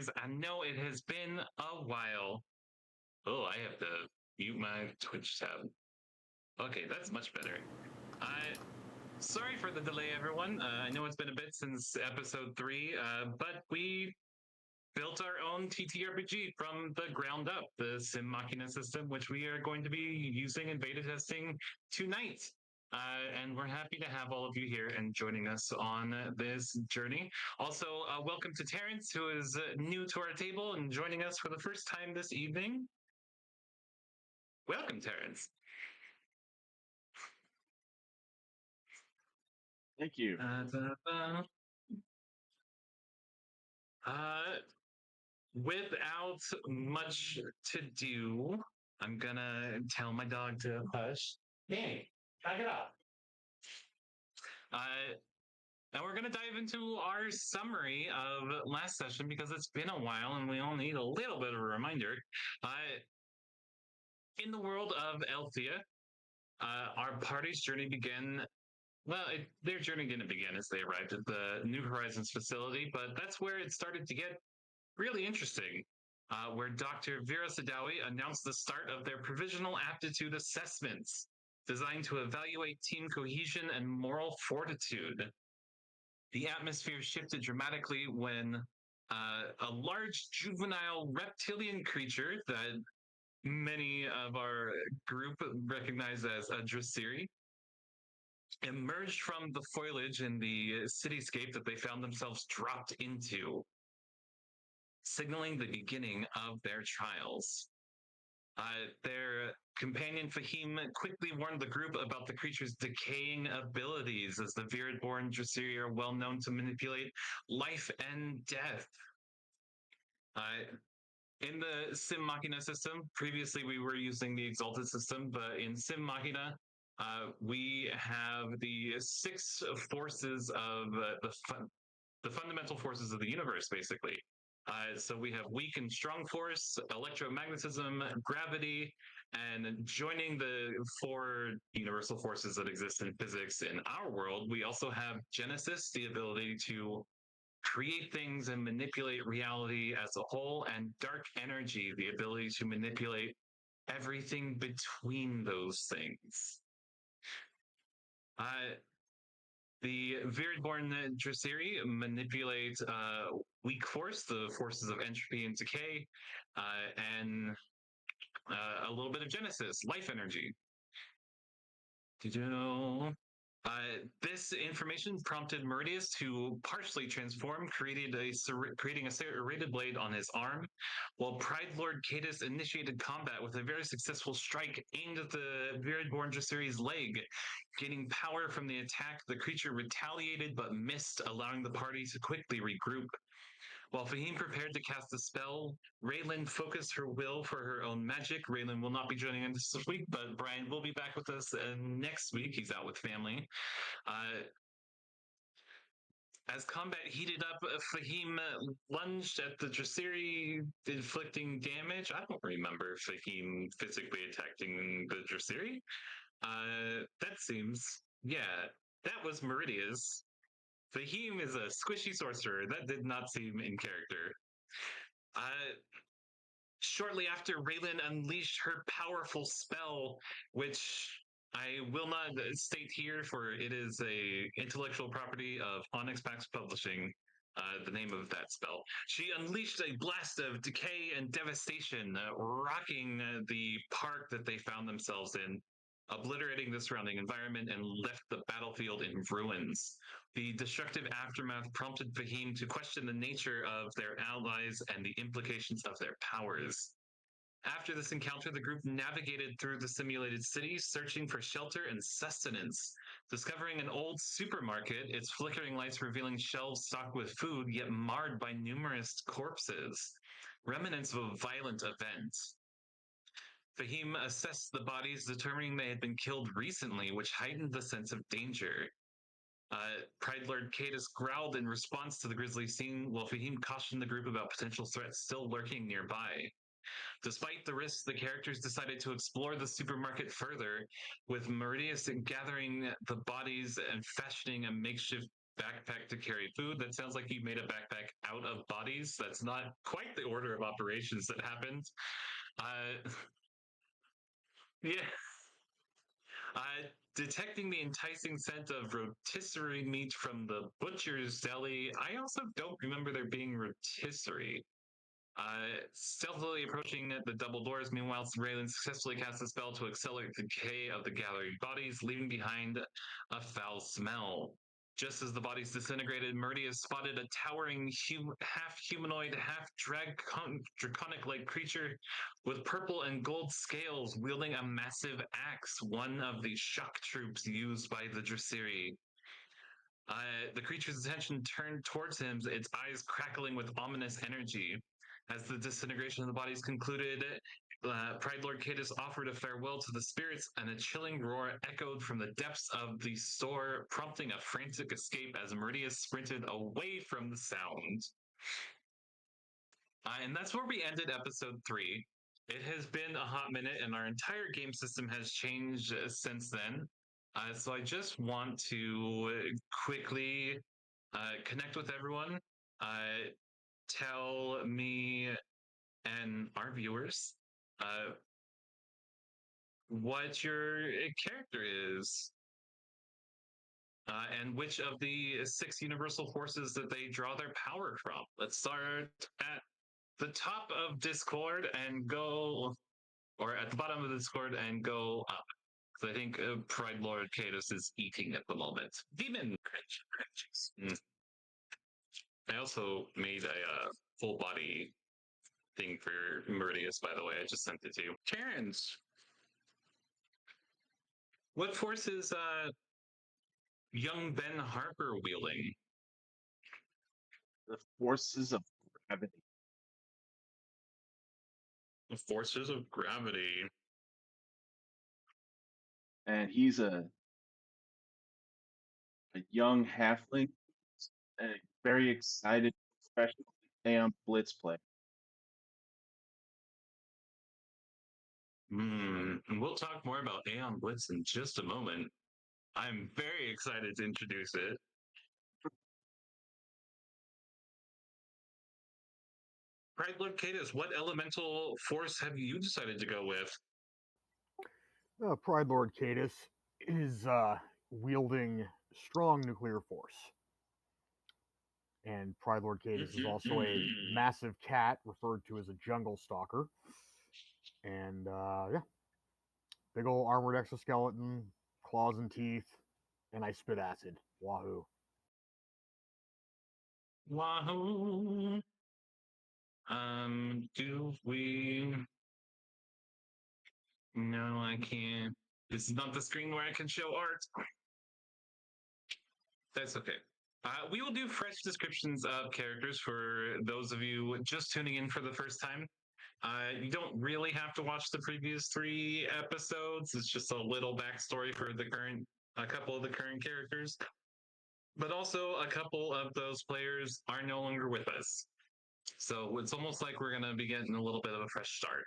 guys. I know it has been a while. Oh, I have to mute my Twitch tab. Okay, that's much better. Sorry for the delay, everyone. I know it's been a bit since episode 3, but we built our own TTRPG from the ground up, the Symachina system, which we are going to be using in beta testing tonight. And we're happy to have all of you here and joining us on this journey. Also, welcome to Terrence, who is new to our table and joining us for the first time this evening. Welcome, Terrence. Thank you. Without much to do, I'm gonna tell my dog to hush. Danny, back it up. And we're gonna dive into our summary of last session because it's been a while and we all need a little bit of a reminder. In the world of Elthia, our party's journey began. Well, their journey didn't begin as they arrived at the New Horizons facility, but that's where it started to get really interesting, where Dr. Vera Sadawi announced the start of their provisional aptitude assessments designed to evaluate team cohesion and moral fortitude. The atmosphere shifted dramatically when a large juvenile reptilian creature that many of our group recognize as a Draciri emerged from the foliage in the cityscape that they found themselves dropped into, signaling the beginning of their trials. Their companion Fahim quickly warned the group about the creature's decaying abilities, as the Virid-born Draciri are well known to manipulate life and death. In the Symachina system, previously we were using the Exalted system, but in Symachina, we have the 6 forces of the fundamental forces of the universe, basically. So we have weak and strong force, electromagnetism, gravity, and joining the 4 universal forces that exist in physics in our world, we also have Genesis, the ability to create things and manipulate reality as a whole, and dark energy, the ability to manipulate everything between those things. The Virid-born Draciri manipulate weak force, the forces of entropy and decay, and a little bit of Genesis, life energy. This information prompted Meridius to partially transform, creating a serrated blade on his arm, while Pride Lord Cadus initiated combat with a very successful strike aimed at the Virid-born Draciri's leg. Gaining power from the attack, the creature retaliated but missed, allowing the party to quickly regroup. While Fahim prepared to cast the spell, Raylan focused her will for her own magic. Raylan will not be joining us this week, but Brian will be back with us next week. He's out with family. As combat heated up, Fahim lunged at the Draciri, inflicting damage. I don't remember Fahim physically attacking the Draciri. That seems... Yeah, that was Meridius. Fahim is a squishy sorcerer. That did not seem in character. Shortly after, Raylan unleashed her powerful spell, which I will not state here, for it is a intellectual property of Onyx Pax Publishing, the name of that spell. She unleashed a blast of decay and devastation, rocking the park that they found themselves in, obliterating the surrounding environment, and left the battlefield in ruins. The destructive aftermath prompted Fahim to question the nature of their allies and the implications of their powers. After this encounter, the group navigated through the simulated city, searching for shelter and sustenance. Discovering an old supermarket, its flickering lights revealing shelves stocked with food, yet marred by numerous corpses, remnants of a violent event. Fahim assessed the bodies, determining they had been killed recently, which heightened the sense of danger. Pride Lord Cadus growled in response to the grisly scene, while Fahim cautioned the group about potential threats still lurking nearby. Despite the risks, the characters decided to explore the supermarket further, with Meridius gathering the bodies and fashioning a makeshift backpack to carry food. That sounds like you made a backpack out of bodies. That's not quite the order of operations that happened. Uh, yeah. Detecting the enticing scent of rotisserie meat from the butcher's deli. I also don't remember there being rotisserie. Stealthily approaching the double doors. Meanwhile, Raylan successfully casts a spell to accelerate the decay of the gathering bodies, leaving behind a foul smell. Just as the bodies disintegrated, Meridius spotted a towering half humanoid, half draconic like creature with purple and gold scales wielding a massive axe, one of the shock troops used by the Draciri. The creature's attention turned towards him, its eyes crackling with ominous energy. As the disintegration of the bodies concluded, Pride Lord Cadus offered a farewell to the spirits, and a chilling roar echoed from the depths of the store, prompting a frantic escape as Meridius sprinted away from the sound. And that's where we ended episode 3. It has been a hot minute, and our entire game system has changed since then. So I just want to quickly connect with everyone, uh, tell me and our viewers uh, what your character is, and which of the 6 universal forces that they draw their power from. Let's start at the top of Discord and go, or at the bottom of the Discord and go up. So I think Pride Lord Cadus is eating at the moment. Demon crunches. I also made a full body thing for Meridius, by the way. I just sent it to you. Terrence, what force is young Ben Harper wielding? The forces of gravity. The forces of gravity. And he's a young halfling and a very excited professional Aeon Blitz player. And we'll talk more about Aeon Blitz in just a moment. I'm very excited to introduce it. Right, look, Cadus, what elemental force have you decided to go with? Pride Lord Cadus is wielding strong nuclear force. And Pride Lord Cadus is also a massive cat referred to as a jungle stalker. And yeah, big old armored exoskeleton, claws and teeth, and I spit acid. Wahoo. Wahoo. Do we? No, I can't. This is not the screen where I can show art. That's okay. We will do fresh descriptions of characters for those of you just tuning in for the first time. You don't really have to watch the previous 3 episodes. It's just a little backstory for a couple of the current characters. But also, a couple of those players are no longer with us. So it's almost like we're going to be getting a little bit of a fresh start.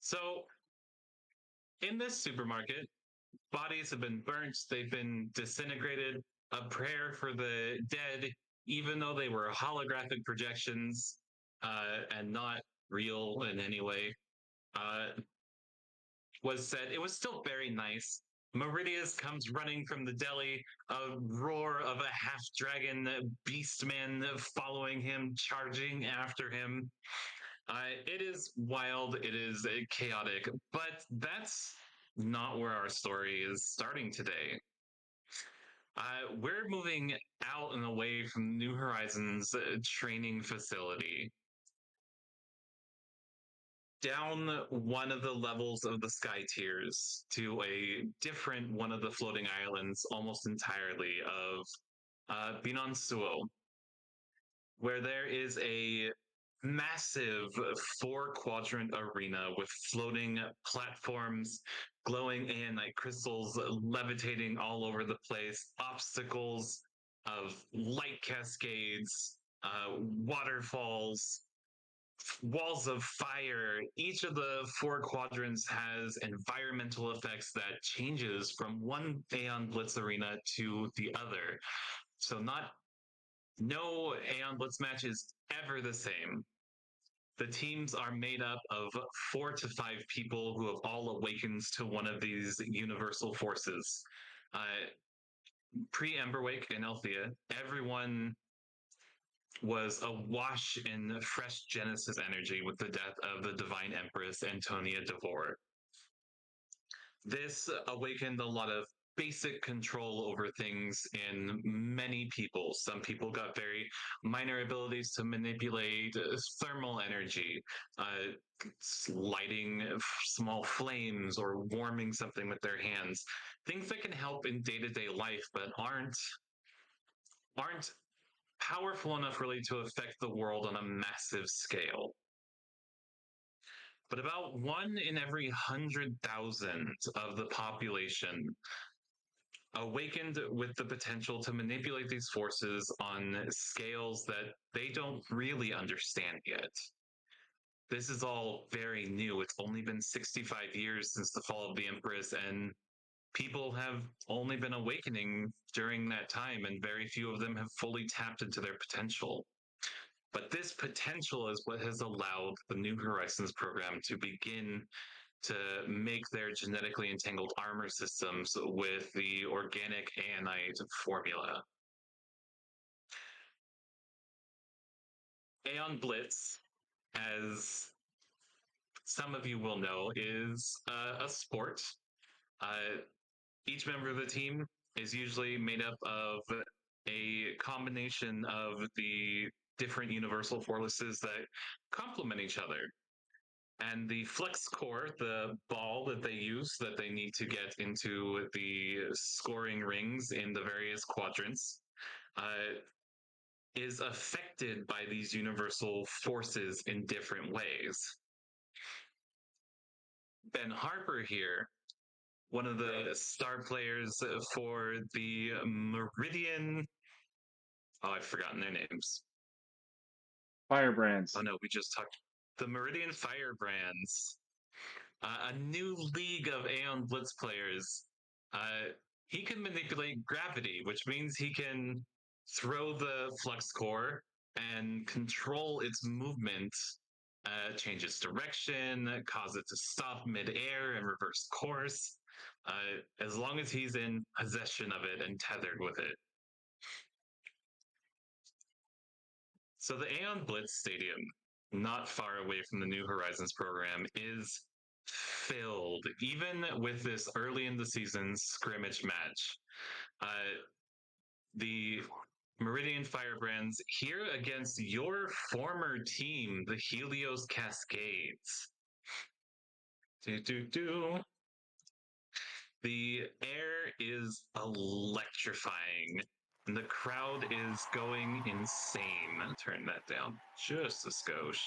So, in this supermarket, bodies have been burnt, they've been disintegrated, a prayer for the dead, even though they were holographic projections and not real in any way, was said. It was still very nice. Meridius comes running from the deli, a roar of a half dragon beastman following him, charging after him. It is wild, it is chaotic, but that's not where our story is starting today. We're moving out and away from New Horizons training facility, down one of the levels of the sky tiers to a different one of the floating islands almost entirely of Binonsuo, where there is a massive 4-quadrant arena with floating platforms, glowing aeonite crystals levitating all over the place, obstacles of light cascades, waterfalls, walls of fire. Each of the four quadrants has environmental effects that changes from one Aeon Blitz arena to the other. So no Aeon Blitz match is ever the same. The teams are made up of 4 to 5 people who have all awakens to one of these universal forces. Pre Emberwake and Althea, everyone was awash in fresh Genesis energy with the death of the Divine Empress Antonia Devore. This awakened a lot of basic control over things in many people. Some people got very minor abilities to manipulate thermal energy, lighting small flames or warming something with their hands. Things that can help in day-to-day life, but aren't powerful enough really to affect the world on a massive scale. But about 1 in every 100,000 of the population awakened with the potential to manipulate these forces on scales that they don't really understand yet. This is all very new. It's only been 65 years since the fall of the Empress, and people have only been awakening during that time, and very few of them have fully tapped into their potential. But this potential is what has allowed the New Horizons program to begin to make their genetically entangled armor systems with the organic Aeonite formula. Aeon Blitz, as some of you will know, is a sport. Each member of the team is usually made up of a combination of the different universal forces that complement each other. And the flex core, the ball that they use that they need to get into the scoring rings in the various quadrants, is affected by these universal forces in different ways. Ben Harper here, one of the star players for the Meridian. Oh, I've forgotten their names. Firebrands. Oh no, we just talked. The Meridian Firebrands, a new league of Aeon Blitz players. He can manipulate gravity, which means he can throw the flux core and control its movement, change its direction, cause it to stop midair and reverse course, as long as he's in possession of it and tethered with it. So the Aeon Blitz Stadium, not far away from the New Horizons program, is filled, even with this early in the season scrimmage match. The Meridian Firebrands here against your former team, the Helios Cascades. The air is electrifying. And the crowd is going insane. Turn that down just a skosh.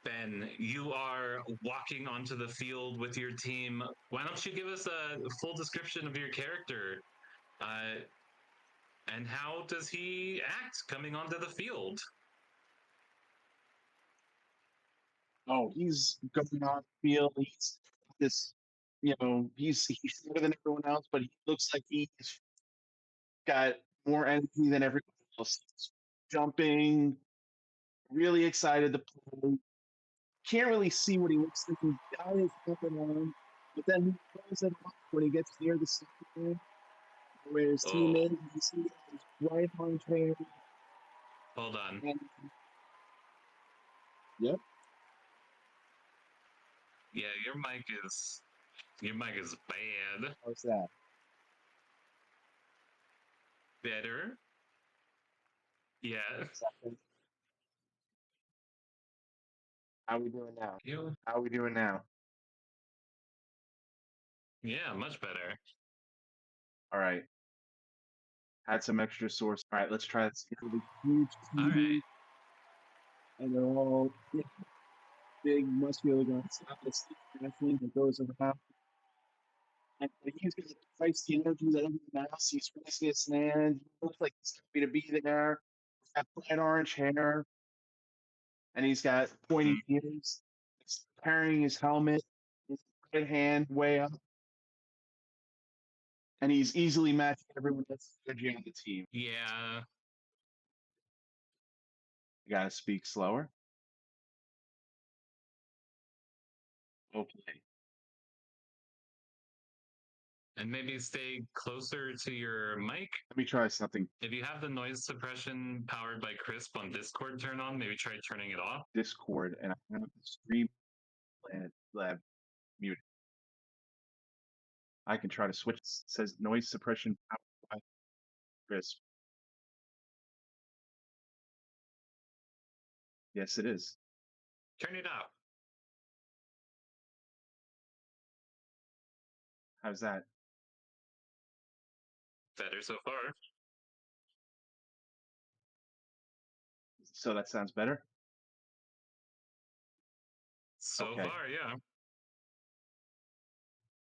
Ben, you are walking onto the field with your team. Why don't you give us a full description of your character? And how does he act coming onto the field? Oh, he's going on field. He's this, he's better than everyone else, but he looks like he's got more energy than everyone else. He's jumping, really excited to play. Can't really see what he looks like. He's got his weapon on, but then he throws it off when he gets near the center where his team is. You see his right arm trainer. Hold on. And, yep. Yeah, your mic is bad. How's that? Better. Yeah. Second. How we doing now? You. How we doing now? Yeah, much better. All right. Had some extra source. All right, let's try this. Huge All right. and they're all big, muscular guys. It's athlete that goes around. And he's got feisty energy that everyone else. He's raising his hand. He looks like he's happy to be there. got bright orange hair, and he's got pointy ears. He's carrying his helmet, his right hand way up, and he's easily matching everyone else's energy on the team. Yeah. You gotta speak slower. Okay. And maybe stay closer to your mic. Let me try something. If you have the noise suppression powered by Crisp on Discord turned on, maybe try turning it off. Discord, and I have the stream lab muted. I can try to switch. It says noise suppression powered by Crisp. Yes, it is. Turn it up. How's that? Better so far. So that sounds better? So Okay. far, yeah.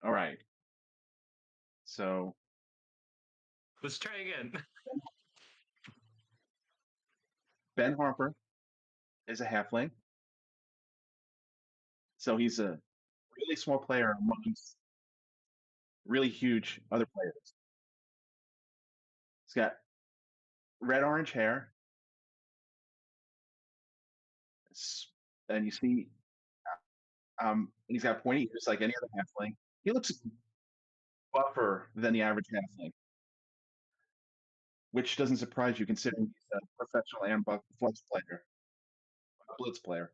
All right. So let's try again. Ben Harper is a halfling. So he's a really small player amongst really huge other players. He's got red orange hair. And you see, he's got pointy ears like any other halfling. He looks buffer than the average halfling, which doesn't surprise you considering he's a professional and blitz player.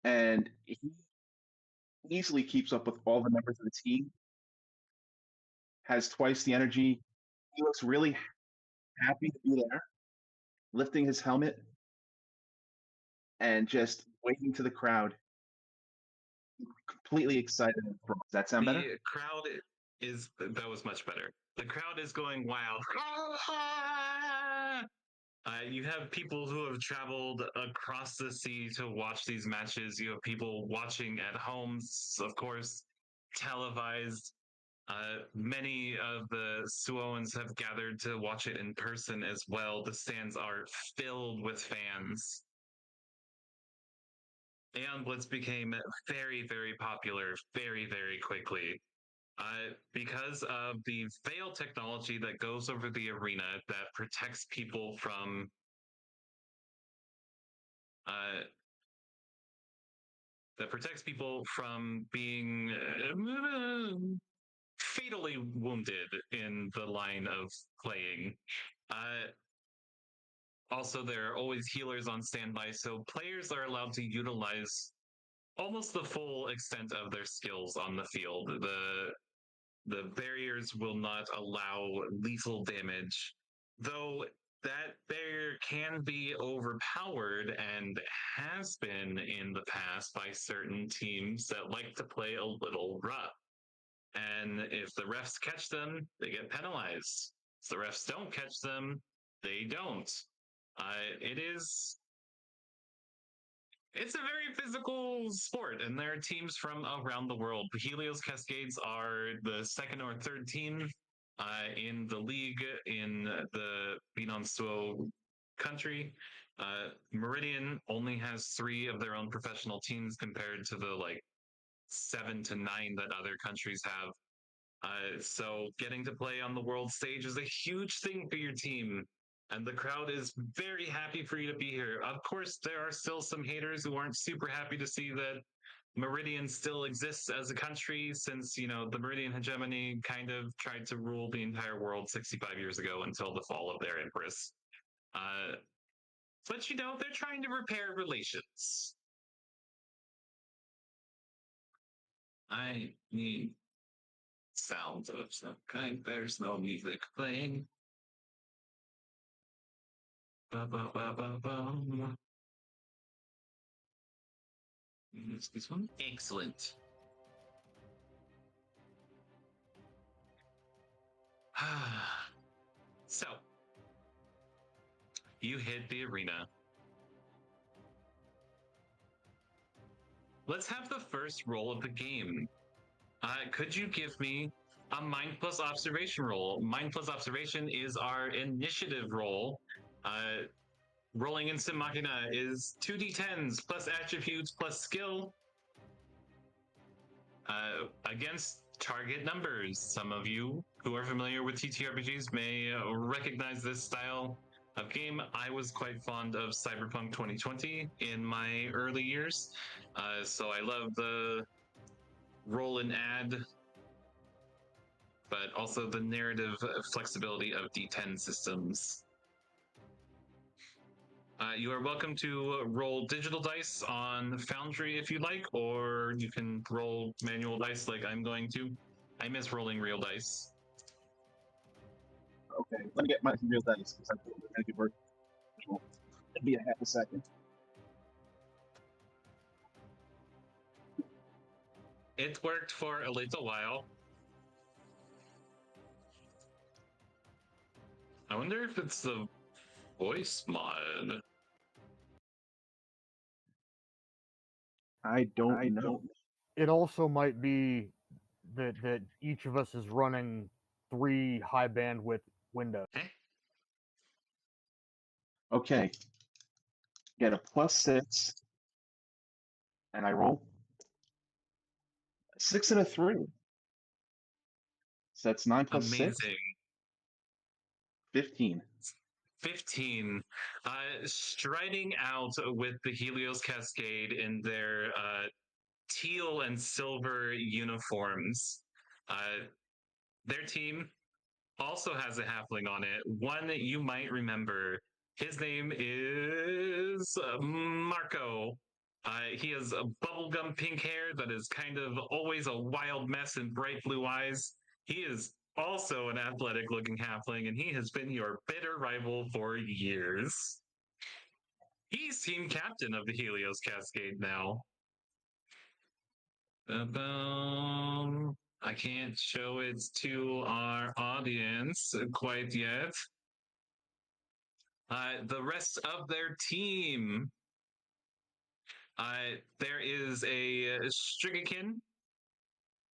And he easily keeps up with all the members of the team, has twice the energy. He looks really happy to be there, lifting his helmet and just waving to the crowd, completely excited. Does that sound better? The crowd is, that was much better. The crowd is going wild. You have people who have traveled across the sea to watch these matches. You have people watching at homes, of course, televised. Many of the Suoans have gathered to watch it in person as well. The stands are filled with fans. Aeon Blitz became very, very popular very, very quickly. Because of the veil technology that goes over the arena that protects people from being fatally wounded in the line of playing. Also, there are always healers on standby, so players are allowed to utilize almost the full extent of their skills on the field. The barriers will not allow lethal damage, though that barrier can be overpowered and has been in the past by certain teams that like to play a little rough. And if the refs catch them, they get penalized. If the refs don't catch them, they don't. It's a very physical sport, and there are teams from around the world. Helios Cascades are the second or third team in the league in the Binonsuo country. Meridian only has 3 of their own professional teams compared to the 7 to 9 that other countries have. So getting to play on the world stage is a huge thing for your team. And the crowd is very happy for you to be here. Of course, there are still some haters who aren't super happy to see that Meridian still exists as a country, since, the Meridian hegemony kind of tried to rule the entire world 65 years ago until the fall of their empress. But, they're trying to repair relations. I need sounds of some kind. There's no music playing. This one? Excellent. So, you hit the arena. Let's have the first roll of the game. Could you give me a Mind plus Observation roll? Mind plus Observation is our initiative roll Rolling in Symachina is 2d10s plus attributes plus skill against target numbers. Some of you who are familiar with TTRPGs may recognize this style of game. I was quite fond of Cyberpunk 2020 in my early years, so I love the roll and add, but also the narrative flexibility of D10 systems. You are welcome to roll digital dice on Foundry if you like, or you can roll manual dice like I'm going to. I miss rolling real dice. Okay, let me get my real dice because I think we're gonna give her. It'll be a half a second. It worked for a little while. I wonder if it's the voice mod. I don't know. It also might be that each of us is running 3 high bandwidth windows. Okay. Get a +6, and I roll 6 and a 3. So that's 9 plus 6. Amazing. 15. 15. Striding out with the Helios Cascade in their teal and silver uniforms. Their team also has a halfling on it, one that you might remember. His name is Marco. He has a bubblegum pink hair that is kind of always a wild mess and bright blue eyes. He is also an athletic looking halfling, and he has been your bitter rival for years. He's team captain of the Helios Cascade now. I can't show it to our audience quite yet. The rest of their team. There is a Strigakin,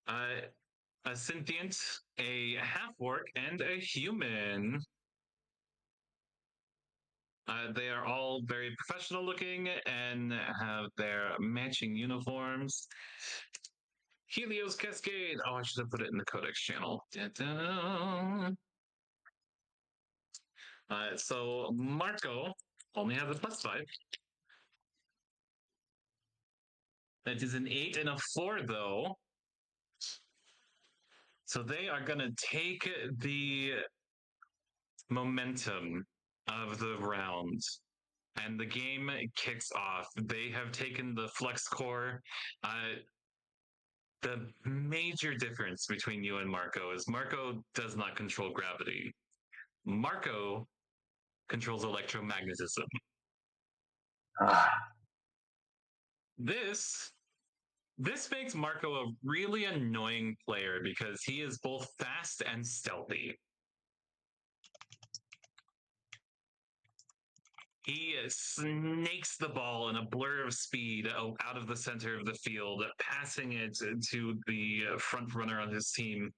a Sentient, a half-orc, and a human. They are all very professional looking and have their matching uniforms. Helios Cascade. Oh, I should have put it in the Codex channel. So Marco only has a +5. That is an 8 and a 4, though. So they are going to take the momentum of the round. And the game kicks off. They have taken the flex core. The major difference between you and Marco is Marco does not control gravity. Marco controls electromagnetism. This makes Marco a really annoying player because he is both fast and stealthy. He snakes the ball in a blur of speed out of the center of the field, passing it to the front runner on his team.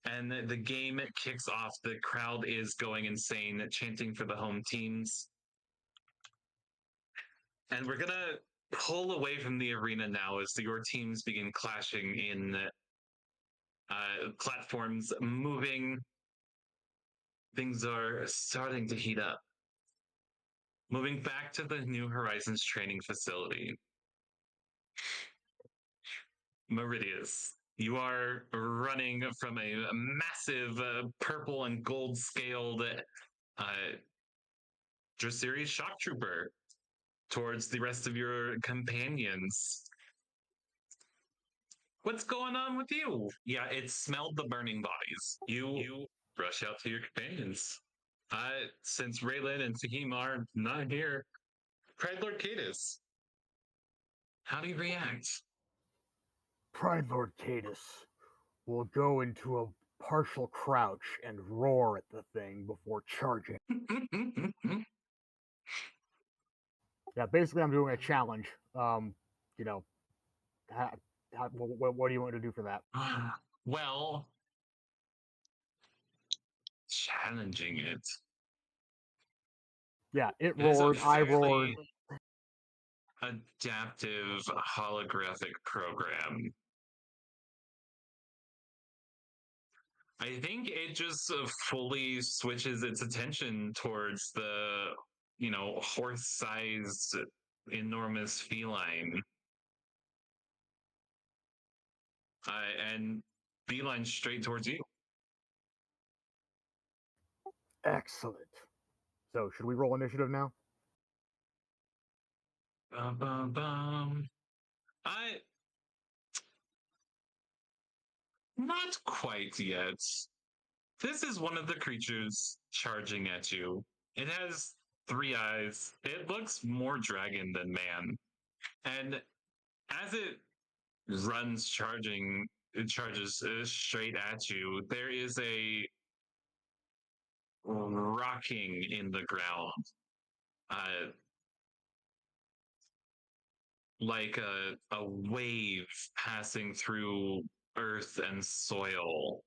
And the game kicks off. The crowd is going insane, chanting for the home teams. And we're going to pull away from the arena now as your teams begin clashing in platforms moving. Things are starting to heat up. Moving back to the New Horizons training facility. Meridius, you are running from a massive purple and gold scaled Dressiri shock trooper towards the rest of your companions. What's going on with you? Yeah, it smelled the burning bodies. You rush out to your companions. Since Raylan and Sahim are not here, Pride Lord Cadus, how do you react? Pride Lord Cadus will go into a partial crouch and roar at the thing before charging. Yeah, basically, I'm doing a challenge. You know, what do you want to do for that? Well, challenging it. Yeah, it It is a roared, I fairly roared. adaptive holographic program. I think it just fully switches its attention towards the, horse-sized, enormous feline. And beeline straight towards you. Excellent. So, should we roll initiative now? Bum, bum, bum. Not quite yet. This is one of the creatures charging at you. It has 3 eyes. It looks more dragon than man. And as it charges straight at you. There is a rocking in the ground. Like a wave passing through earth and soil.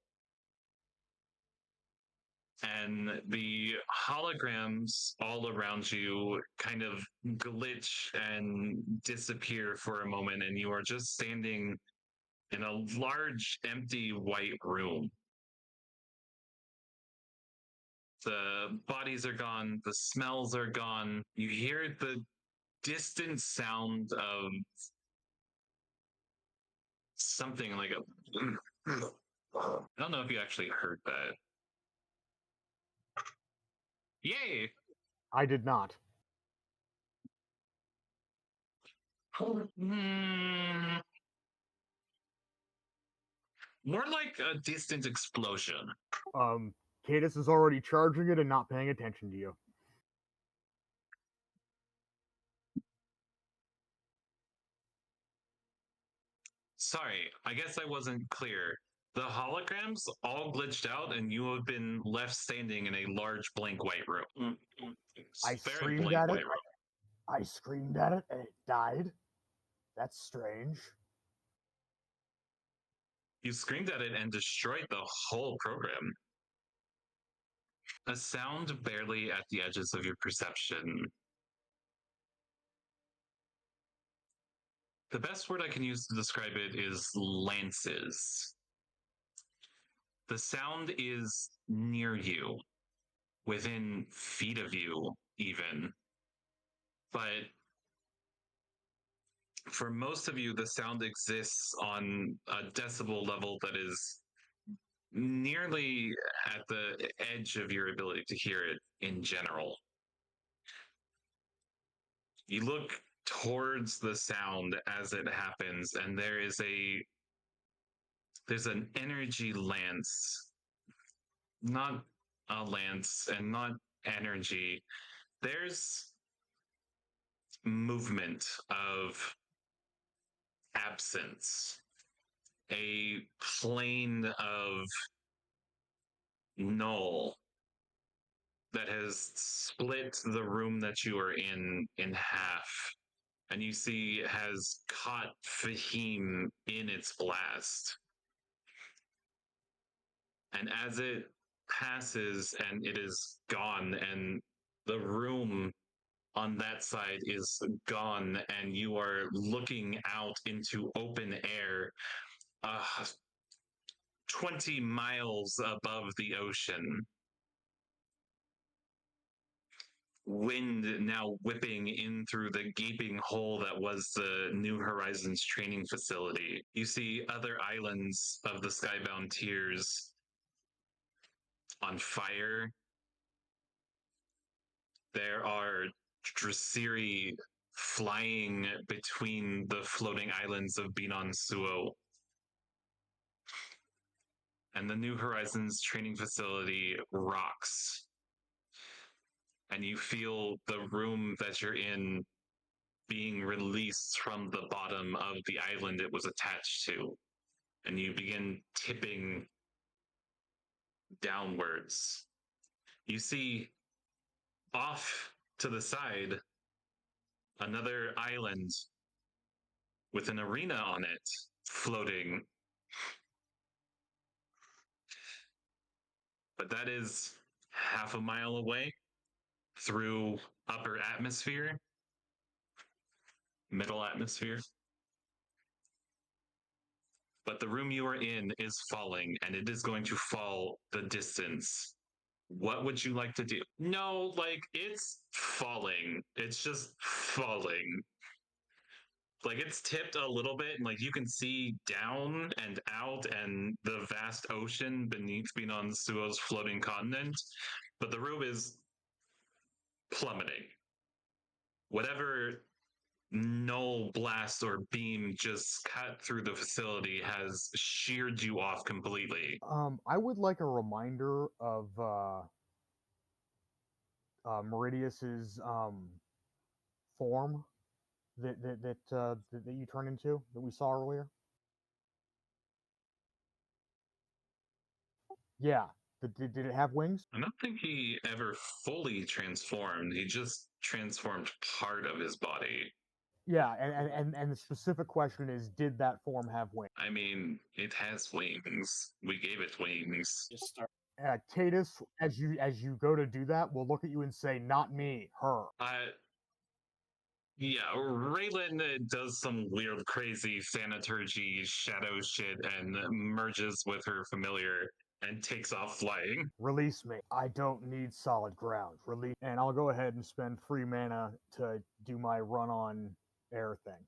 And the holograms all around you kind of glitch and disappear for a moment, and you are just standing in a large, empty white room. The bodies are gone, the smells are gone. You hear the distant sound of something like a. I don't know if you actually heard that. Yay! I did not. More like a distant explosion. Cadus is already charging it and not paying attention to you. Sorry, I guess I wasn't clear. The holograms all glitched out, and you have been left standing in a large blank white room. I Very screamed blank at it. white room. I screamed at it and it died. That's strange. You screamed at it and destroyed the whole program. A sound barely at the edges of your perception. The best word I can use to describe it is lances. The sound is near you, within feet of you, even. But for most of you, the sound exists on a decibel level that is nearly at the edge of your ability to hear it in general. You look towards the sound as it happens, and there's an energy lance, not a lance and not energy. There's movement of absence, a plane of null that has split the room that you are in half, and you see it has caught Fahim in its blast. And as it passes and it is gone, and the room on that side is gone, and you are looking out into open air, 20 miles above the ocean. Wind now whipping in through the gaping hole that was the New Horizons training facility. You see other islands of the Skybound Tiers on fire. There are Draciri flying between the floating islands of Binan Suo. And the New Horizons training facility rocks. And you feel the room that you're in being released from the bottom of the island it was attached to. And you begin tipping downwards. You see off to the side another island with an arena on it floating. But that is half a mile away. through upper atmosphere, middle atmosphere. But the room you are in is falling, and it is going to fall the distance. What would you like to do? No, like, it's falling. It's just falling. Like, it's tipped a little bit, and like you can see down and out and the vast ocean beneath Binonsuo's floating continent, but the room is plummeting. Whatever null blast or beam just cut through the facility has sheared you off completely. I would like a reminder of Meridius's form that you turn into that we saw earlier. Yeah. Did it have wings? I don't think he ever fully transformed. He just transformed part of his body. Yeah, and the specific question is, did that form have wings? I mean, it has wings. We gave it wings. Just start. Cadus, as you go to do that, will look at you and say, "Not me, her." Yeah, Raylan does some weird, crazy thanaturgy shadow shit and merges with her familiar and takes off flying. Release me. I don't need solid ground. Release, and I'll go ahead and spend free mana to do my run on air thing.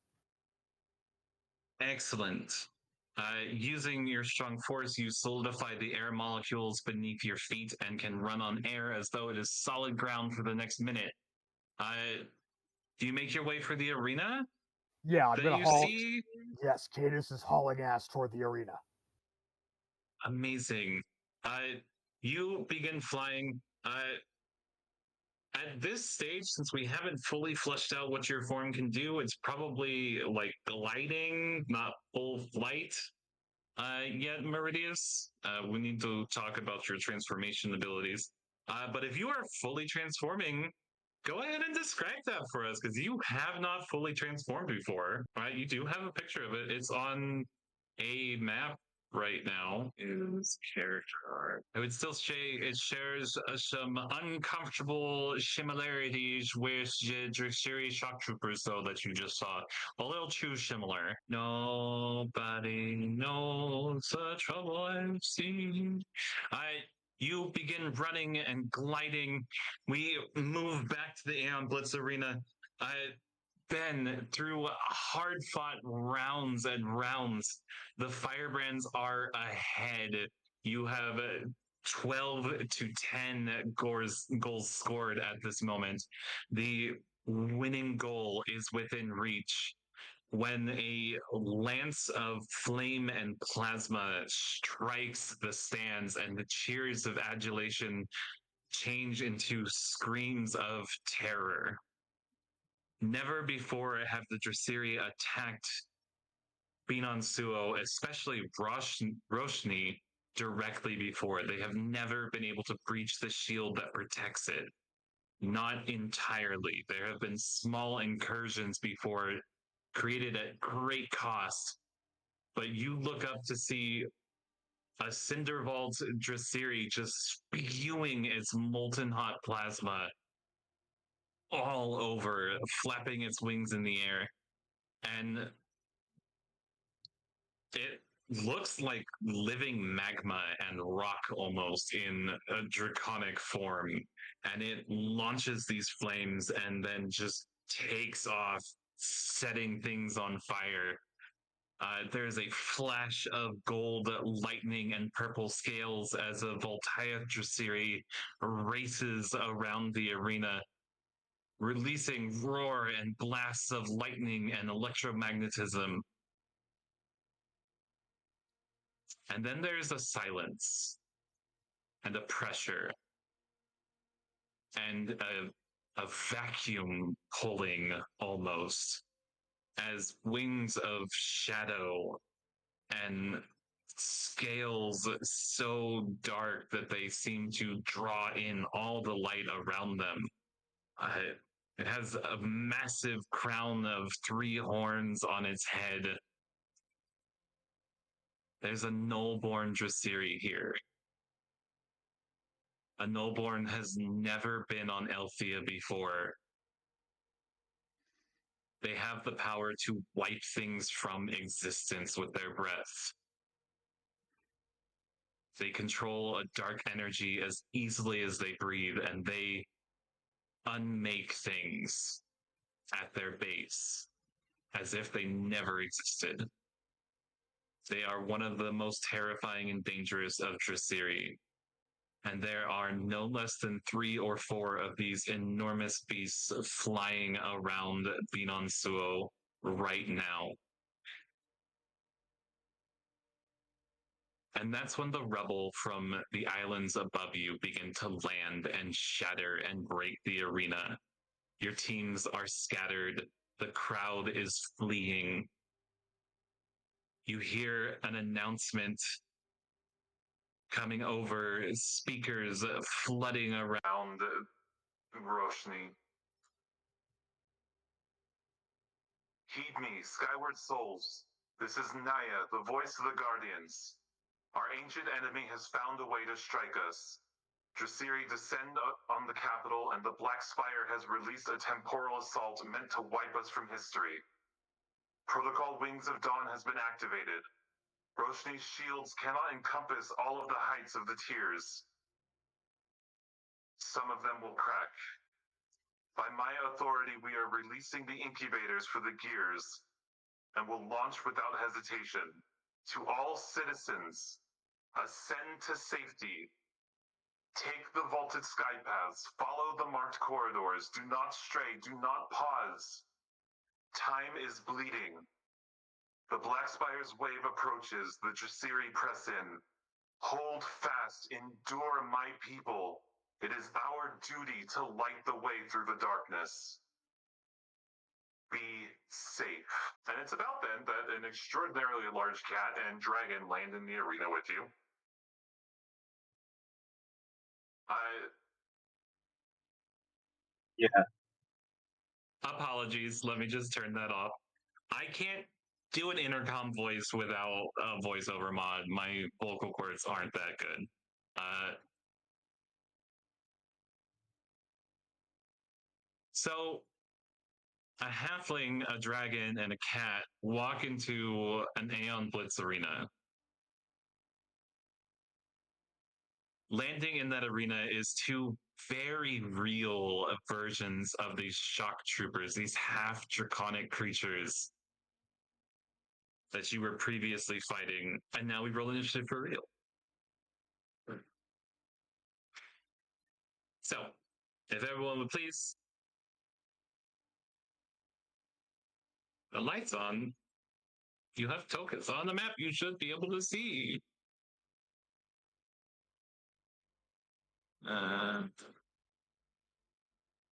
Excellent. Using your strong force, you solidify the air molecules beneath your feet and can run on air as though it is solid ground for the next minute. Do you make your way for the arena? Yeah, I'm that gonna you haul. see? Yes, Cadus is hauling ass toward the arena. Amazing. You begin flying. At this stage, since we haven't fully fleshed out what your form can do, it's probably like gliding, not full flight. Yet, Meridius, we need to talk about your transformation abilities. But if you are fully transforming, go ahead and describe that for us, because you have not fully transformed before. Right? You do have a picture of it. It's on a map right now. Is character art. I would still say it shares some uncomfortable similarities with the Drexiri shock troopers, though, that you just saw. A little too similar. Nobody knows the trouble I've seen. You begin running and gliding. We move back to the Aeon Blitz arena. Ben, through hard fought rounds and rounds, the Firebrands are ahead. You have 12 to 10 goals scored at this moment. The winning goal is within reach when a lance of flame and plasma strikes the stands and the cheers of adulation change into screams of terror. Never before have the Draciri attacked Binonsuo, especially Roshni, directly before. They have never been able to breach the shield that protects it. Not entirely. There have been small incursions before, created at great cost. But you look up to see a Cindervault Draciri just spewing its molten hot plasma all over, flapping its wings in the air. And it looks like living magma and rock almost in a draconic form. And it launches these flames and then just takes off, setting things on fire. There's a flash of gold lightning and purple scales as a Voltaic Draciri races around the arena, releasing roar and blasts of lightning and electromagnetism. And then there's a silence and a pressure and a vacuum pulling almost as wings of shadow and scales so dark that they seem to draw in all the light around them. It has a massive crown of 3 horns on its head. There's a nullborn Draciri here. A Nullborn has never been on Elthia before. They have the power to wipe things from existence with their breath. They control a dark energy as easily as they breathe, and they unmake things at their base as if they never existed. They are one of the most terrifying and dangerous of Draciri, and there are no less than 3 or 4 of these enormous beasts flying around Binonsuo right now. And that's when the rubble from the islands above you begin to land and shatter and break the arena. Your teams are scattered. The crowd is fleeing. You hear an announcement coming over, speakers flooding around Roshni. Heed me, skyward souls. This is Naya, the voice of the Guardians. Our ancient enemy has found a way to strike us. Draciri descend on the capital, and the Black Spire has released a temporal assault meant to wipe us from history. Protocol Wings of Dawn has been activated. Roshni's shields cannot encompass all of the heights of the tiers. Some of them will crack. By my authority, we are releasing the incubators for the G.E.A.R.S. and will launch without hesitation. To all citizens, ascend to safety. Take the vaulted sky paths, follow the marked corridors, do not stray, do not pause. Time is bleeding. The Black Spire's wave approaches, the Draciri press in. Hold fast, endure, my people. It is our duty to light the way through the darkness. Be safe. And it's about then that an extraordinarily large cat and dragon land in the arena with you. Yeah. Apologies, let me just turn that off. I can't do an intercom voice without a voiceover mod. My vocal cords aren't that good. So a halfling, a dragon, and a cat walk into an Aeon Blitz arena. Landing in that arena is 2 very real versions of these shock troopers, these half draconic creatures that you were previously fighting, and now we roll initiative for real. So, if everyone would please, the lights on. You have tokens on the map you should be able to see.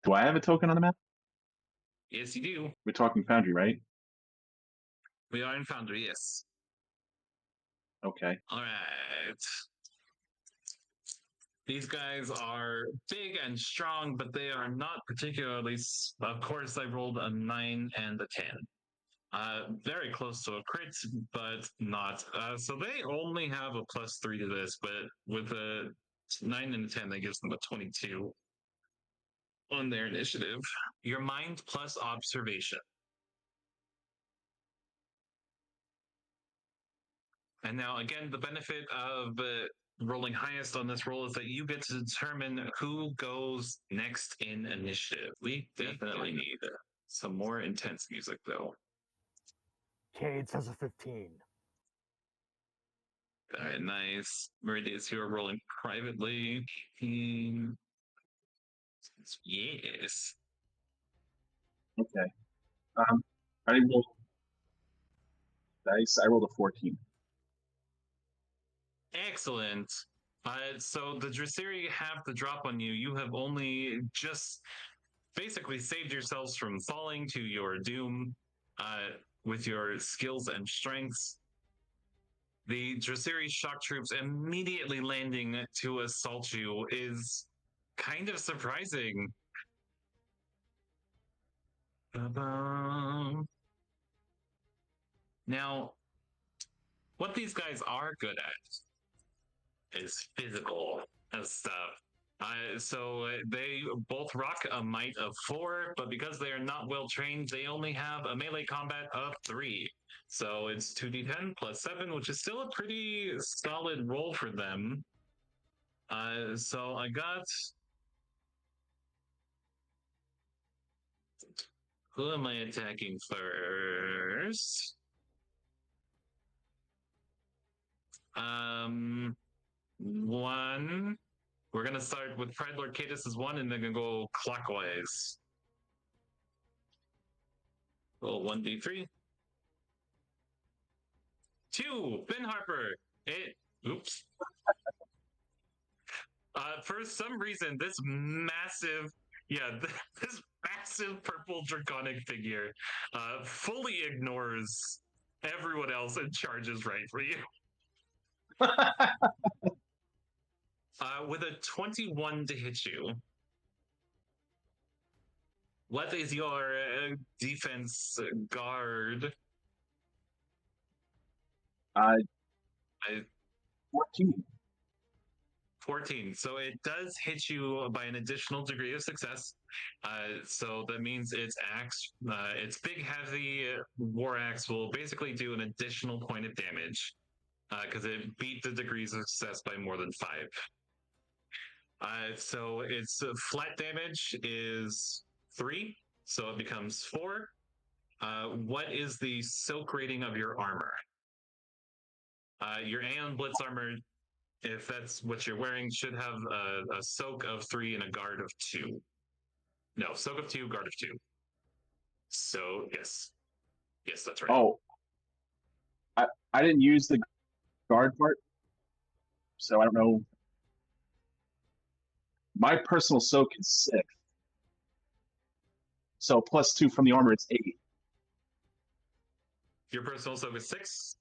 Do I have a token on the map? Yes, you do. We're talking Foundry, right? We are in Foundry, yes. Okay. All right. These guys are big and strong, but they are not particularly. Of course, I rolled a 9 and a 10. Very close to a crit, but not. So they only have a +3 to this, but with a 9 and a 10, that gives them a 22 on their initiative. Your mind plus observation. And now, again, the benefit of rolling highest on this roll is that you get to determine who goes next in initiative. We definitely need some more intense music, though. Cade says a 15. All right, nice. Meridius, you are rolling privately. Yes. Okay. I rolled dice. I rolled a 14. Excellent. So the Draciri have the drop on you. You have only just basically saved yourselves from falling to your doom with your skills and strengths. The Draciri shock troops immediately landing to assault you is kind of surprising. Now, what these guys are good at is physical stuff. So they both rock a might of 4, but because they are not well trained, they only have a melee combat of 3. So it's 2d10 plus 7, which is still a pretty solid roll for them. So I got. Who am I attacking first? One. We're gonna start with Pride Lord Cadus as 1, and then gonna go clockwise. Roll 1d3. 2. Ben Harper. It. Oops. For some reason, this massive, this massive purple draconic figure fully ignores everyone else and charges right for you. With a 21 to hit you. What is your defense guard? 14. 14. So it does hit you by an additional degree of success. So that means its axe, its big, heavy war axe will basically do an additional point of damage because it beat the degrees of success by more than 5. So its flat damage is 3, so it becomes 4. What is the soak rating of your armor? Your Aeon Blitz armor, if that's what you're wearing, should have a soak of 3 and a guard of 2. No, soak of 2, guard of 2. So yes, that's right. Oh, I didn't use the guard part, so I don't know. My personal soak is 6, so +2 from the armor, it's 8. Your personal soak is 6.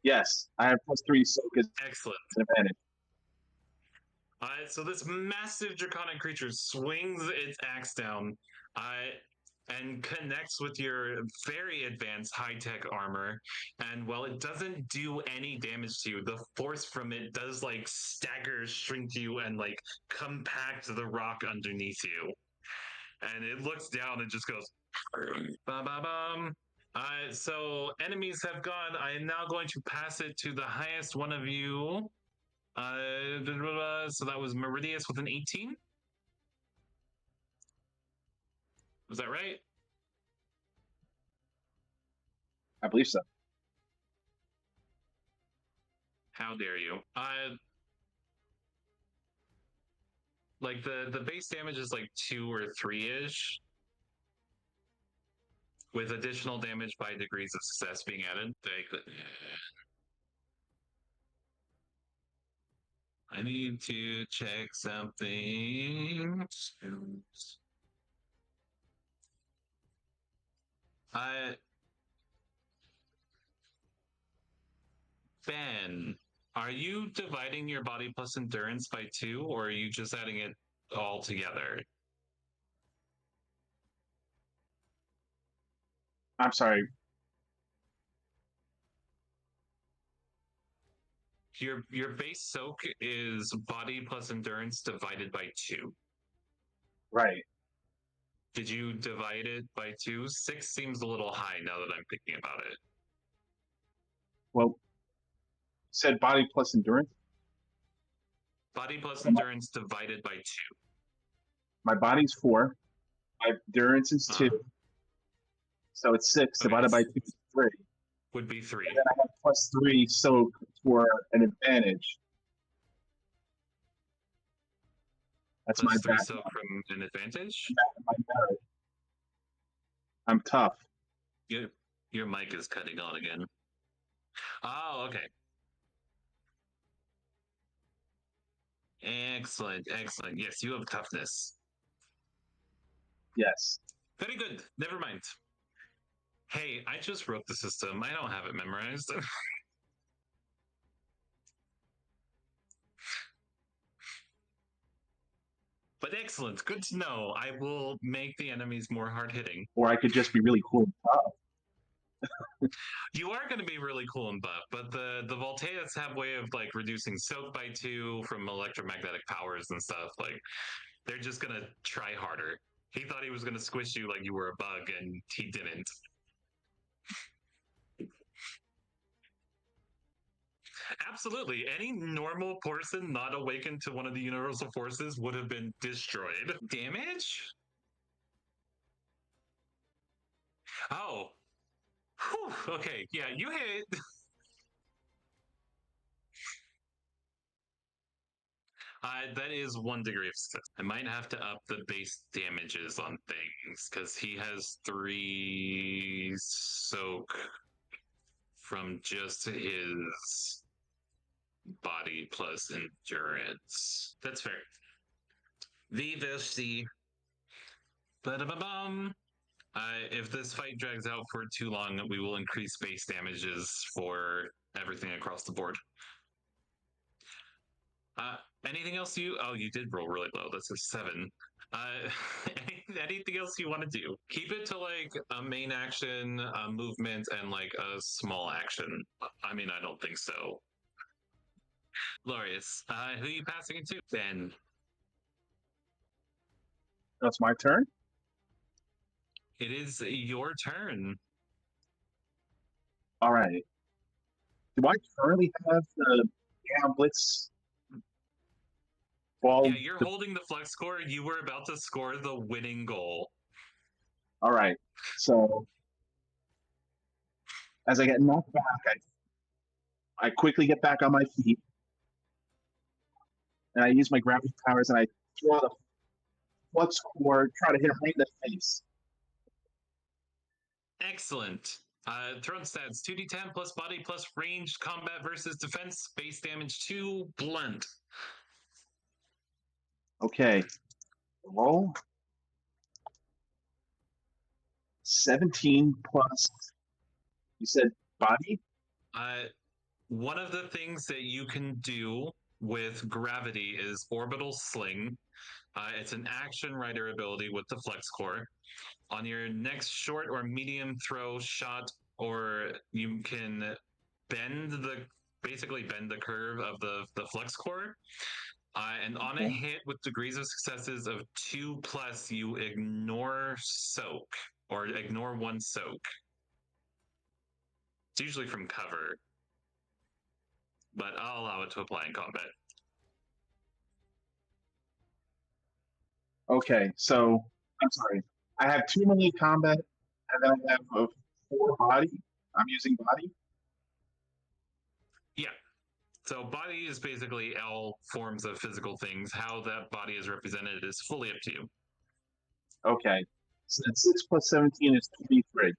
Yes, I have +3 soak as Excellent. an advantage. So this massive draconic creature swings its axe down and connects with your very advanced high-tech armor. And while it doesn't do any damage to you, the force from it does like stagger, shrink you, and like compact the rock underneath you. And it looks down and just goes bum bum bum. So enemies have gone. I am now going to pass it to the highest one of you. So that was Meridius with an 18. Was that right? I believe so. How dare you? Like the base damage is like 2 or 3-ish, with additional damage by degrees of success being added. I need to check something. Ben, are you dividing your body plus endurance by 2, or are you just adding it all together? I'm sorry. Your base soak is body plus endurance divided by 2. Right. Did you divide it by 2? 6 seems a little high now that I'm thinking about it. Well, said body plus endurance. Body plus endurance divided by 2. My body's 4. My endurance is 2. So it's 6 divided by 2 is 3. Would be 3. And then I have +3 soak for an advantage. That's plus my 3 soak from an advantage? my merit. I'm tough. Your mic is cutting on again. Oh, okay. Excellent. Yes, you have toughness. Yes. Very good. Never mind. Hey, I just wrote the system. I don't have it memorized. But excellent. Good to know. I will make the enemies more hard-hitting. Or I could just be really cool and tough. You are going to be really cool and buff, but the Voltaeus have way of like reducing soak by 2 from electromagnetic powers and stuff. Like they're just going to try harder. He thought he was going to squish you like you were a bug, and he didn't. Absolutely. Any normal person not awakened to one of the universal forces would have been destroyed. Damage? Oh. Whew. Okay. Yeah, you hit. That is 1 degree of success. I might have to up the base damages on things because he has 3 soak from just his body plus endurance. That's fair. VVC. Ba-da-ba-bum. If this fight drags out for too long, we will increase base damages for everything across the board. Anything else you? Oh, you did roll really low. That's a 7. Anything else you want to do? Keep it to like a main action, a movement, and like a small action. I mean, I don't think so. Glorious. Who are you passing it to? Ben. That's my turn. It is your turn. All right. Do I currently have the Blitz? Yeah, you're holding the flex score. You were about to score the winning goal. All right. So as I get knocked back, I quickly get back on my feet, and I use my gravity powers, and I throw the flux core, try to hit him right in the face. Excellent. Thrown stats 2d10 plus body plus ranged combat versus defense, base damage 2, blunt. Okay. Roll 17 plus, you said body? One of the things that you can do with gravity is orbital sling. It's an action rider ability with the flex core. On your next short or medium throw shot, or you can basically bend the curve of the flex core. And on a hit with degrees of successes of 2+, you ignore soak or ignore 1 soak. It's usually from cover, but I'll allow it to apply in combat. Okay, so I'm sorry. I have 2 melee combat, and then I have a 4 body. I'm using body. Yeah. So body is basically all forms of physical things. How that body is represented is fully up to you. Okay. So that's 6 plus 17 is 23.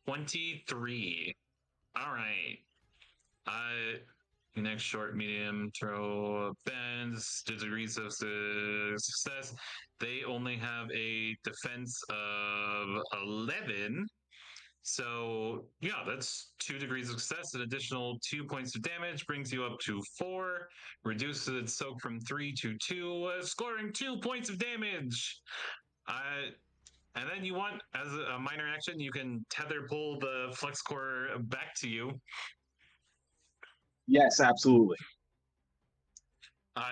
23. All right. Next short, medium, throw, bends, degrees of success. They only have a defense of 11. So yeah, that's 2 degrees of success. An additional 2 points of damage brings you up to 4. Reduces its soak from 3 to 2, scoring 2 points of damage. And then you want, as a minor action, you can tether pull the flex core back to you. Yes, absolutely.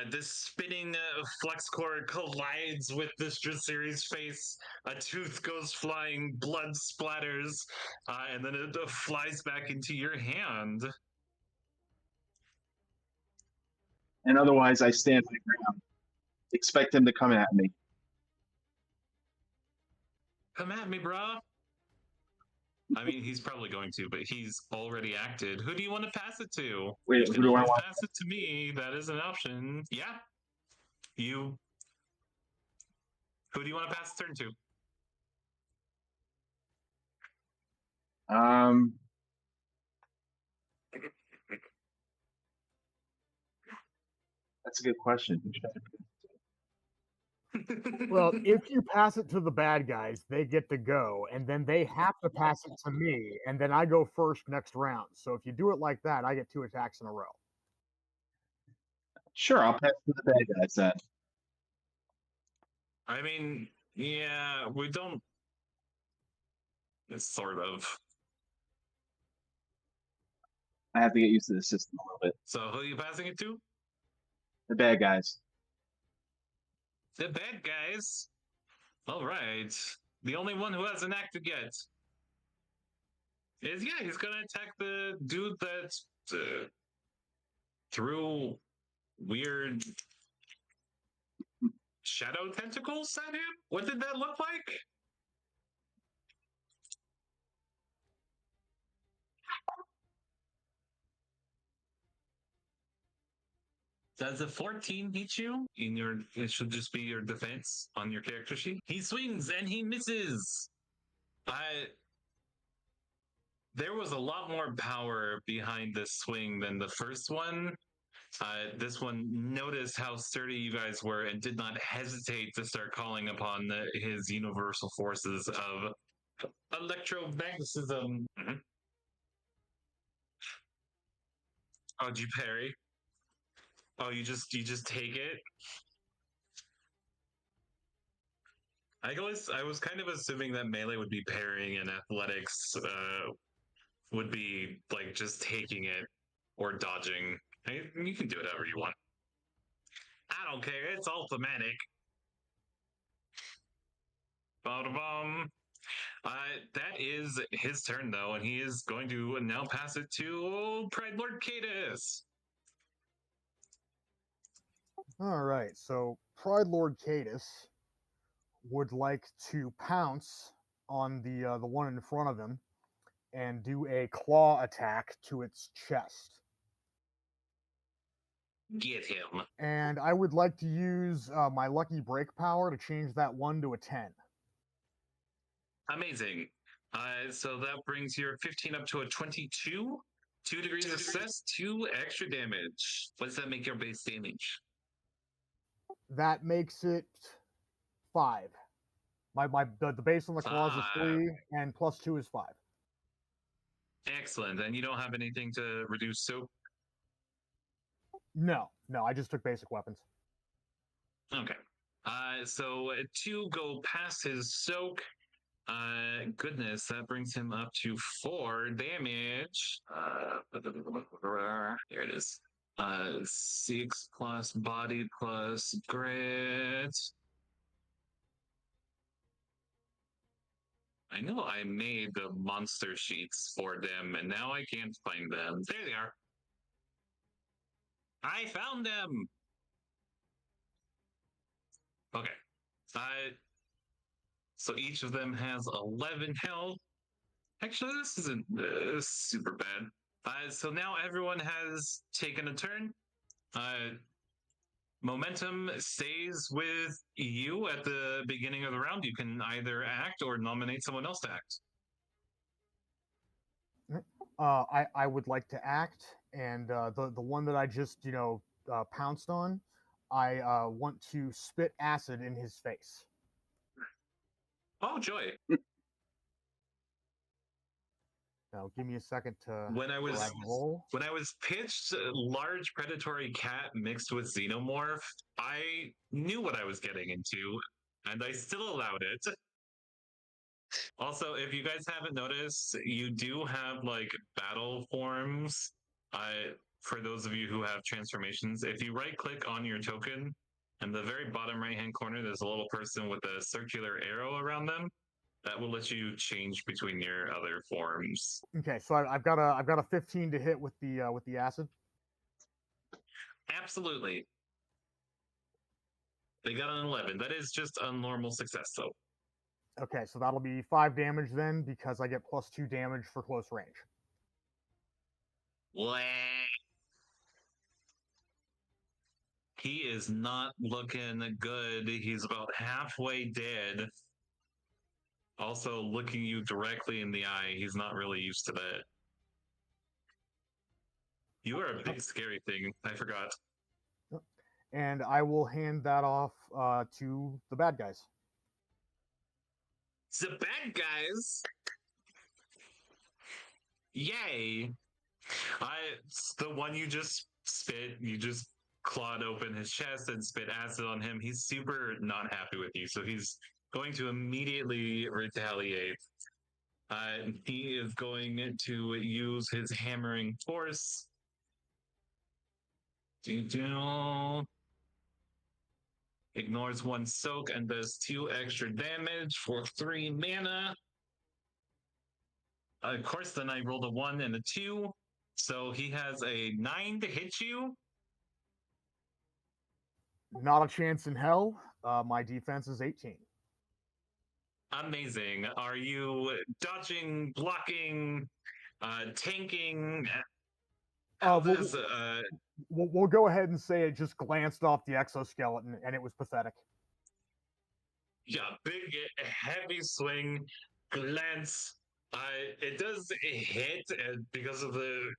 This spinning flex core collides with this Draceri's face. A tooth goes flying, blood splatters, and then it flies back into your hand. And otherwise, I stand my ground. Expect him to come at me. Come at me, brah. I mean, he's probably going to, but he's already acted. Who do you want to pass it to? Wait, you can always pass it to me. That is an option. Yeah. You. Who do you want to pass the turn to? That's a good question. Well, if you pass it to the bad guys, they get to go, and then they have to pass it to me, and then I go first next round. So if you do it like that, I get 2 attacks in a row. Sure, I'll pass to the bad guys then. I mean, yeah, we don't. Sort of. I have to get used to the system a little bit. So who are you passing it to? The bad guys. The bad guys. All right. The only one who hasn't acted yet is he's gonna attack the dude that threw weird shadow tentacles at him. What did that look like? Does a 14 hit you? It should just be your defense on your character sheet. He swings and he misses. There was a lot more power behind this swing than the first one. This one noticed how sturdy you guys were and did not hesitate to start calling upon his universal forces of electromagnetism. Mm-hmm. Oh, did you parry? Oh, you just take it? I was kind of assuming that melee would be parrying and athletics would be like just taking it or dodging. You can do it however you want. I don't care. It's all thematic. That is his turn, though, and he is going to now pass it to Pride Lord Cadus. All right, so Pride Lord Cadus would like to pounce on the one in front of him and do a claw attack to its chest. Get him. And I would like to use my lucky break power to change that 1 to a 10. Amazing. So that brings your 15 up to a 22. 2 degrees of success, 2 extra damage. What does that make your base damage? That makes it 5. The base on the claws is 3, and plus 2 is 5. Excellent. And you don't have anything to reduce soap? No, I just took basic weapons. Okay. So 2 go past his soak. Goodness, that brings him up to 4 damage. There it is. 6 plus body plus grit. I know I made the monster sheets for them, and now I can't find them. There they are. I found them. Okay. So each of them has 11 health. Actually, this isn't super bad. So now everyone has taken a turn. Momentum stays with you at the beginning of the round. You can either act or nominate someone else to act. I would like to act, and the one that I just pounced on, I want to spit acid in his face. Oh, joy! Now, give me a second to when I was roll. When I was pitched large predatory cat mixed with xenomorph, I knew what I was getting into, and I still allowed it. Also, if you guys haven't noticed, you do have like battle forms. For those of you who have transformations, if you right click on your token, in the very bottom right hand corner, there's a little person with a circular arrow around them. That will let you change between your other forms. Okay, so I've got a 15 to hit with the acid. Absolutely. They got an 11. That is just a normal success, though. Okay, so that'll be 5 damage then, because I get plus 2 damage for close range. He is not looking good. He's about halfway dead. Also, looking you directly in the eye. He's not really used to that. You are a big, scary thing. I forgot. And I will hand that off to the bad guys. The bad guys? Yay! The one you just spit, you just clawed open his chest and spit acid on him. He's super not happy with you, so he's going to immediately retaliate. He is going to use his hammering force. Ignores one soak and does 2 extra damage for 3 mana. Of course, then I rolled a 1 and a 2. So he has a 9 to hit you. Not a chance in hell. My defense is 18. Amazing. Are you dodging, blocking, tanking? How does we'll go ahead and say it just glanced off the exoskeleton and it was pathetic. Yeah, big, heavy swing, glance. It does hit because of the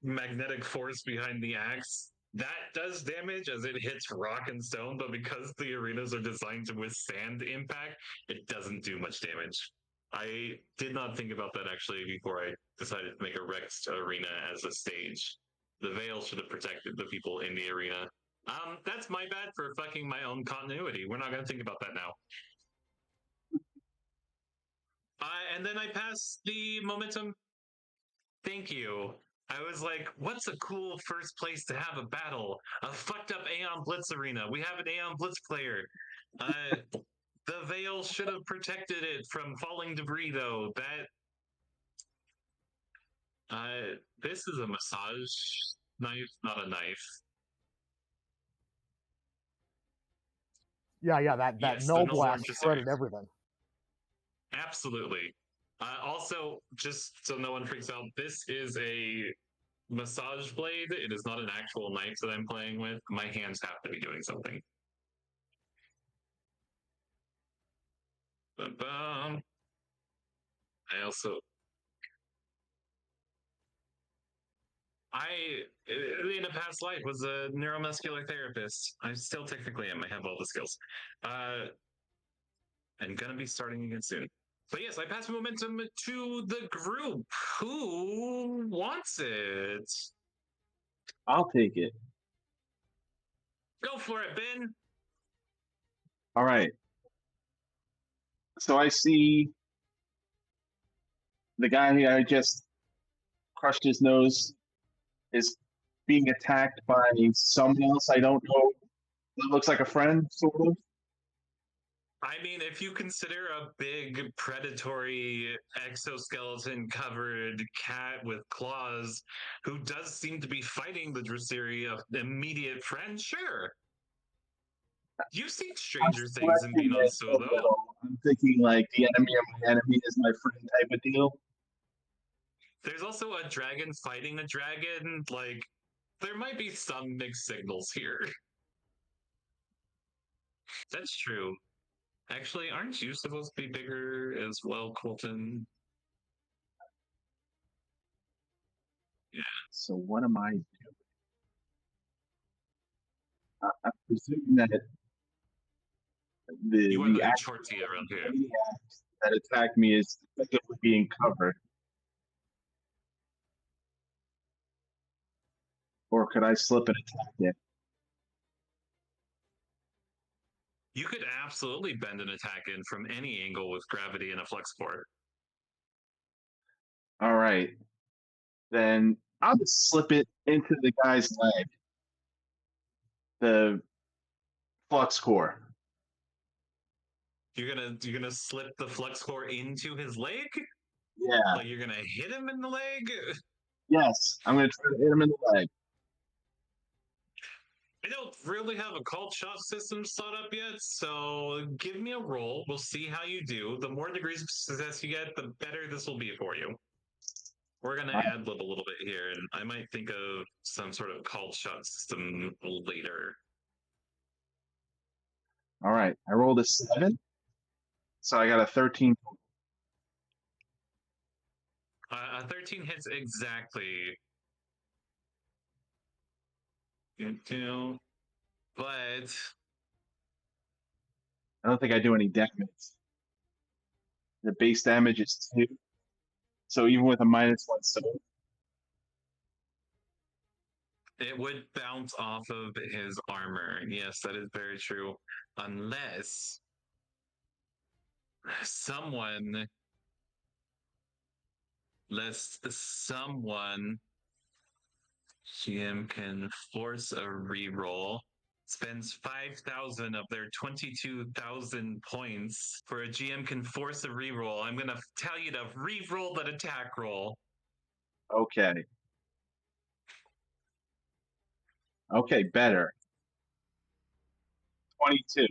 magnetic force behind the axe. That does damage as it hits rock and stone, but because the arenas are designed to withstand impact, it doesn't do much damage. I did not think about that actually before I decided to make a Rex arena as a stage. The veil should have protected the people in the arena. That's my bad for fucking my own continuity. We're not going to think about that now. And then I passed the momentum. Thank you. I was like, what's a cool first place to have a battle? A fucked up Aeon Blitz arena. We have an Aeon Blitz player. The veil should have protected it from falling debris, though. This is a massage knife, not a knife. Yeah, that Yes, null the blast Vortex. shredded everything. Absolutely. Also, just so no one freaks out, this is a massage blade. It is not an actual knife that I'm playing with. My hands have to be doing something. Ba-bum. I in a past life was a neuromuscular therapist. I still technically am. I have all the skills. I'm gonna be starting again soon. But yes, I pass momentum to the group. Who wants it? I'll take it. Go for it, Ben. All right. So I see the guy who I just crushed his nose is being attacked by someone else I don't know. It looks like a friend, sort of. I mean, if you consider a big predatory exoskeleton covered cat with claws who does seem to be fighting the Draciri of immediate friend, sure. You've seen Stranger Things and being on solo. I'm thinking like the enemy of my enemy is my friend type of deal. There's also a dragon fighting a dragon. Like, there might be some mixed signals here. That's true. Actually, aren't you supposed to be bigger as well, Colton? Yeah. So what am I doing? I'm presuming that You are the the Chorty around here. that attacked me is effectively being covered. Or could I slip and attack it? You could absolutely bend an attack in from any angle with gravity and a flux core. All right. Then I'll just slip it into the guy's leg. The flux core. You're gonna slip the flux core into his leg? Yeah. Like you're gonna hit him in the leg? Yes. I'm gonna try to hit him in the leg. I don't really have a called shot system set up yet, so give me a roll. We'll see how you do. The more degrees of success you get, the better this will be for you. We're gonna ad lib a little bit here, and I might think of some sort of called shot system later. All right. I rolled a 7. So I got a 13. A 13 hits exactly. But I don't think I do any damage. The base damage is 2. So even with a -1 so it would bounce off of his armor. Yes, that is very true. Unless someone lest someone GM can force a reroll, spends 5,000 of their 22,000 points for a GM can force a reroll. I'm going to tell you to reroll that attack roll. Okay. Okay, better. 22.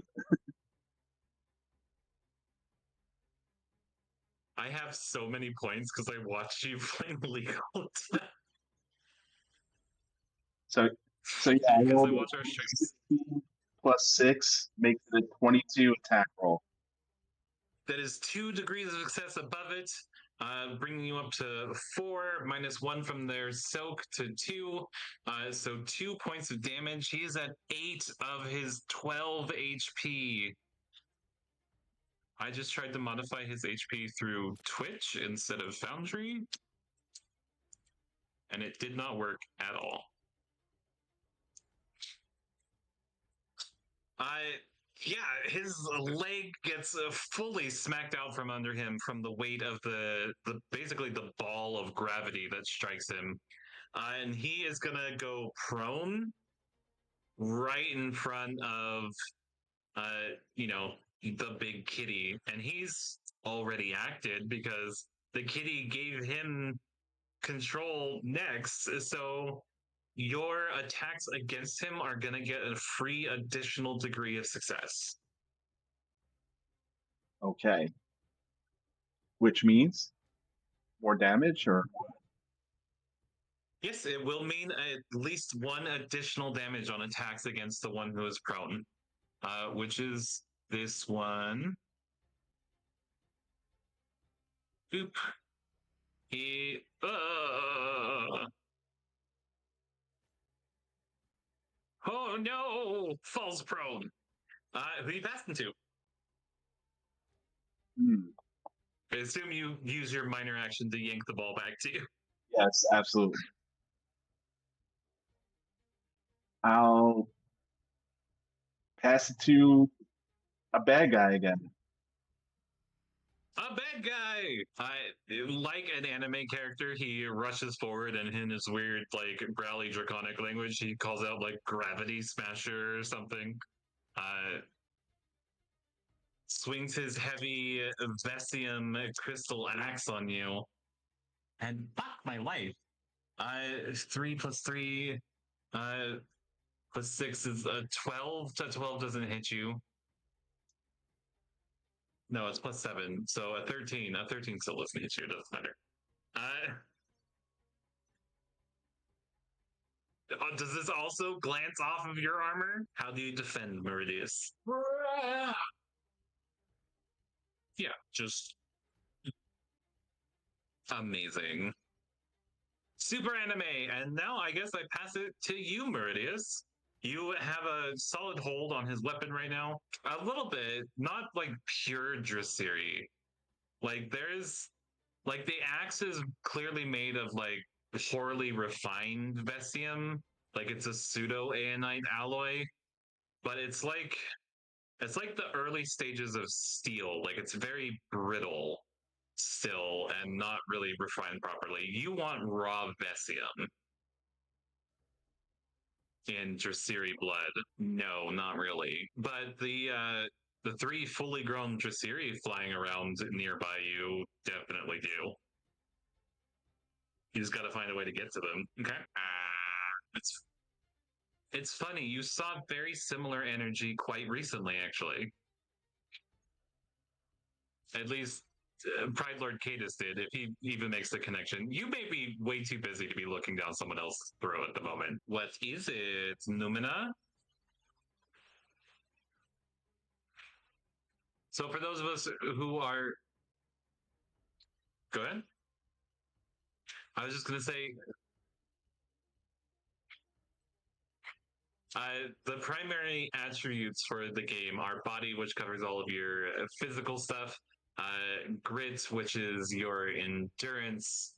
I have so many points because I watched you play legal. So yeah, I Because I rolled watch our a streams. 16 plus 6 makes it a 22 attack roll. That is 2 degrees of success above it, bringing you up to 4, minus 1 from their soak to 2. So 2 points of damage. He is at 8 of his 12 HP. I just tried to modify his HP through Twitch instead of Foundry, and it did not work at all. Yeah, his leg gets fully smacked out from under him from the weight of the basically the ball of gravity that strikes him, and he is gonna go prone right in front of the big kitty, and he's already acted because the kitty gave him control next, so your attacks against him are going to get a free additional degree of success. Okay. Which means more damage or what? Yes, it will mean at least 1 additional damage on attacks against the one who is prone, which is this one. Oop. He. Oh no! Falls prone. Who you passed into? I assume you use your minor action to yank the ball back to you. Yes, absolutely. I'll pass it to a bad guy again. A bad guy! Like an anime character, he rushes forward and in his weird, like, growly draconic language, he calls out, like, Gravity Smasher or something. Swings his heavy Vesium crystal axe on you. And fuck my life. 3 plus 3 plus 6 is a 12. 12 doesn't hit you. No, it's plus 7. So a 13. A 13 still doesn't hit you. It doesn't matter. Does this also glance off of your armor? How do you defend, Meridius? Yeah, just amazing. Super anime. And now I guess I pass it to you, Meridius. You have a solid hold on his weapon right now. A little bit, not like pure Draciri. Like there's like the axe is clearly made of like poorly refined Vesium. Like it's a pseudo Aenite alloy, but it's like the early stages of steel. Like it's very brittle still and not really refined properly. You want raw Vesium in Draciri blood. No, not really. But the 3 fully grown Draciri flying around nearby you definitely do. You just got to find a way to get to them. Okay. It's funny. You saw very similar energy quite recently, actually. At least Pride Lord Cadus did, if he even makes the connection. You may be way too busy to be looking down someone else's throat at the moment. What is it, Numina? So for those of us who are... Go ahead. I was just going to say... the primary attributes for the game are body, which covers all of your physical stuff, grit, which is your endurance,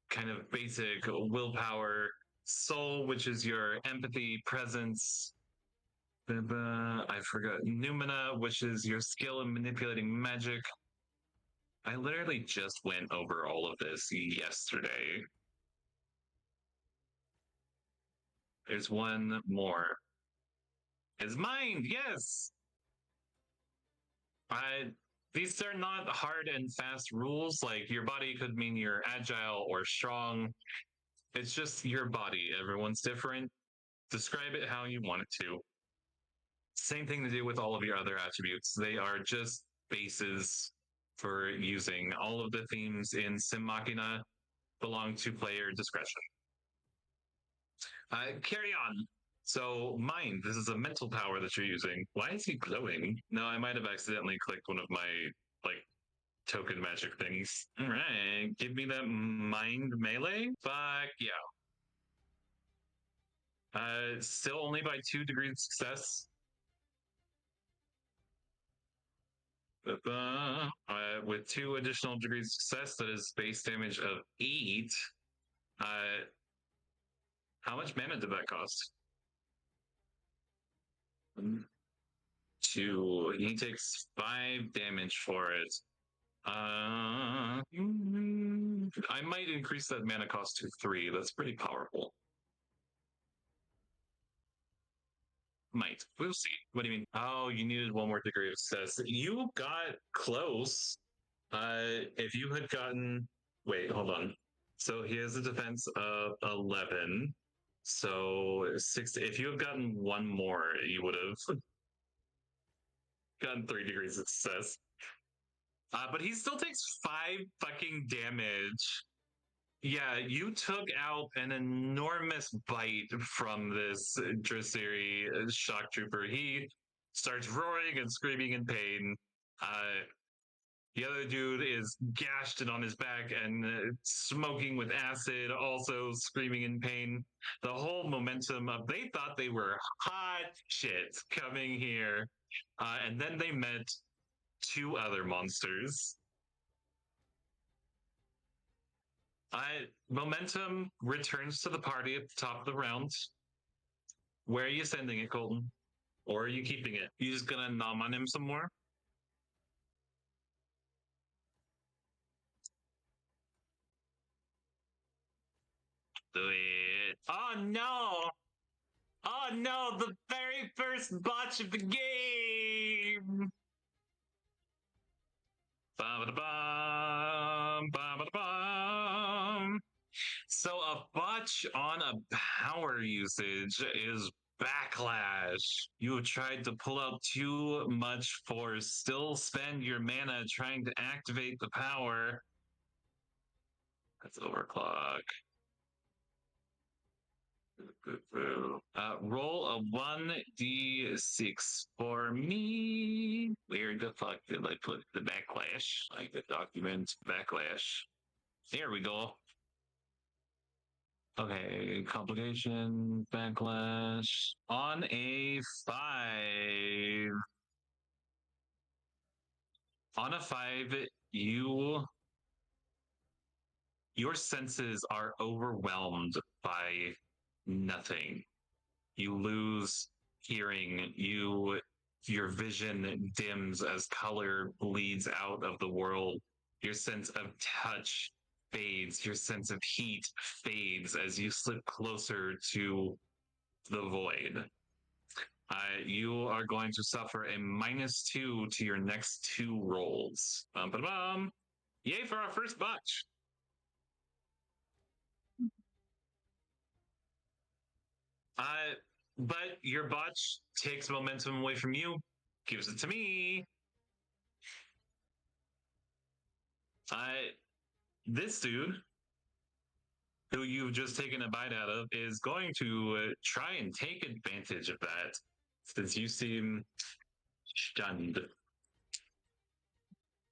kind of basic willpower, soul, which is your empathy, presence. I forgot. Numina, which is your skill in manipulating magic. I literally just went over all of this yesterday. There's one more. Is mind, yes. These are not hard and fast rules. Like your body could mean you're agile or strong. It's just your body. Everyone's different. Describe it how you want it to. Same thing to do with all of your other attributes. They are just bases for using. All of the themes in Symachina belong to player discretion. Carry on. So, mind, this is a mental power that you're using. Why is he glowing? No, I might have accidentally clicked one of my, like, token magic things. All right, give me that mind melee. Fuck yeah. Still only by 2 degrees of success. With 2 additional degrees of success, that is base damage of 8. How much mana did that cost? 2. He takes 5 damage for it. I might increase that mana cost to 3. That's pretty powerful. Might. We'll see. What do you mean? Oh, you needed 1 more degree of success. You got close. If you had gotten... Wait, hold on. So he has a defense of 11. So 6. If you had gotten 1 more, you would have gotten 3 degrees of success. But he still takes 5 fucking damage. Yeah, you took out an enormous bite from this Dressiri shock trooper. He starts roaring and screaming in pain. The other dude is gashed and on his back and smoking with acid, also screaming in pain. The whole momentum of they thought they were hot shit coming here. And then they met 2 other monsters. Momentum returns to the party at the top of the round. Where are you sending it, Colton? Or are you keeping it? You just gonna nom on him some more? Do it. Oh no! Oh no, the very first botch of the game! Ba-ba-da-bum, ba-ba-da-bum. So a botch on a power usage is backlash. You have tried to pull out too much force, still spend your mana trying to activate the power. That's overclock. Roll a 1d6 for me. Where the fuck did I put the backlash? Like the document backlash. There we go. Okay, complication, backlash. On a 5. On a 5, your senses are overwhelmed by nothing. You lose hearing, your vision dims as color bleeds out of the world. Your sense of touch fades, your sense of heat fades as you slip closer to the void. You are going to suffer a -2 to your next 2 rolls. Yay for our first botch. But your botch takes momentum away from you, gives it to me. This dude, who you've just taken a bite out of, is going to try and take advantage of that, since you seem stunned.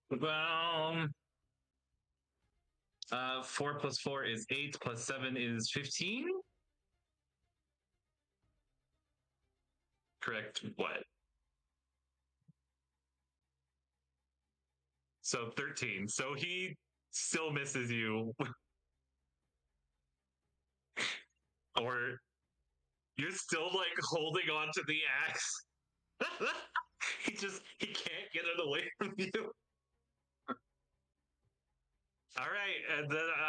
Well, 4 plus 4 is 8, plus 7 is 15. Correct. What? So 13. So he still misses you. Or you're still like holding on to the axe. he can't get it away from you.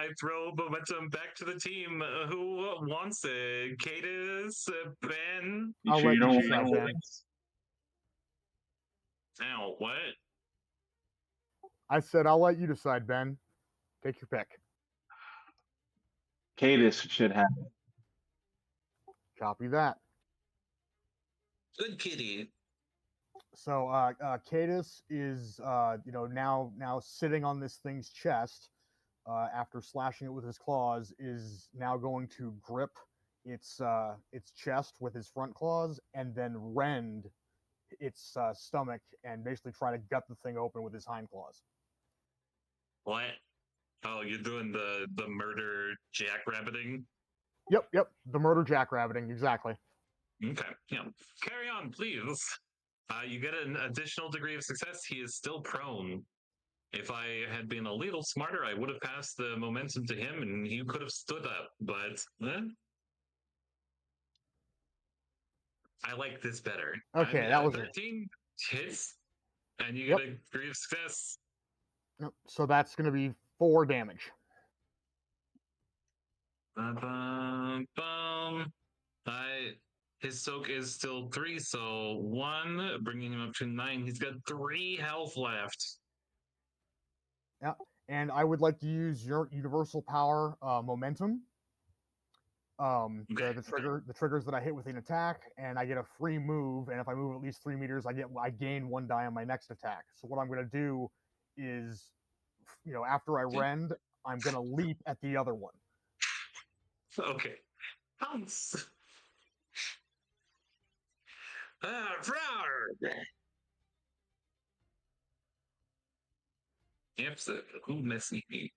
I throw momentum back to the team. Who wants it? Cadus, Ben? You I'll sure let you you don't want decide, to Ben. Ow, what? I said I'll let you decide, Ben. Take your pick. Cadus should have it. Copy that. Good kitty. So Cadus is now sitting on this thing's chest after slashing it with his claws, is now going to grip its chest with his front claws and then rend its stomach and basically try to gut the thing open with his hind claws. What? Oh, you're doing the murder jackrabbiting? Yep, the murder jackrabbiting, exactly. Okay, yeah. Carry on, please. You get an additional degree of success. He is still prone. If I had been a little smarter, I would have passed the momentum to him and he could have stood up, but I like this better. Okay, And, that was 13 hits, and you Yep. get a degree of success. Yep. So that's going to be 4 damage. Bum. His soak is still 3, so 1, bringing him up to 9. He's got 3 health left. Yeah, and I would like to use your universal power, momentum. The triggers that I hit with an attack, and I get a free move. And if I move at least 3 meters, I gain 1 die on my next attack. So what I'm going to do is, after I rend, I'm going to leap at the other one. Okay. Pounce. Yep, so who messy me?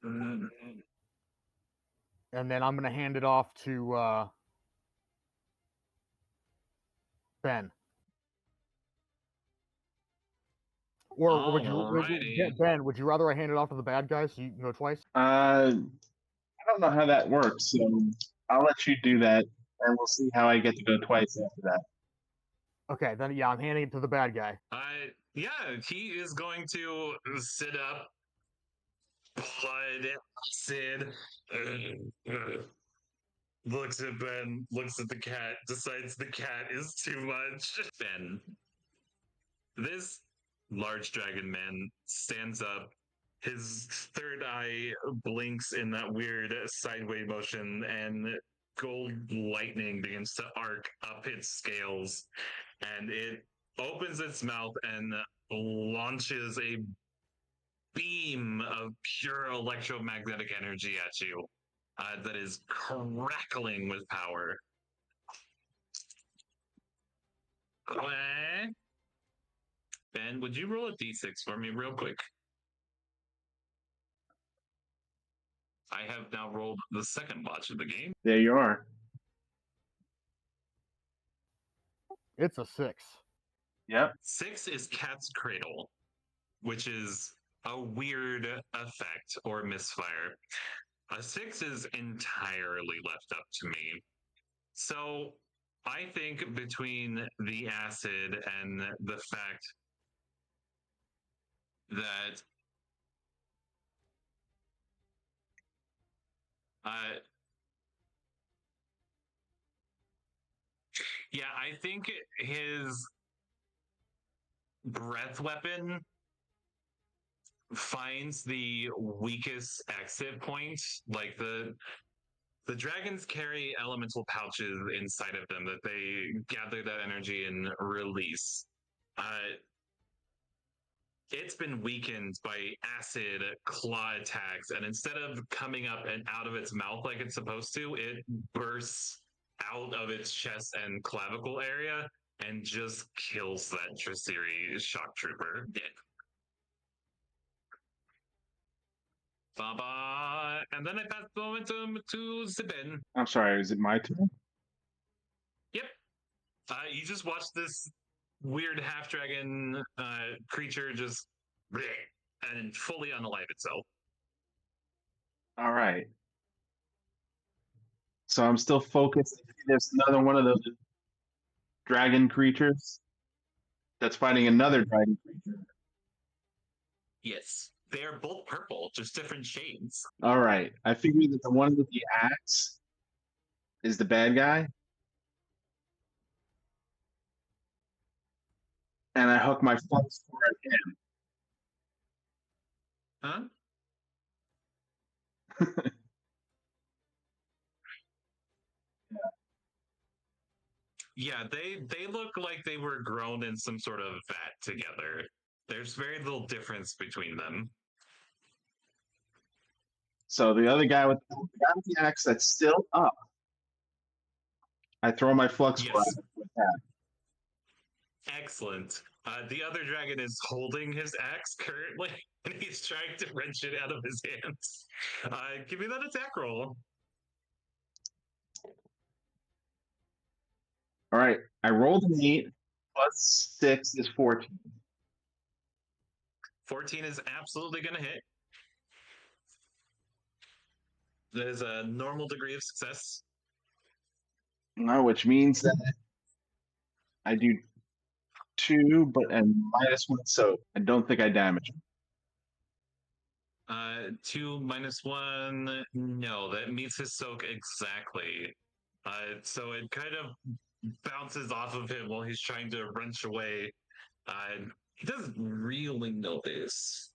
And then I'm going to hand it off to Ben. Or would you, Ben? Would you rather I hand it off to the bad guy so you can go twice? I don't know how that works, so I'll let you do that, and we'll see how I get to go twice after that. Okay, then yeah, I'm handing it to the bad guy. Yeah, he is going to sit up. Blood, acid. Looks at Ben, looks at the cat, decides the cat is too much. Ben. This large dragon man stands up. His third eye blinks in that weird sideways motion, and gold lightning begins to arc up its scales, and it opens its mouth and launches a beam of pure electromagnetic energy at you that is crackling with power. Ben, would you roll a d6 for me real quick? I have now rolled the second watch of the game. There you are. It's a 6. Yep. 6 is Cat's Cradle, which is a weird effect or misfire. A 6 is entirely left up to me. So I think between the acid and the fact that yeah, I think his breath weapon finds the weakest exit point. Like the dragons carry elemental pouches inside of them that they gather that energy and release. It's been weakened by acid claw attacks, and instead of coming up and out of its mouth like it's supposed to, it bursts out of its chest and clavicle area and just kills that Traceri shock trooper. Baba, and then I pass the momentum to Zibin. I'm sorry, is it my turn? Yep. You just watch this weird half dragon creature just and fully unalive itself. All right. So I'm still focused. There's another one of those dragon creatures that's fighting another dragon creature. Yes, they are both purple, just different shades. All right. I figured that the one with the axe is the bad guy, and I hook my flux core at Huh? him. Yeah, they look like they were grown in some sort of vat together. There's very little difference between them. So the other guy with the axe that's still up, I throw my flux core Yes, at him with that. excellent. The other dragon is holding his axe currently, and he's trying to wrench it out of his hands. Give me that attack roll. All right. I rolled an 8 plus 6 is 14. 14 is absolutely going to hit. That is a normal degree of success. Which means that I do 2, but and -1, so I don't think I damage him. 2 minus 1. No, that meets his soak exactly. So it kind of bounces off of him while he's trying to wrench away. He doesn't really notice.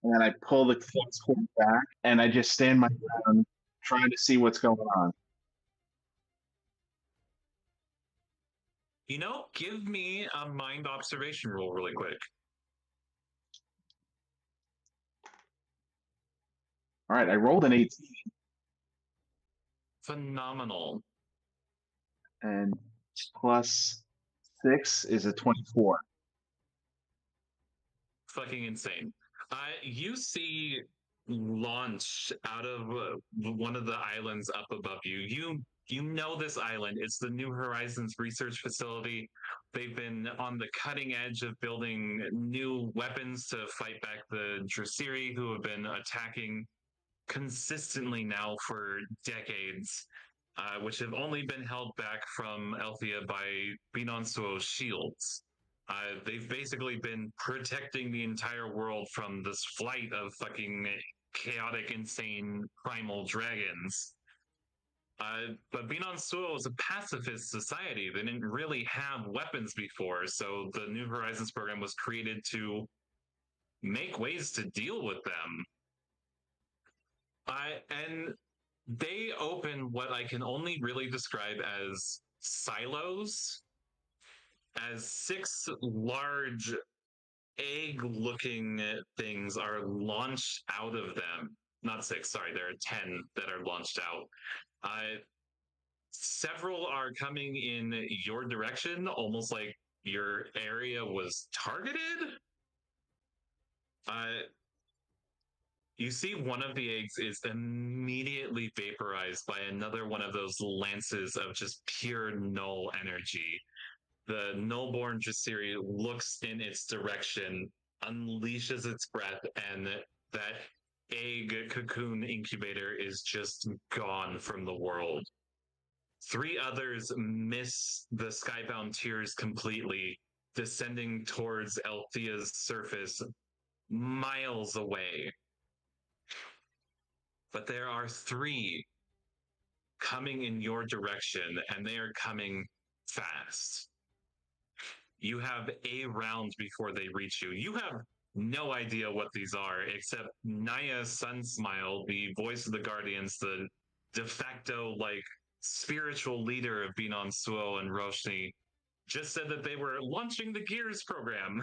And then I pull the flux cord back, and I just stand my ground, trying to see what's going on. Give me a mind observation roll really quick. All right, I rolled an 18. Phenomenal. And plus 6 is a 24. Fucking insane. You see launch out of one of the islands up above you. You know this island. It's the New Horizons research facility. They've been on the cutting edge of building new weapons to fight back the G.E.R.S, who have been attacking consistently now for decades, which have only been held back from Althea by Binonsuo's shields. They've basically been protecting the entire world from this flight of fucking chaotic, insane, primal dragons. But Binonsuo is a pacifist society. They didn't really have weapons before, so the New Horizons program was created to make ways to deal with them. And they open what I can only really describe as silos, as 6 large egg-looking things are launched out of them. Not 6, sorry, there are 10 that are launched out. Several are coming in your direction, almost like your area was targeted. You see one of the eggs is immediately vaporized by another one of those lances of just pure null energy. The nullborn G.E.R.S looks in its direction, unleashes its breath, and that egg cocoon incubator is just gone from the world. 3 others miss the skybound tiers completely, descending towards Althea's surface miles away. But there are 3 coming in your direction, and they are coming fast. You have a round before they reach you. You have no idea what these are, except Naya Sunsmile, the voice of the Guardians, the de facto, spiritual leader of Binonsuo and Roshni, just said that they were launching the G.E.A.R.S program.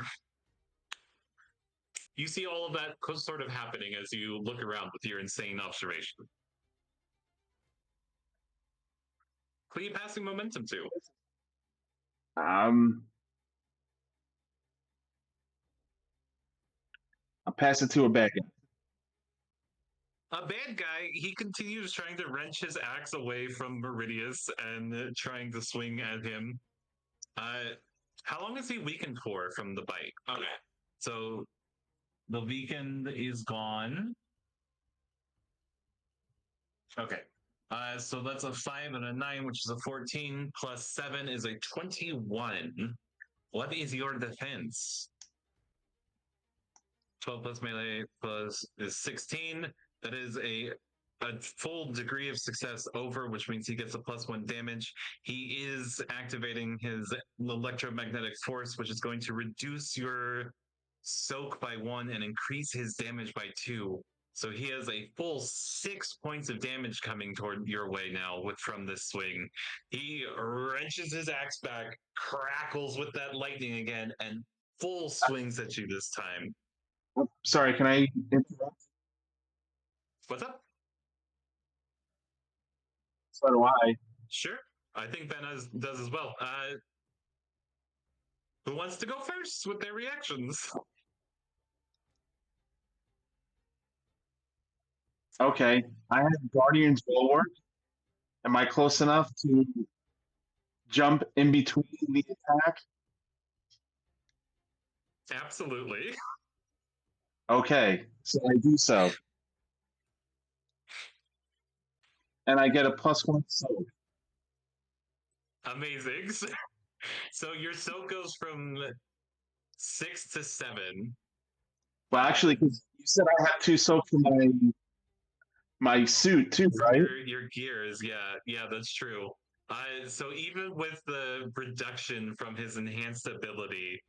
You see all of that sort of happening as you look around with your insane observation. Who are you passing momentum to? I'll pass it to a bad guy. A bad guy, he continues trying to wrench his axe away from Meridius and trying to swing at him. How long is he weakened for from the bite? Okay. So the weakened is gone. Okay. So that's a 5 and a 9, which is a 14, plus 7 is a 21. What is your defense? 12 plus melee plus is 16. That is a full degree of success over, which means he gets a +1 damage. He is activating his electromagnetic force, which is going to reduce your soak by 1 and increase his damage by 2. So he has a full 6 points of damage coming toward your way now from this swing. He wrenches his axe back, crackles with that lightning again, and full swings at you this time. Sorry, can I interrupt? What's up? So do I. Sure. I think Ben does as well. Who wants to go first with their reactions? Okay, I have Guardian's Bulwark. Am I close enough to jump in between the attack? Absolutely. Okay, so I do so. And I get a +1 soak. Amazing. So your soak goes from 6 to 7. Well, actually, because you said I had 2 soak for my suit too, From right? your gears, yeah, that's true. So even with the reduction from his enhanced ability,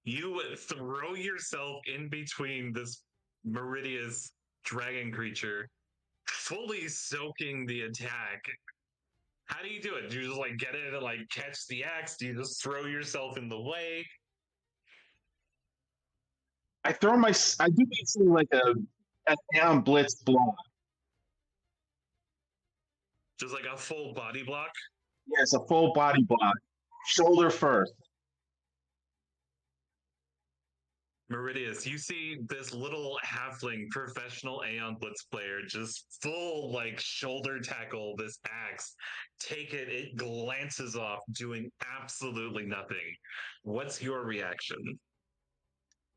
you throw yourself in between this Meridius dragon creature, fully soaking the attack. How do you do it? Do you just like get in and like catch the axe? Do you just throw yourself in the way? I do basically like a down blitz block. Just like a full body block? Yeah, it's a full body block. Shoulder first. Meridius, you see this little halfling professional Aeon Blitz player just full like shoulder tackle this axe. Take it, it glances off, doing absolutely nothing. What's your reaction?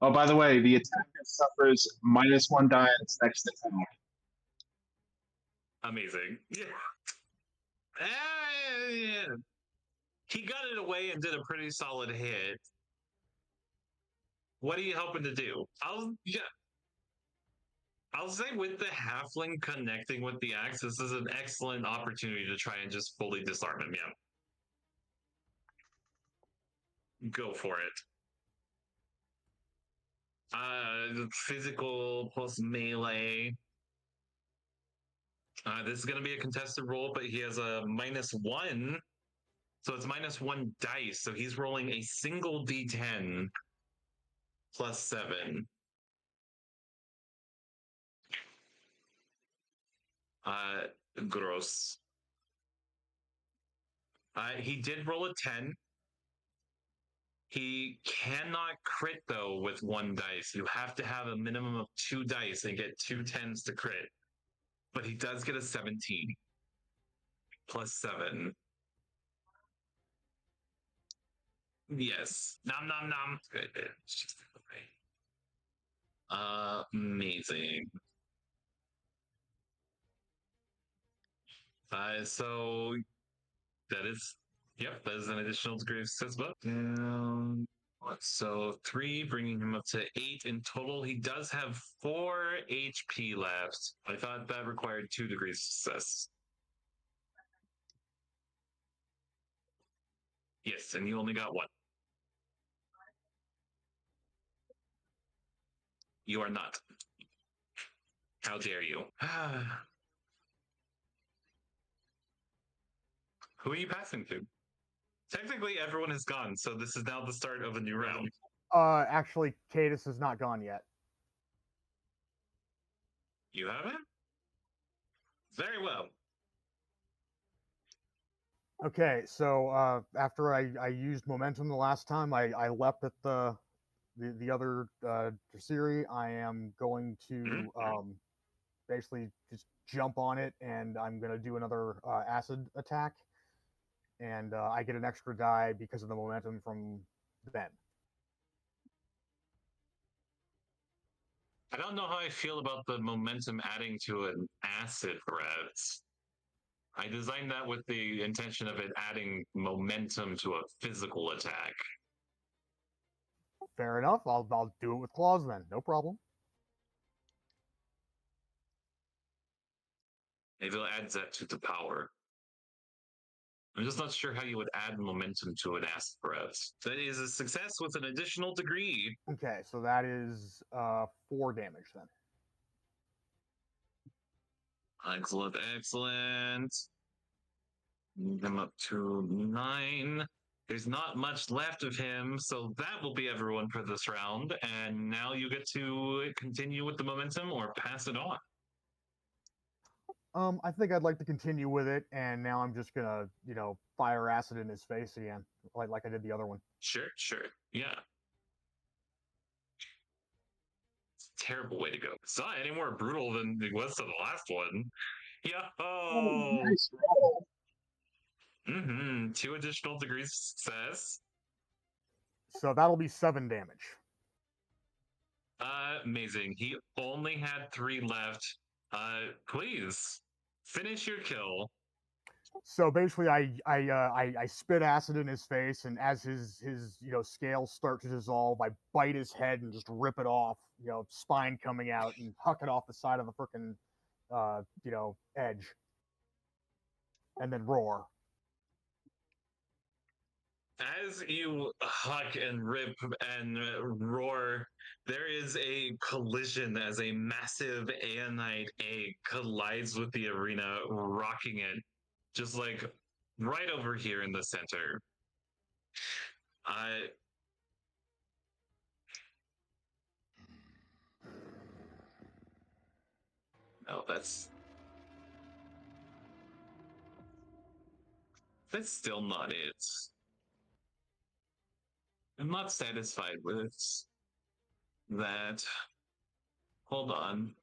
Oh, by the way, the attacker suffers -1 die on its next attack. Amazing. Yeah. He got it away and did a pretty solid hit. What are you hoping to do? I'll say with the halfling connecting with the axe, this is an excellent opportunity to try and just fully disarm him. Yeah, go for it. Physical plus melee. This is going to be a contested roll, but he has a -1. So it's -1 dice. So he's rolling a single d10 +7. Uh, gross. He did roll a 10. He cannot crit though with 1 dice. You have to have a minimum of 2 dice and get 2 10s to crit. But he does get a 17 +7. Yes. Nom nom nom. Amazing. So that is, yep, that is an additional degree of success. But so 3, bringing him up to 8 in total. He does have 4 HP left. I thought that required 2 degrees of success. Yes, and you only got 1. You are not. How dare you? Who are you passing to? Technically, everyone is gone, so this is now the start of a new round. Actually, Cadus is not gone yet. You haven't? Very well. Okay, so after I used momentum the last time, I leapt at the other Draciri. I am going to basically just jump on it, and I'm going to do another acid attack. And I get an extra die because of the momentum from Ben. I don't know how I feel about the momentum adding to an acid threat. I designed that with the intention of it adding momentum to a physical attack. Fair enough. I'll do it with claws then. No problem. Maybe it adds that to the power. I'm just not sure how you would add momentum to an acid breath. That is a success with an additional degree. Okay, so that is 4 damage then. Excellent, excellent. Move him up to 9. There's not much left of him, so that will be everyone for this round. And now you get to continue with the momentum or pass it on. I think I'd like to continue with it, and now I'm just gonna, fire acid in his face again, like I did the other one. Sure, sure. Yeah. Terrible way to go. It's not any more brutal than it was to the last one. Oh, Yo! nice roll. 2 additional degrees of success. So that'll be 7 damage. Amazing. He only had 3 left. Please finish your kill. So basically, I spit acid in his face, and as his scales start to dissolve, I bite his head and just rip it off. Spine coming out and huck it off the side of the frickin' edge, and then roar. As you huck and rip and roar, there is a collision as a massive aeonite egg collides with the arena, rocking it just like right over here in the center. No, that's still not it. I'm not satisfied with that. Hold on.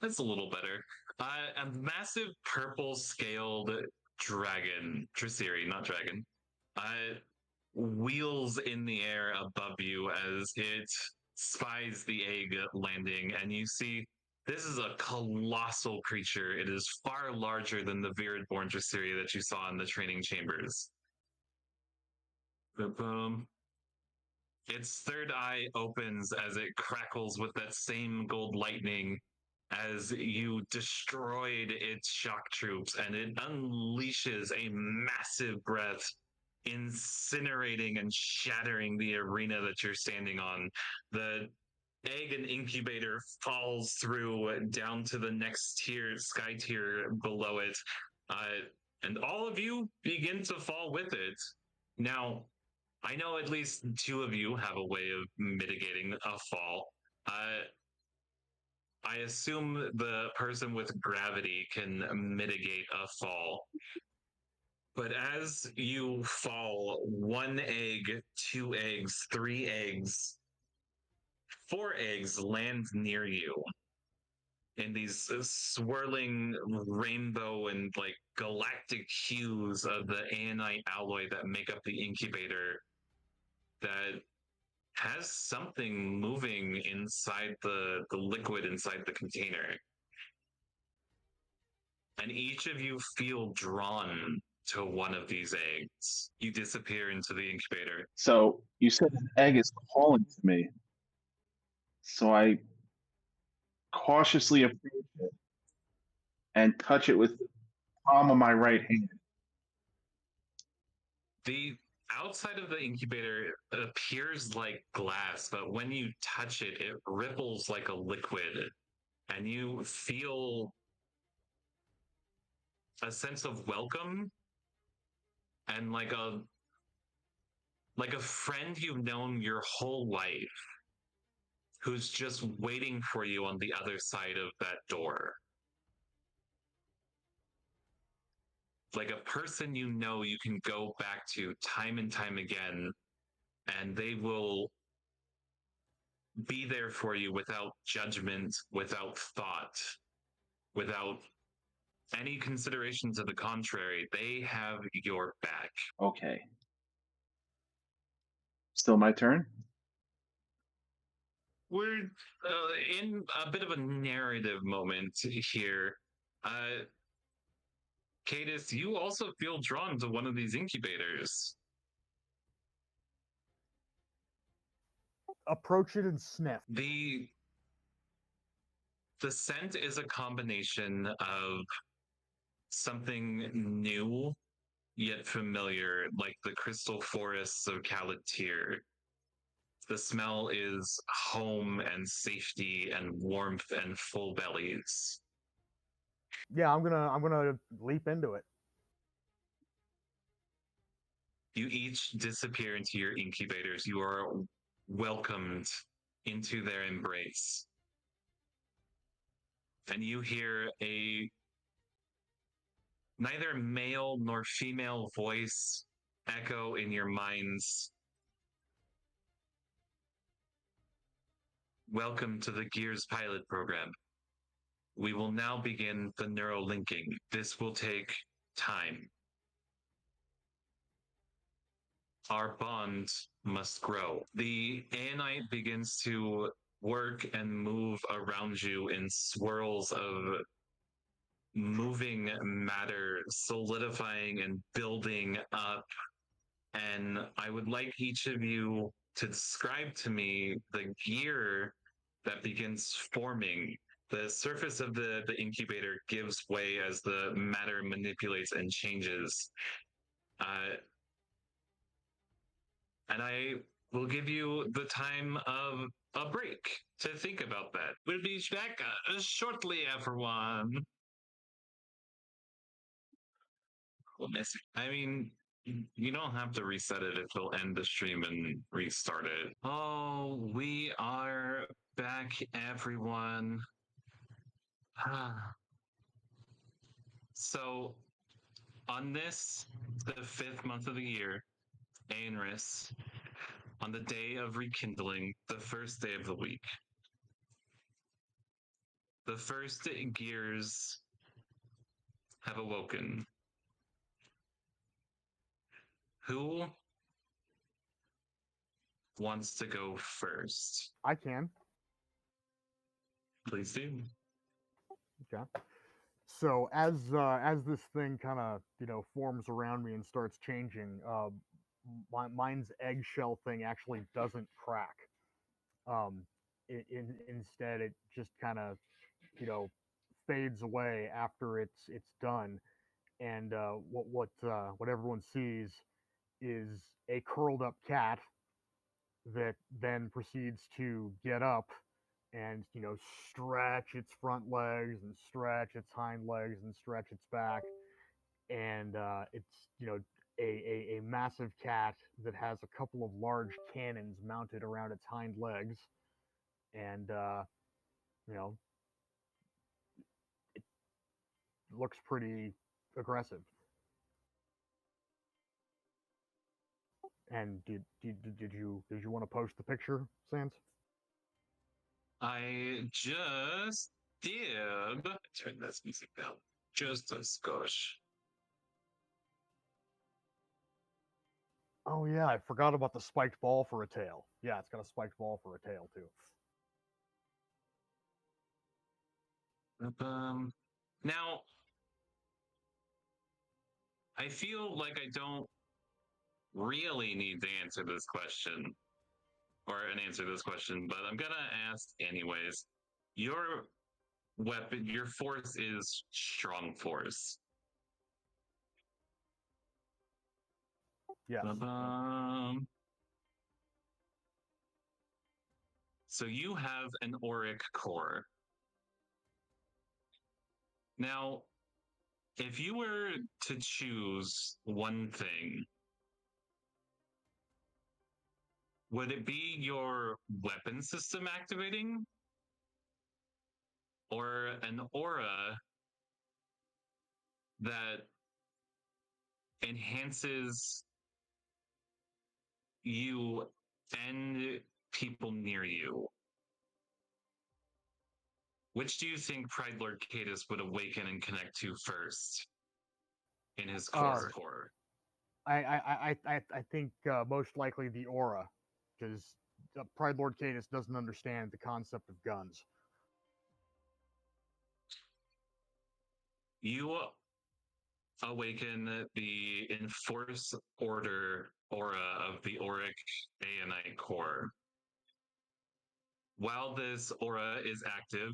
That's a little better. A massive purple scaled dragon, Triceri, not dragon, wheels in the air above you as it spies the egg landing, and you see this is a colossal creature. It is far larger than the Virid-born Triceri that you saw in the training chambers. Boom. Its third eye opens as it crackles with that same gold lightning as you destroyed its shock troops, and it unleashes a massive breath, incinerating and shattering the arena that you're standing on. The egg and incubator falls through down to the next tier, sky tier below it, and all of you begin to fall with it. Now, I know at least 2 of you have a way of mitigating a fall. I assume the person with gravity can mitigate a fall. But as you fall, 1 egg, 2 eggs, 3 eggs, 4 eggs land near you in these swirling rainbow and like galactic hues of the aeonite alloy that make up the incubator that has something moving inside the liquid inside the container. And each of you feel drawn to one of these eggs. You disappear into the incubator. So you said an egg is calling to me. So I cautiously approach it and touch it with the palm of my right hand. The outside of the incubator appears like glass, but when you touch it, it ripples like a liquid, and you feel a sense of welcome and like a friend you've known your whole life who's just waiting for you on the other side of that door. Like a person you know you can go back to time and time again, and they will be there for you without judgment, without thought, without any consideration to the contrary. They have your back. Okay. Still my turn? We're in a bit of a narrative moment here. Cadis, you also feel drawn to one of these incubators. approach it and sniff. The scent is a combination of something new yet familiar, like the crystal forests of Calatir. The smell is home and safety and warmth and full bellies. Yeah, I'm gonna leap into it. You each disappear into your incubators. You are welcomed into their embrace. And you hear a neither male nor female voice echo in your minds. Welcome to the G.E.A.R.S pilot program. We will now begin the neural linking. This will take time. Our bond must grow. The Anite begins to work and move around you in swirls of moving matter, solidifying and building up. And I would like each of you to describe to me the gear that begins forming. The surface of the incubator gives way as the matter manipulates and changes. And I will give you the time of a break to think about that. We'll be back shortly, everyone. I mean, you don't have to reset it if you'll end the stream and restart it. Oh, we are back, everyone. So, on this, the fifth month of the year, G.E.A.R.S, on the day of rekindling, the first day of the week, the first gears have awoken. Who wants to go first? I can. Please do. Okay. So as this thing kind of forms around me and starts changing, mine's eggshell thing actually doesn't crack. Instead, it just kind of fades away after it's done, and what everyone sees is a curled up cat that then proceeds to get up and stretch its front legs and stretch its hind legs and stretch its back, and it's a massive cat that has a couple of large cannons mounted around its hind legs, and you know it looks pretty aggressive. And did you want to post the picture, Sans? I just did. Turn this music down just a skosh. Oh yeah, I forgot about the spiked ball for a tail. Yeah, it's got a spiked ball for a tail too. Now, I feel like I don't really need to answer this question or answer this question, but I'm gonna ask anyways. Your weapon, your force is strong force. Yes. So you have an auric core. Now, if you were to choose one thing, would it be your weapon system activating or an aura that enhances you and people near you? Which do you think Pride Lord Cadus would awaken and connect to first in his core? I think most likely the aura, because Pride Lord Cadus doesn't understand the concept of guns. You awaken the Enforce Order aura of the Auric Aeonite core. While this aura is active,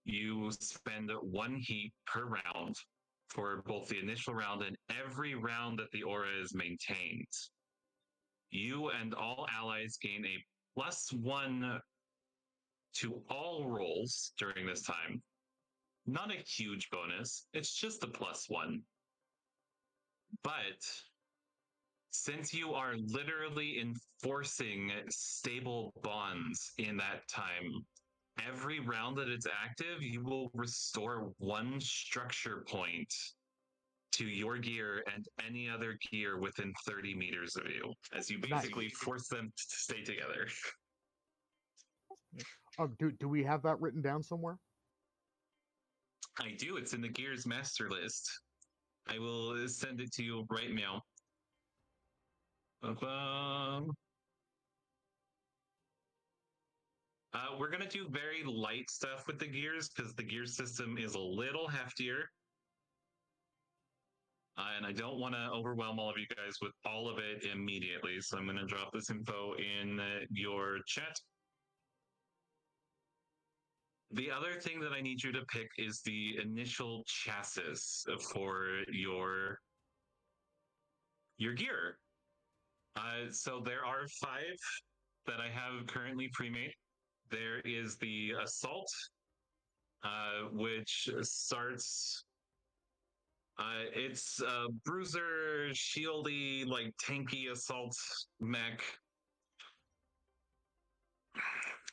you spend 1 heat per round for both the initial round and every round that the aura is maintained. You and all allies gain a +1 to all rolls during this time. Not a huge bonus, it's just a +1. But since you are literally enforcing stable bonds in that time, every round that it's active, you will restore 1 structure point to your gear and any other gear within 30 meters of you, as you basically force them to stay together. Do we have that written down somewhere? I do. It's in the Gears master list. I will send it to you right now. We're going to do very light stuff with the gears because the gear system is a little heftier. And I don't want to overwhelm all of you guys with all of it immediately. So I'm going to drop this info in your chat. The other thing that I need you to pick is the initial chassis for your gear. So there are 5 that I have currently pre-made. There is the Assault, which starts... it's a bruiser, shieldy, like tanky assault mech.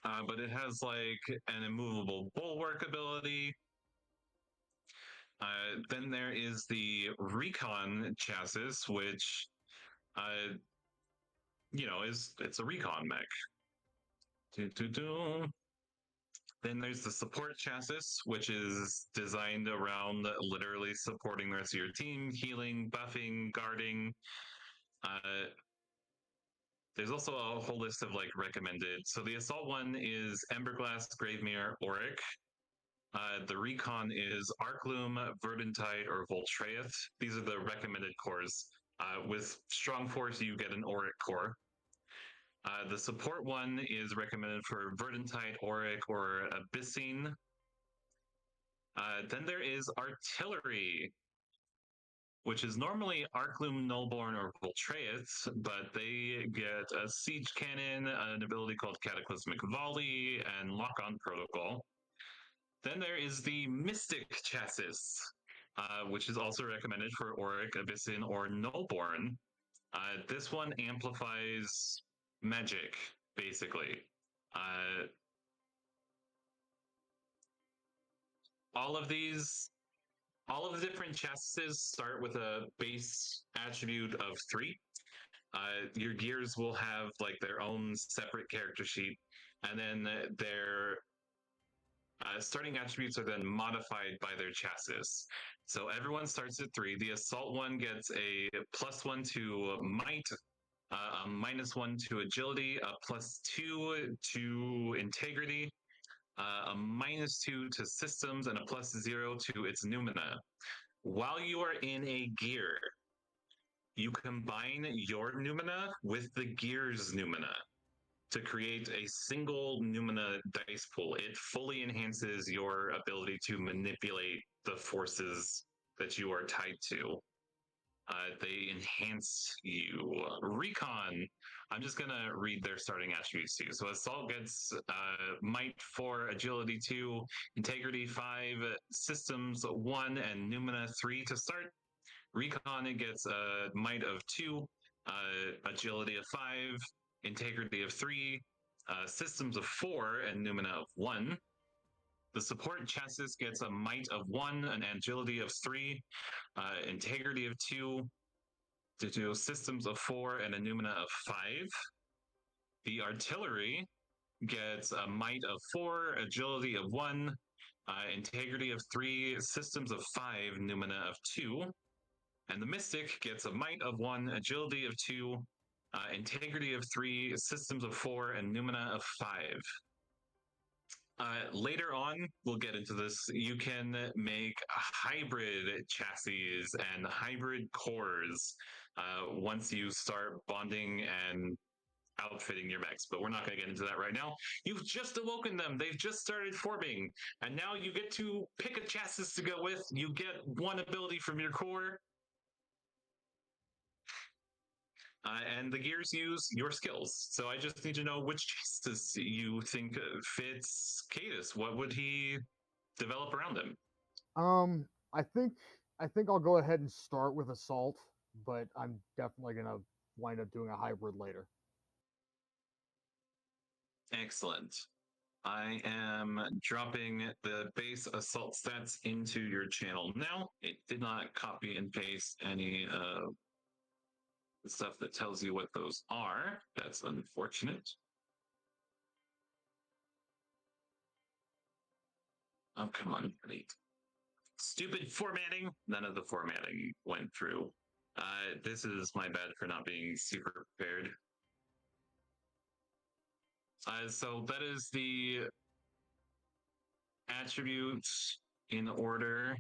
But it has like an immovable bulwark ability. Then there is the Recon chassis, which, it's a recon mech. Then there's the support chassis, which is designed around literally supporting the rest of your team, healing, buffing, guarding. There's also a whole list of like recommended. So the assault one is Emberglass, Gravemere, Auric. The recon is Arcloom, Verdantide, or Voltreath. These are the recommended cores. With strong force, you get an Auric core. The support one is recommended for Verdantide, Auric, or Abyssine. Then there is Artillery, which is normally Arcloom, Nullborn, or Voltreath, but they get a Siege Cannon, an ability called Cataclysmic Volley, and Lock-On Protocol. Then there is the Mystic chassis, which is also recommended for Auric, Abyssine, or Nullborn. This one amplifies magic, basically. All of the different chassis start with a base attribute of 3. Your gears will have like their own separate character sheet, and then their starting attributes are then modified by their chassis. So everyone starts at 3. The assault one gets a +1 to might, a -1 to agility, a +2 to integrity, a -2 to systems, and a +0 to its noumena. While you are in a gear, you combine your noumena with the gear's noumena to create a single noumena dice pool. It fully enhances your ability to manipulate the forces that you are tied to. They enhance you. Recon, I'm just going to read their starting attributes to you. So Assault gets Might 4, Agility 2, Integrity 5, Systems 1, and Noumena 3 to start. Recon, it gets a Might of 2, Agility of 5, Integrity of 3, Systems of 4, and Noumena of 1. The support chassis gets a Might of 1, an Agility of 3, Integrity of 2, to Systems of 4, and a Noumena of 5. The Artillery gets a Might of 4, Agility of 1, Integrity of 3, Systems of 5, Noumena of 2. And the Mystic gets a Might of 1, Agility of 2, Integrity of 3, Systems of 4, and Noumena of 5. Later on, we'll get into this. You can make hybrid chassis and hybrid cores once you start bonding and outfitting your mechs, but we're not going to get into that right now. You've just awoken them. They've just started forming, and now you get to pick a chassis to go with. You get one ability from your core. And the gears use your skills. So I just need to know which chassis you think fits Cadus. What would he develop around him? I think I'll go ahead and start with assault, but I'm definitely gonna wind up doing a hybrid later. Excellent. I am dropping the base assault stats into your channel now. It did not copy and paste any stuff that tells you what those are. That's unfortunate. Oh, come on, buddy. Stupid formatting. None of the formatting went through. This is my bad for not being super prepared. So that is the attributes in order.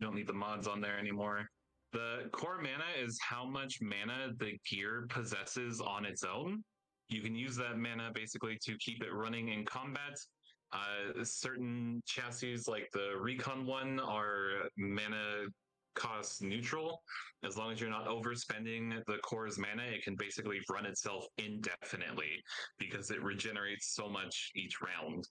Don't need the mods on there anymore. The core mana is how much mana the gear possesses on its own. You can use that mana basically to keep it running in combat. Certain chassis, like the recon one, are mana cost neutral. As long as you're not overspending the core's mana, it can basically run itself indefinitely because it regenerates so much each round.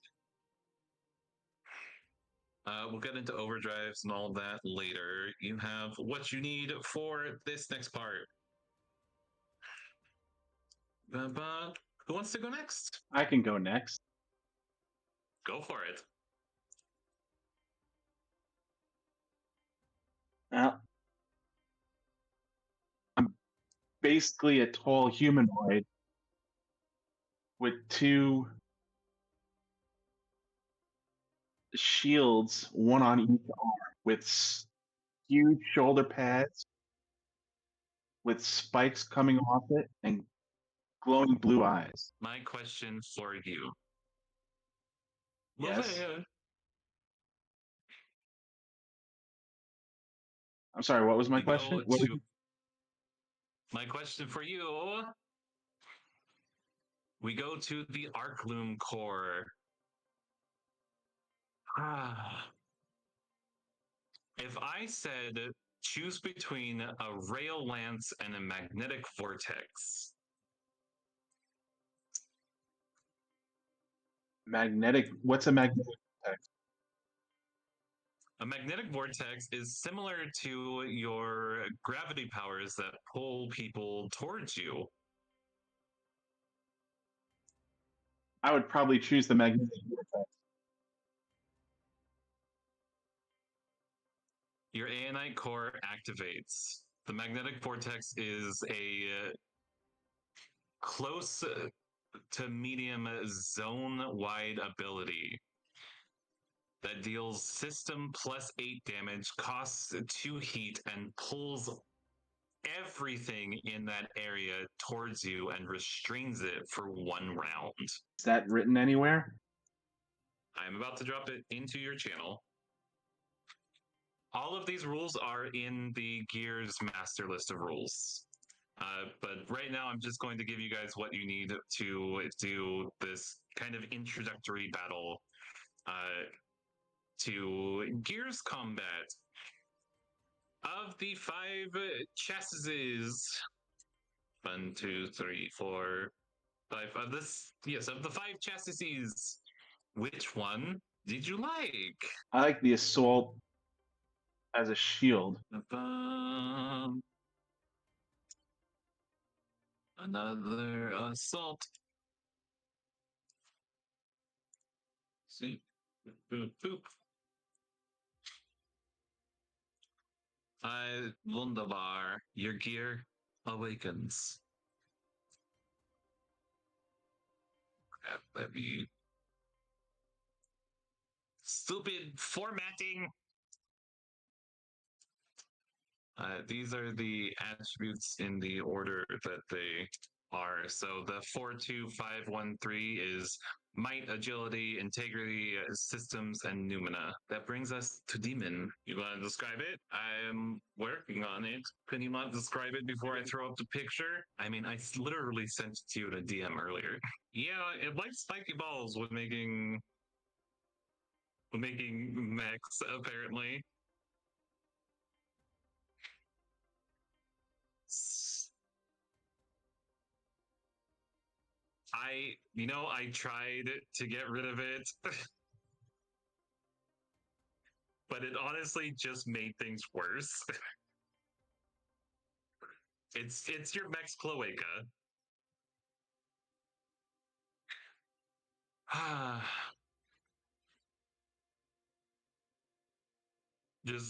We'll get into overdrives and all that later. You have what you need for this next part. But who wants to go next? I can go next. Go for it. I'm basically a tall humanoid with two shields, one on each arm, with huge shoulder pads, with spikes coming off it, and glowing blue eyes. My question for you. Yes. I'm sorry, what was my question? My question for you. We go to the Arcloom core. If I said choose between a rail lance and a magnetic vortex. What's a magnetic vortex? A magnetic vortex is similar to your gravity powers that pull people towards you. I would probably choose the magnetic vortex. Your Aeonite core activates. The magnetic vortex is a close to medium zone-wide ability that deals system +8 damage, costs 2 heat, and pulls everything in that area towards you and restrains it for 1 round. Is that written anywhere? I'm about to drop it into your channel. All of these rules are in the G.E.A.R.S master list of rules. But right now, I'm just going to give you guys what you need to do this kind of introductory battle to G.E.A.R.S combat. Of the 5 chassis, 1, 2, 3, 4, 5 of this, yes, of the 5 chassis, which one did you like? I like the assault as a shield. Another assault. See, boop boop. Wunderbar. Your gear awakens. Let me. Stupid formatting. These are the attributes in the order that they are. So the 42513 is might, agility, integrity, systems, and Numina. That brings us to Demon. You want to describe it? I'm working on it. Can you not describe it before I throw up the picture? I mean, I literally sent it to you in a DM earlier. Yeah, it likes spiky balls with making mechs, apparently. I tried to get rid of it, but it honestly just made things worse. It's your mech's cloaca.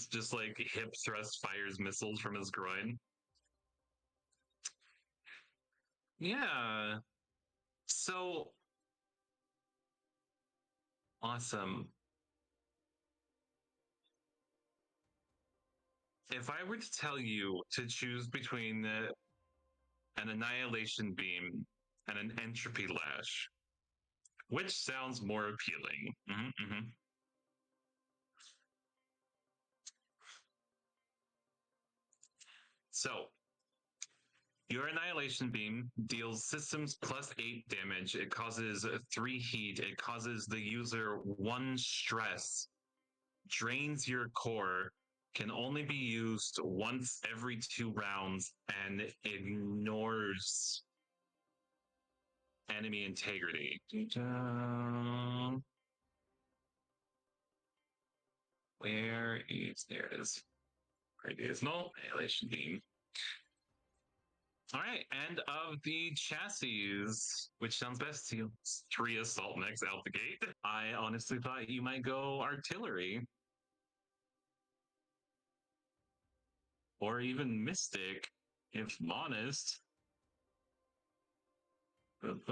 just like hip thrust fires missiles from his groin. Yeah. So awesome. If I were to tell you to choose between an annihilation beam and an entropy lash, which sounds more appealing? So, your Annihilation Beam deals systems +8 damage. It causes 3 heat. It causes the user 1 stress. Drains your core. Can only be used once every 2 rounds and ignores enemy integrity. Where is there it is? Rebooted. No, Annihilation Beam. All right, and of the chassis, which sounds best to you? 3 assault mechs out the gate. I honestly thought you might go artillery. Or even mystic, if I'm honest. It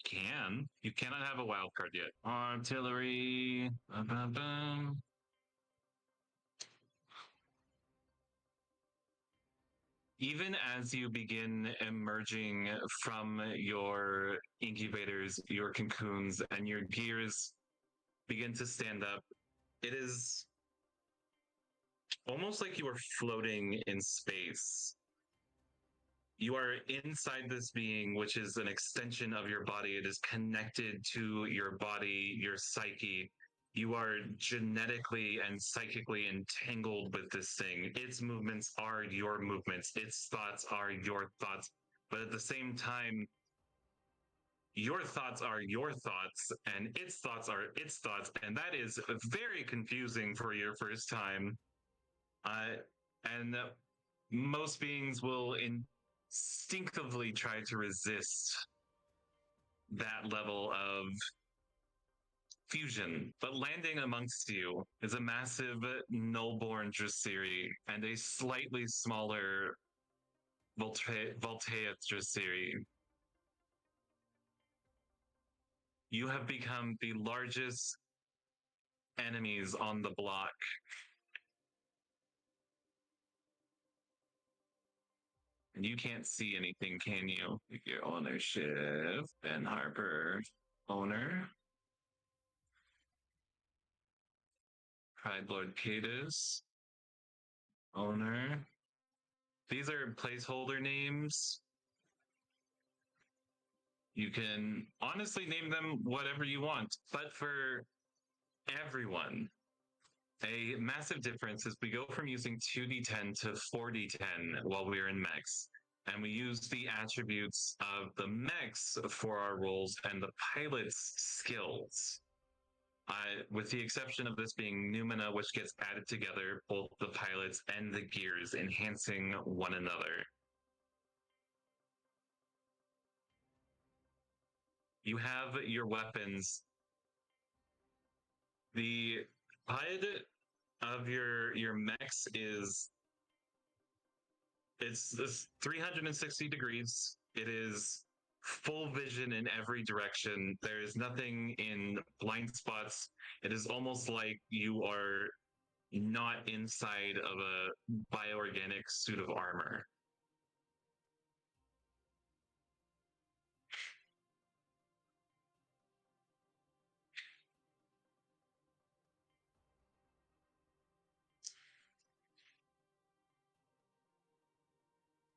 can. You cannot have a wild card yet. Artillery. Even as you begin emerging from your incubators, your cocoons, and your gears begin to stand up, it is almost like you are floating in space. You are inside this being, which is an extension of your body. It is connected to your body, your psyche. You are genetically and psychically entangled with this thing. Its movements are your movements. Its thoughts are your thoughts. But at the same time, your thoughts are your thoughts, and its thoughts are its thoughts. And that is very confusing for your first time. And most beings will instinctively try to resist that level of fusion. But landing amongst you is a massive null-born Draciri and a slightly smaller Voltaic Draciri. You have become the largest enemies on the block. And you can't see anything, can you? Your ownership, Ben Harper, owner. Pride Lord Cadus, owner. These are placeholder names. You can honestly name them whatever you want, but for everyone, a massive difference is we go from using 2d10 to 4d10 while we're in mechs. And we use the attributes of the mechs for our roles and the pilot's skills. With the exception of this being Numina, which gets added together, both the pilots and the gears, enhancing one another. You have your weapons. The HUD of your mechs is it's 360 degrees. It is full vision in every direction. There is nothing in blind spots. It is almost like you are not inside of a bioorganic suit of armor.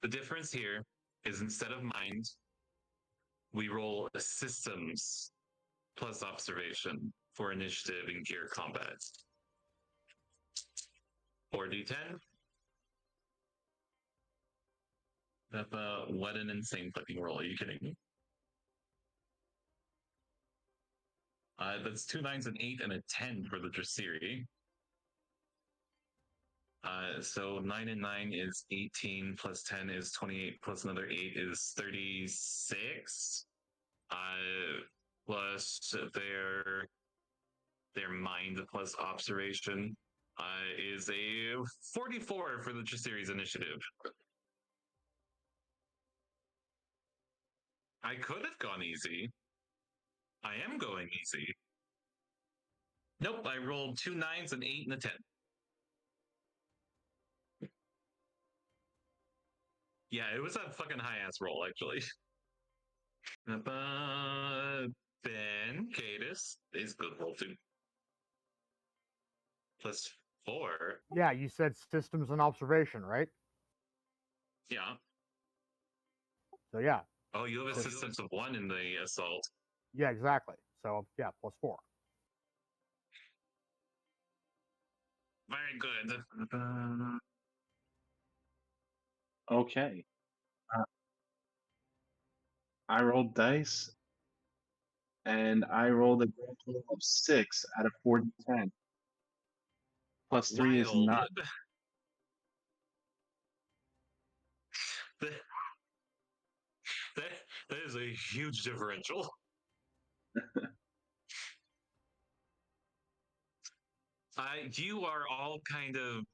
The difference here is instead of mind, we roll a systems plus observation for initiative in gear combat. 4d10. What an insane fucking roll. Are you kidding me? That's 2 9s, an 8, and a 10 for the Draciri. So 9 and 9 is 18, plus 10 is 28, plus another 8 is 36. Plus their mind plus observation is a 44 for the Draciri's initiative. I could have gone easy. I am going easy. Nope, I rolled 2 9s, an 8, and a 10. Yeah, it was a fucking high-ass roll, actually. Then Cadus is good roll too. Plus 4. Yeah, you said systems and observation, right? Yeah. So yeah. Oh, you have a systems of 1 in the assault. Yeah, exactly. So yeah, plus 4. Very good. Okay. I rolled dice, and I rolled a grand total of 6 out of 4d10. Plus 3 is Wild. 9. That is a huge differential. You are all kind of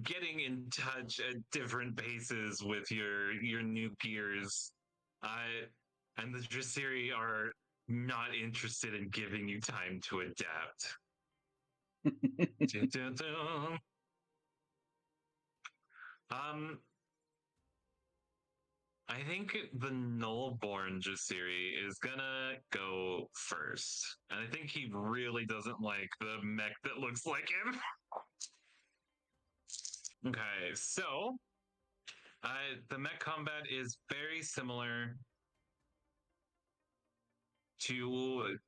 getting in touch at different paces with your new peers. And the Draciri are not interested in giving you time to adapt. I think the Nullborn Draciri is gonna go first. And I think he really doesn't like the mech that looks like him. Okay, so the mech combat is very similar to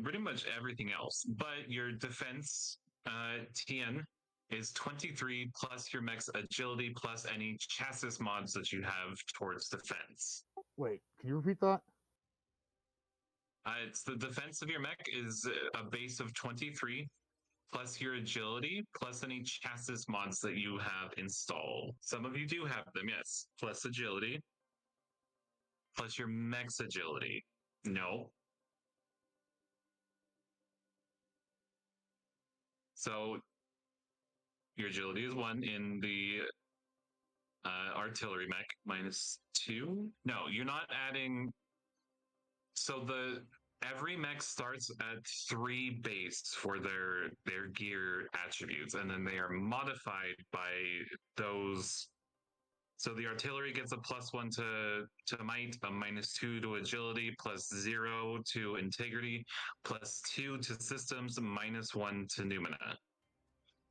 pretty much everything else, but your defense, TN, is 23 plus your mech's agility plus any chassis mods that you have towards defense. Wait, can you repeat that? It's the defense of your mech is a base of 23 plus your agility plus any chassis mods that you have installed. Some of you do have them, yes. Plus agility plus your mech's agility. No. So your agility is 1 in the artillery mech, -2. No, you're not adding. So every mech starts at 3 base for their gear attributes, and then they are modified by those. So the artillery gets a +1 to might, a -2 to agility, +0 to integrity, +2 to systems, -1 to Numina.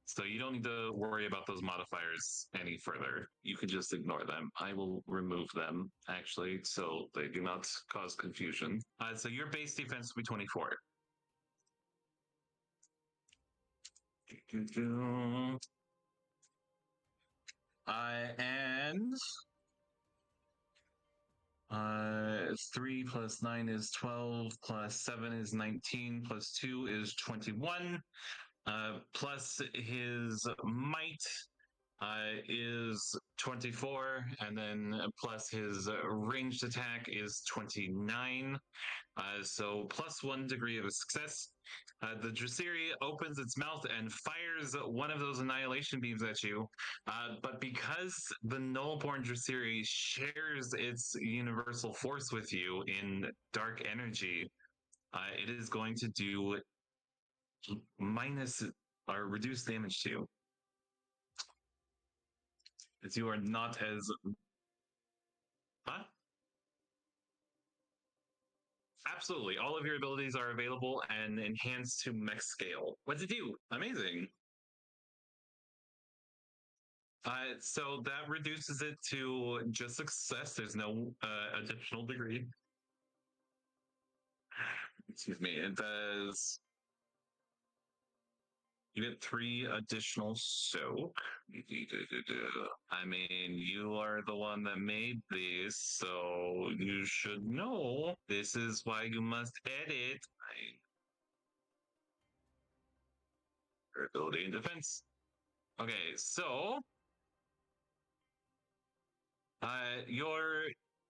So you don't need to worry about those modifiers any further. You can just ignore them. I will remove them, actually, so they do not cause confusion. So your base defense will be 24. And 3 plus 9 is 12, plus 7 is 19, plus 2 is 21, plus his might is 24, and then plus his ranged attack is 29. So +1 degree of success. The Draciri opens its mouth and fires one of those annihilation beams at you. But because the Nullborn Draciri shares its universal force with you in dark energy, it is going to do minus or reduce damage to you. As you are not as... Huh? Absolutely. All of your abilities are available and enhanced to mech scale. What'd you do? Amazing. So that reduces it to just success. There's no additional degree. Excuse me. It does. You get 3 additional soak. I mean, you are the one that made this, so you should know. This is why you must edit. Ability and defense. Okay, so your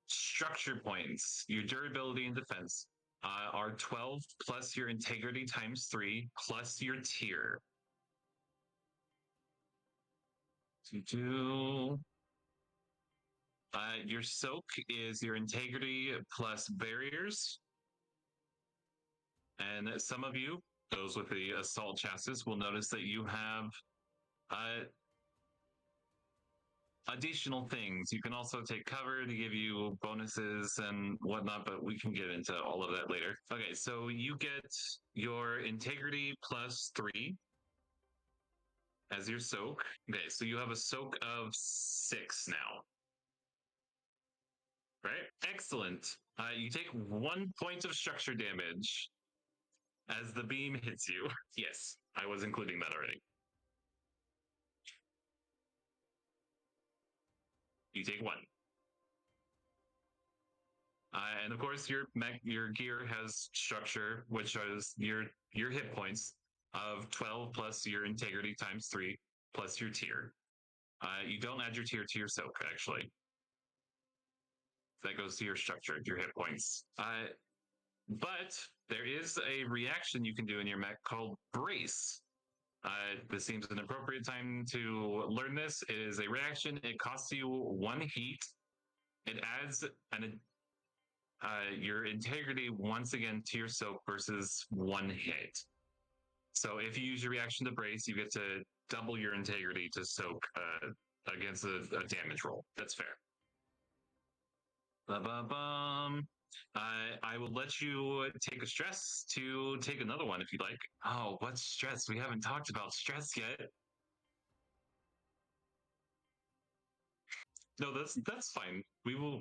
structure points, your durability and defense, are 12 plus your integrity times 3 plus your tier. Your soak is your integrity plus barriers. And some of you, those with the assault chassis, will notice that you have additional things. You can also take cover to give you bonuses and whatnot, but we can get into all of that later. Okay, so you get your integrity plus 3 as your soak. Okay, so you have a soak of 6 now. Right? Excellent. You take 1 point of structure damage as the beam hits you. Yes, I was including that already. You take 1. And of course, your gear has structure, which is your hit points of 12 plus your integrity times 3 plus your tier. You don't add your tier to your soak, actually. That goes to your structure, your hit points. But there is a reaction you can do in your mech called Brace. This seems an appropriate time to learn this. It is a reaction. It costs you 1 heat. It adds your integrity once again to your soak versus 1 hit. So if you use your reaction to brace, you get to double your integrity to soak against a damage roll. That's fair. Ba-ba-bum. I will let you take a stress to take another one if you'd like. Oh, what's stress? We haven't talked about stress yet. No, that's fine. We will.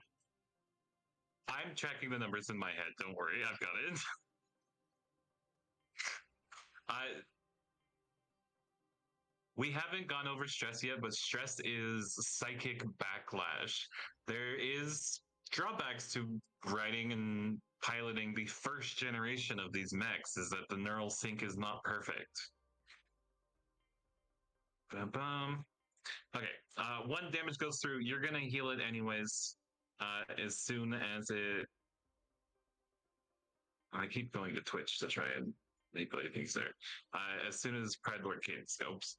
I'm tracking the numbers in my head. Don't worry, I've got it. We haven't gone over stress yet, but stress is psychic backlash. There is drawbacks to writing and piloting the first generation of these mechs is that the neural sync is not perfect. Bum. Okay, 1 damage goes through. You're gonna heal it anyways. As soon as it, I keep going to Twitch to try and make things there. As soon as Pride Lord King scopes.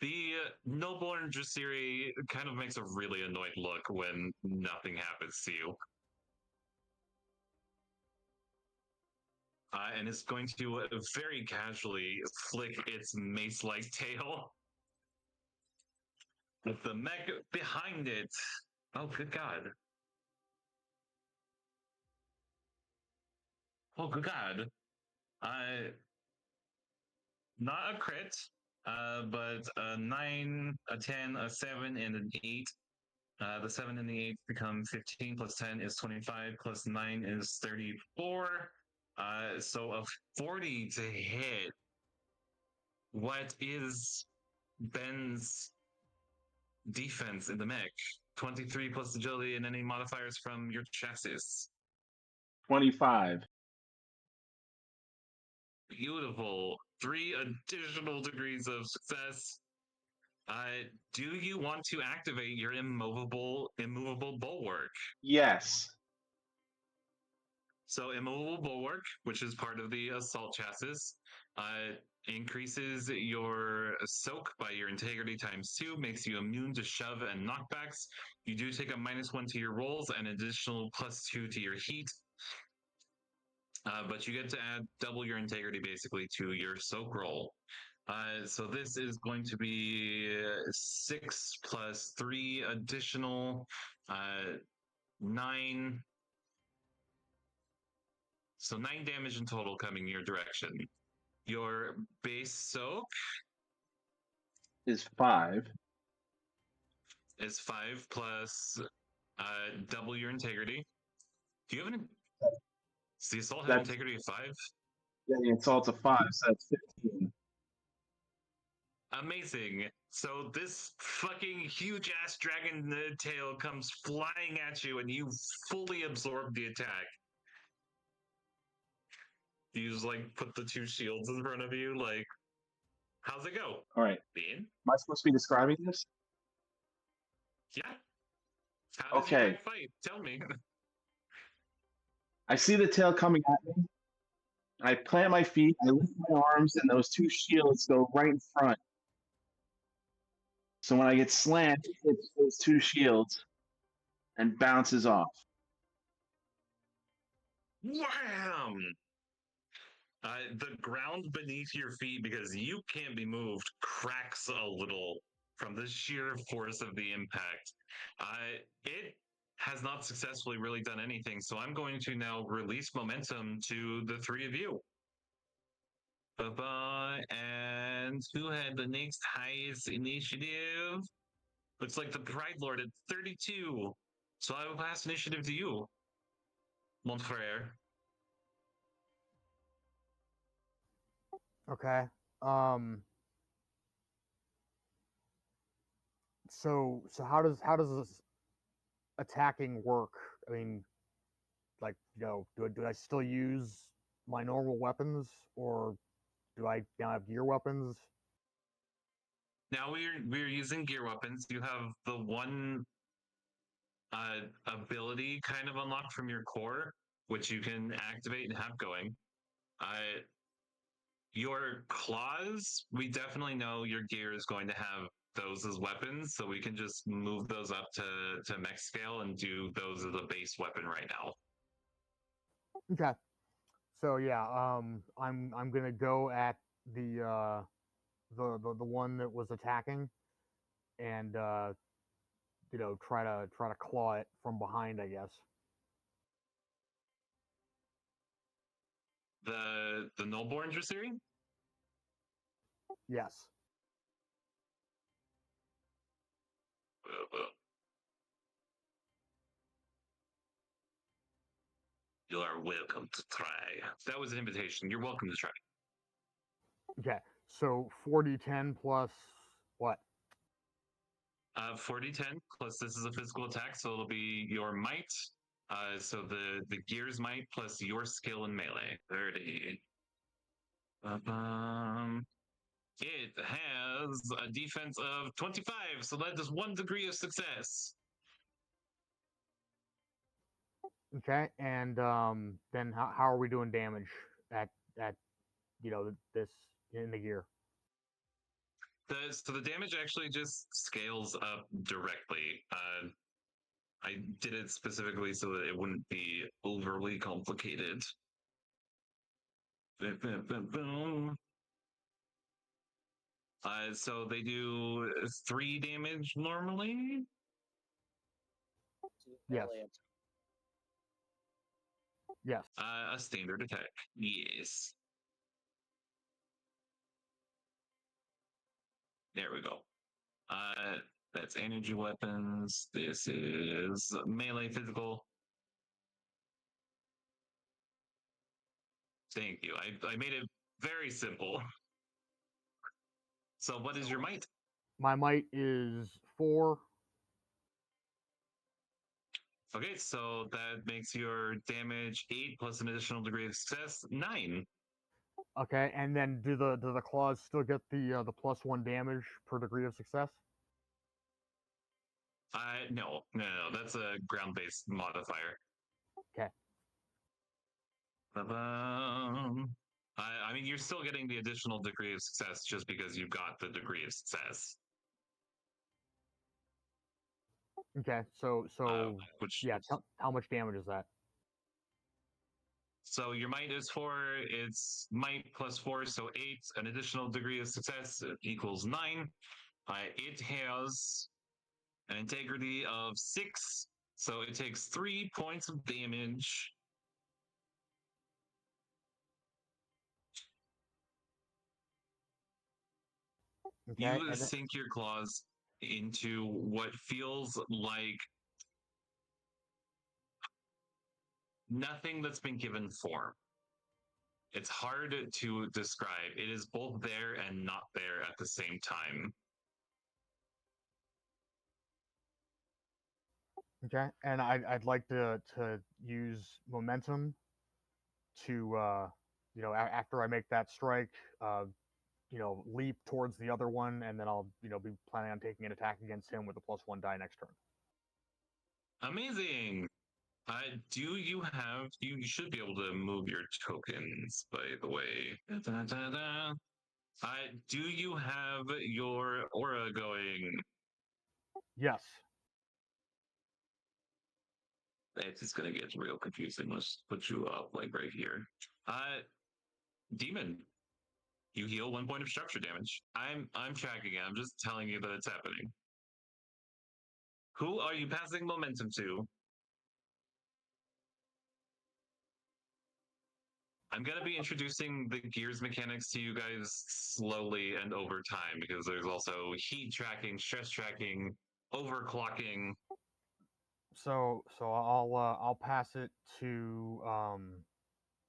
The Noborn Dressiri kind of makes a really annoyed look when nothing happens to you. And it's going to very casually flick its mace-like tail. With the mech behind it. Oh, good God. Oh, good God. Not a crit, but a 9, a 10, a 7, and an 8. The 7 and the 8 become 15 plus 10 is 25 plus 9 is 34. So a 40 to hit. What is Ben's defense in the mech? 23 plus agility and any modifiers from your chassis. 25. Beautiful. 3 additional degrees of success. Do you want to activate your immovable bulwark? Yes. So immovable bulwark, which is part of the assault chassis, increases your soak by your integrity times 2, makes you immune to shove and knockbacks. You do take a -1 to your rolls and additional +2 to your heat. But you get to add double your integrity basically to your soak roll. So this is going to be 6 plus 3 additional, 9. So 9 damage in total coming your direction. Your base soak is 5. is 5 plus double your integrity. Do you have an? Does the assault have That's integrity of 5? yeah, the insult's a 5, so that's 15. Amazing. So this fucking huge ass dragon tail comes flying at you, and you fully absorb the attack. You just like put the 2 shields in front of you. Like, how's it go? All right. Bean? Am I supposed to be describing this? Yeah. How does your Okay. guy fight? Tell me. I see the tail coming at me. I plant my feet, I lift my arms, and those 2 shields go right in front. So when I get slammed, it hits those 2 shields and bounces off. Wham! The ground beneath your feet, because you can't be moved, cracks a little from the sheer force of the impact. It has not successfully really done anything, so I'm going to now release momentum to the 3 of you. Bye-bye. And who had the next highest initiative? Looks like the Pride Lord at 32. So I will pass initiative to you, Montfrere. Okay. So how does this attacking work? I mean, like, do I still use my normal weapons, or do I now have gear weapons? Now we're using gear weapons. You have the one ability kind of unlocked from your core, which you can activate and have going. Your claws, we definitely know your gear is going to have those as weapons, so we can just move those up to mech scale and do those as a base weapon right now. Okay. So yeah, I'm gonna go at the one that was attacking, and try to claw it from behind, I guess. The Nullborn Dressiri? Yes. You are welcome to try. That was an invitation. You're welcome to try. Okay. So 40-10 plus what? 40-10 plus this is a physical attack, so it'll be your might. So the gear's might plus your skill in melee. 30. It has a defense of 25, so that is 1 degree of success. Okay. And then how are we doing damage at this in the gear? So the damage actually just scales up directly. I did it specifically so that it wouldn't be overly complicated. So they do 3 damage normally. Yes. Yes. A standard attack. Yes. There we go. That's energy weapons. This is melee physical. Thank you. I made it very simple. So what is your might? My might is 4. Okay, so that makes your damage 8 plus an additional degree of success 9. Okay, and then do the claws still get the +1 damage per degree of success? No, that's a ground-based modifier. Okay. I mean, you're still getting the additional degree of success just because you got the degree of success. Okay. So Which yeah, how much damage is that? So your might is 4. It's might plus 4, so 8. An additional degree of success equals 9. It has an integrity of 6, so it takes 3 points of damage. Okay, You and then, sink your claws into what feels like nothing that's been given form. It's hard to describe. It is both there and not there at the same time. Okay, and I'd like to use momentum to after I make that strike, leap towards the other one, and then I'll be planning on taking an attack against him with a +1 die next turn. Amazing. Do you have? You should be able to move your tokens, by the way. Da, da, da. Do you have your aura going? Yes. It's gonna get real confusing. Let's put you up like right here. Demon, you heal 1 point of structure damage. I'm tracking it. I'm just telling you that it's happening. Who are you passing momentum to? I'm going to be introducing the gears mechanics to you guys slowly and over time because there's also heat tracking, stress tracking, overclocking. So I'll pass it to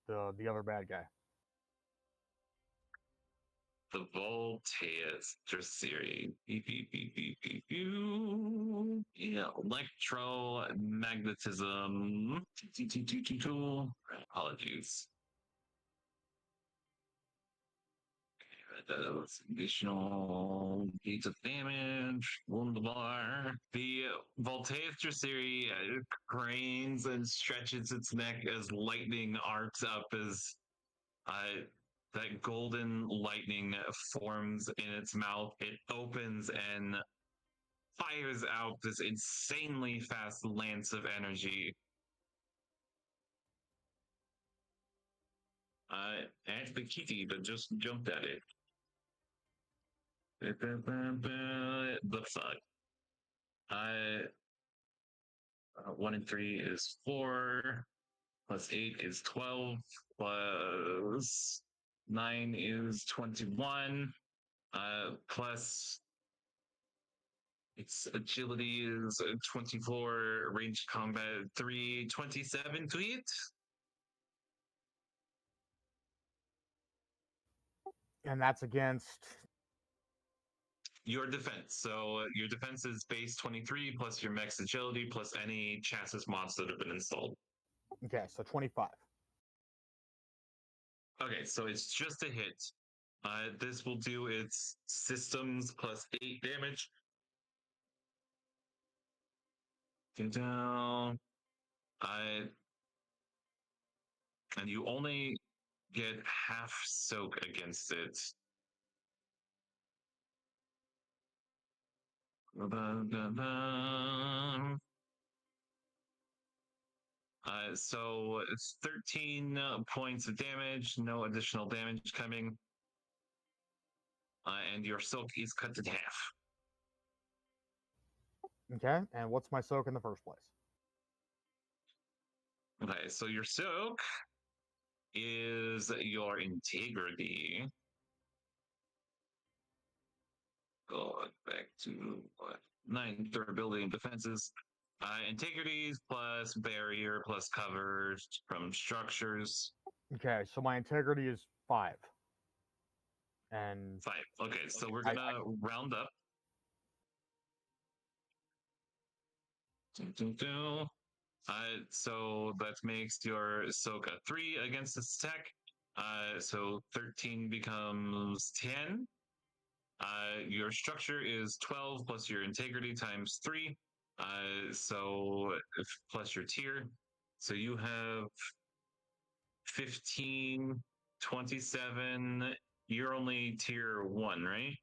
the other bad guy. The Voltaeus Draciri. Yeah, electromagnetism. Apologies. Additional beats of damage, wound bar. The Voltaeus Draciri cranes and stretches its neck as lightning arcs up as that golden lightning forms in its mouth. It opens and fires out this insanely fast lance of energy. At the kitty that just jumped at it. The fuck? 1 and 3 is 4, plus 8 is 12, plus 9 is 21, plus its agility is 24, range combat 3, 27 to hit. And that's against your defense. So your defense is base 23 plus your max agility plus any chassis mods that have been installed. Okay, so 25. Okay, so it's just a hit. This will do its systems plus 8 damage. Down. And you only get half soak against it. So 13 points of damage, no additional damage coming. And your soak is cut in half. Okay, and what's my soak in the first place? Okay, so your soak is your integrity. Going back to what? 9 durability and defenses. Integrities plus barrier plus covers from structures. Okay, so my integrity is 5. And 5. Okay, so we're gonna round up. So that makes your Soka 3 against this attack. So 13 becomes 10. Your structure is 12 plus your integrity times 3. So plus your tier. So you have 15, 27. You're only tier 1, right?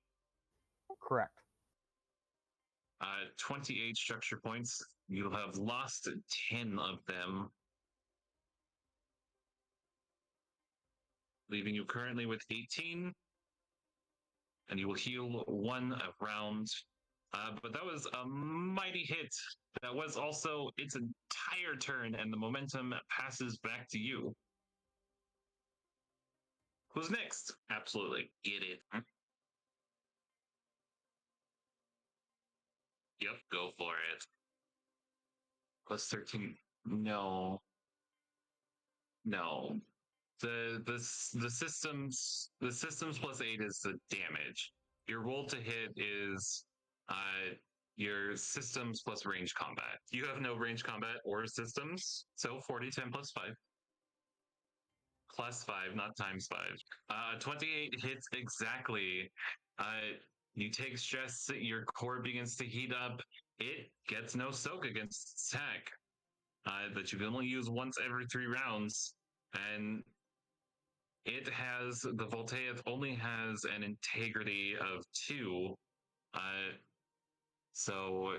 Correct. 28 structure points. You'll have lost 10 of them, leaving you currently with 18. And you will heal 1 round. But that was a mighty hit. That was also its entire turn, and the momentum passes back to you. Who's next? Absolutely. Get it. Yep, go for it. Plus 13. No. No. The systems plus 8 is the damage. Your roll to hit is your systems plus range combat. You have no range combat or systems, so 40, 10 plus 5. Plus 5, not times 5. 28 hits exactly. You take stress, your core begins to heat up. It gets no soak against attack. That you can only use once every 3 rounds. And it has, the Voltaeth only has an integrity of 2. So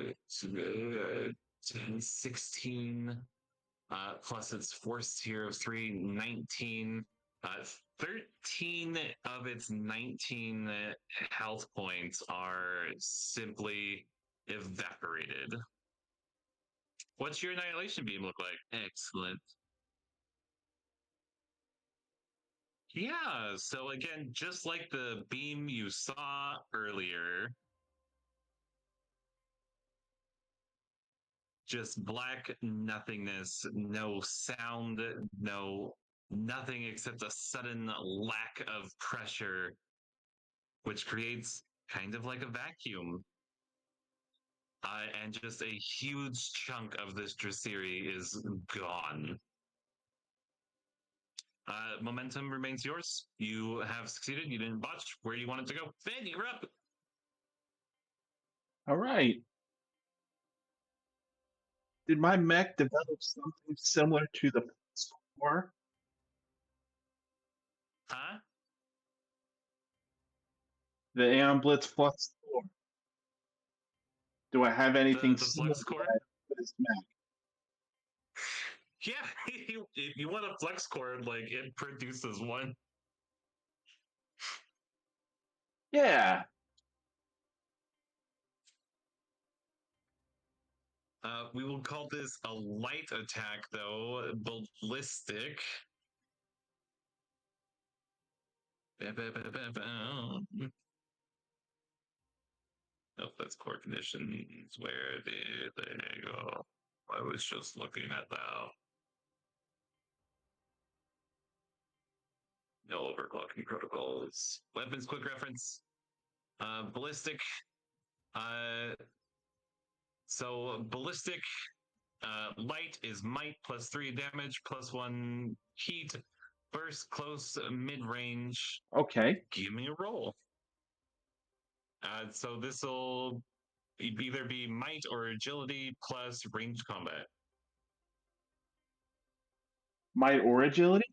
16 plus its force tier of 3, 19. 13 of its 19 health points are simply evaporated. What's your annihilation beam look like? Excellent. Yeah, so again, just like the beam you saw earlier, just black nothingness, no sound, no nothing except a sudden lack of pressure, which creates kind of like a vacuum. And just a huge chunk of this Draciri is gone. Momentum remains yours. You have succeeded. You didn't botch. Where do you want it to go? Finn, you're up. All right. Did my mech develop something similar to the core? Huh? The Aeon Blitz Flux core? Do I have anything The similar Flux to Core? that for this mech? Yeah, if you want a Flex Core, like it produces one. Yeah. We will call this a light attack, though. Ballistic. Nope, that's core conditions. Where did they go? I was just looking at that. No overclocking protocols. Weapons quick reference. Ballistic. So ballistic light is might plus 3 damage plus 1 heat. Burst close mid range. Okay. Give me a roll. So this will either be might or agility plus range combat. Might or agility?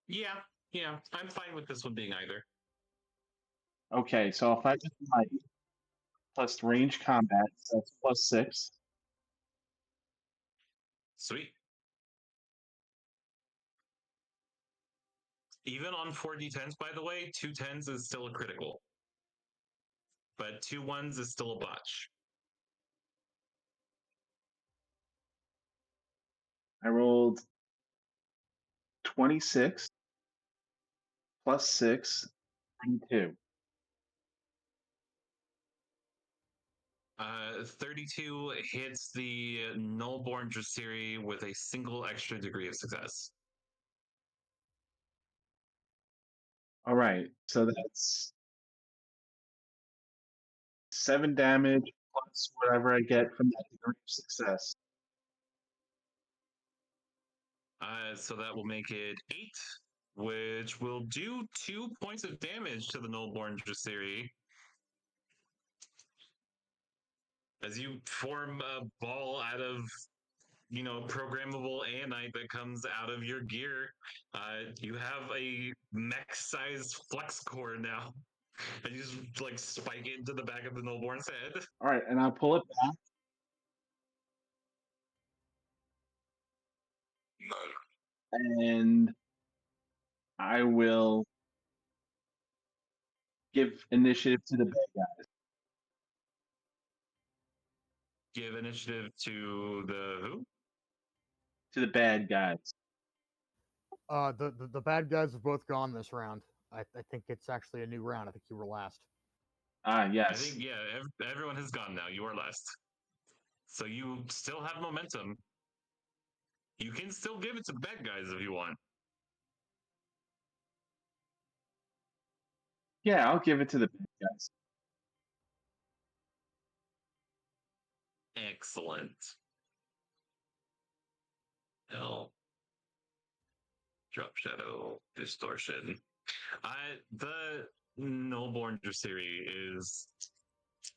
Yeah, I'm fine with this one being either. Okay, so if I get might plus range combat, so that's plus 6. Sweet. Even on 4d10s, by the way, 2 10s is still a critical. But 2 1s is still a botch. I rolled 26 plus 6, 32. 32 hits the Nullborn Draciri with a single extra degree of success. All right, so that's 7 damage plus whatever I get from that degree of success. So that will make it 8, which will do 2 points of damage to the Nullborn Draciri. As you form a ball out of, programmable anite that comes out of your gear, you have a mech-sized flex core now. And you just like spike it into the back of the Nullborn's head. All right, and I'll pull it back. And I will give initiative to the bad guy. Give initiative to the who? To the bad guys. The bad guys have both gone this round. I think it's actually a new round. I think you were last. Yes. I think, yeah, everyone has gone now. You are last. So you still have momentum. You can still give it to bad guys if you want. Yeah, I'll give it to the bad guys. Excellent. Hell. Drop shadow distortion. The Nullborn Dressiri is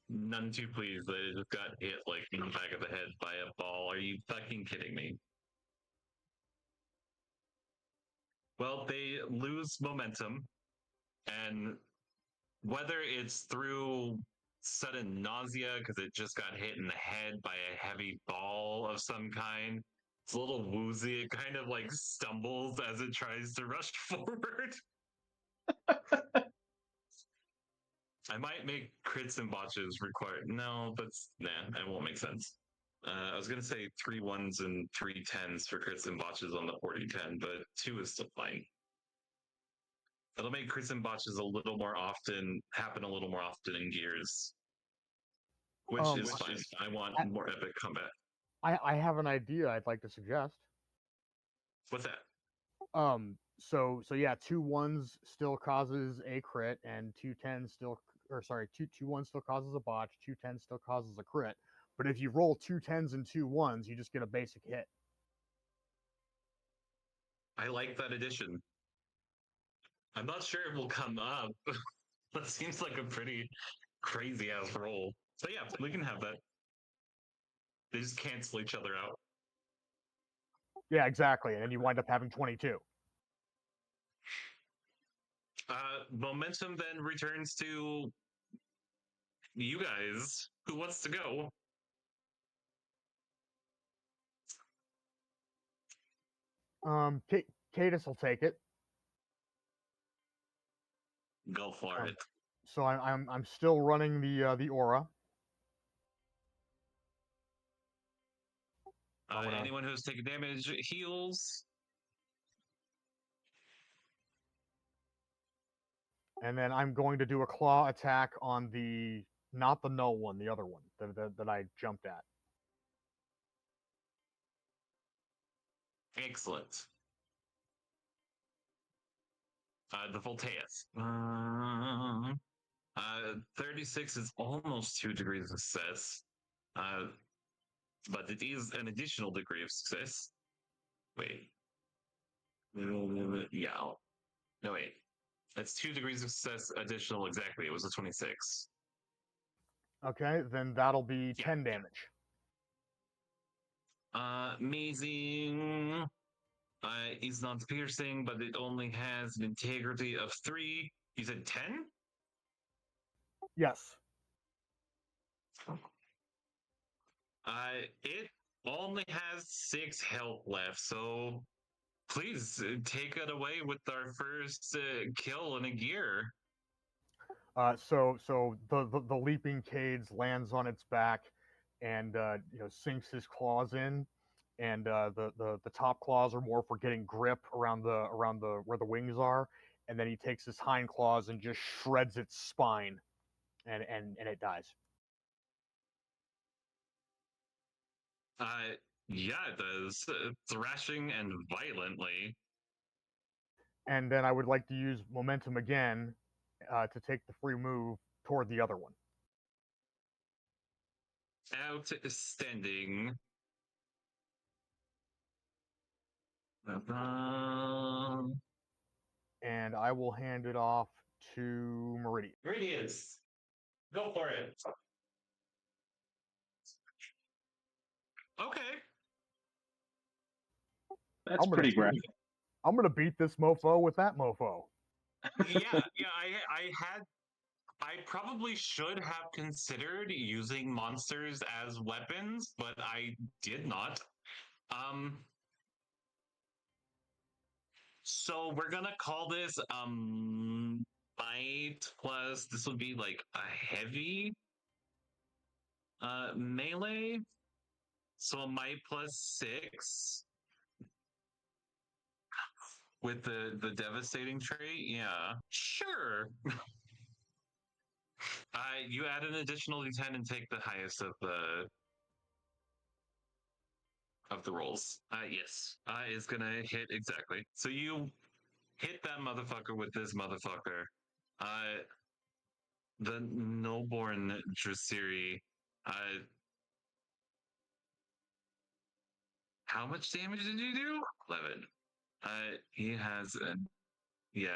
none too pleased that it just got hit like in the back of the head by a ball. Are you fucking kidding me? Well, they lose momentum, and whether it's through sudden nausea because it just got hit in the head by a heavy ball of some kind, it's a little woozy. It kind of like stumbles as it tries to rush forward. I might make crits and botches required. No, that won't make sense. I was gonna say 3 1s and 3 10s for crits and botches on the 40-10, but 2 is still fine. It'll make crits and botches happen a little more often in Gears, which is fine. I want more epic combat. I have an idea I'd like to suggest. What's that? So yeah, 2 1s still causes a crit, and 2 10s still, or sorry, 2 1s still causes a botch, 2 10s still causes a crit. But if you roll 2 10s and 2 1s, you just get a basic hit. I like that addition. I'm not sure it will come up. That seems like a pretty crazy ass roll. So yeah, we can have that. They just cancel each other out. Yeah, exactly. And then you wind up having 22. Momentum then returns to you guys. Who wants to go? Cadus will take it. Go for it. So I'm still running the aura. Anyone who's taken damage heals. And then I'm going to do a claw attack on not the null one, the other one that I jumped at. Excellent. The Voltaeus. 36 is almost 2 degrees of success. But it is an additional degree of success. Wait. Yeah. No, wait. That's 2 degrees of success additional exactly. It was a 26. Okay, then that'll be 10 damage. Amazing. It's not piercing, but it only has an integrity of 3. You said 10? Yes. It only has 6 health left, so please take it away with our first kill in a gear. So the leaping Cades lands on its back and sinks his claws in, and the top claws are more for getting grip around the where the wings are, and then he takes his hind claws and just shreds its spine, and it dies. Yeah, it does. Thrashing and violently. And then I would like to use momentum again to take the free move toward the other one. Outstanding. And I will hand it off to Meridius. Meridius, go for it. Okay. That's pretty graphic. I'm gonna beat this mofo with that mofo. Yeah. I probably should have considered using monsters as weapons, but I did not. So we're gonna call this might plus, this would be like a heavy melee. So a might plus 6 with the devastating trait. Yeah, sure. You add an additional d10 and take the highest of the rolls. Yes, is gonna hit exactly. So you hit that motherfucker with this motherfucker. The Noborn Draciri. How much damage did you do? 11. He has an he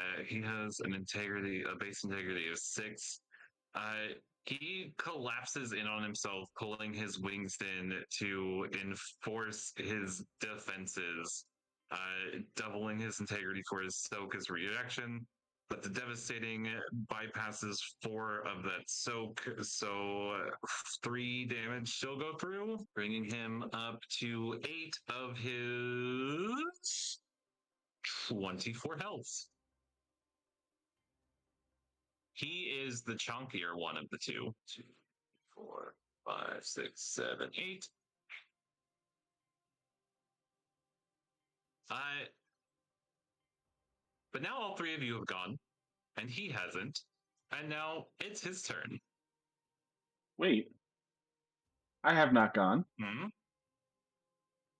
has an integrity, a base integrity of 6. He collapses in on himself, pulling his wings in to enforce his defenses, doubling his integrity for his soak as reaction. But the devastating bypasses 4 of that soak, so 3 damage still go through, bringing him up to 8 of his 24 health. He is the chunkier one of the two. 2, 4, 5, 6, 7, 8. But now all 3 of you have gone, and he hasn't. And now it's his turn. Wait, I have not gone. Hmm?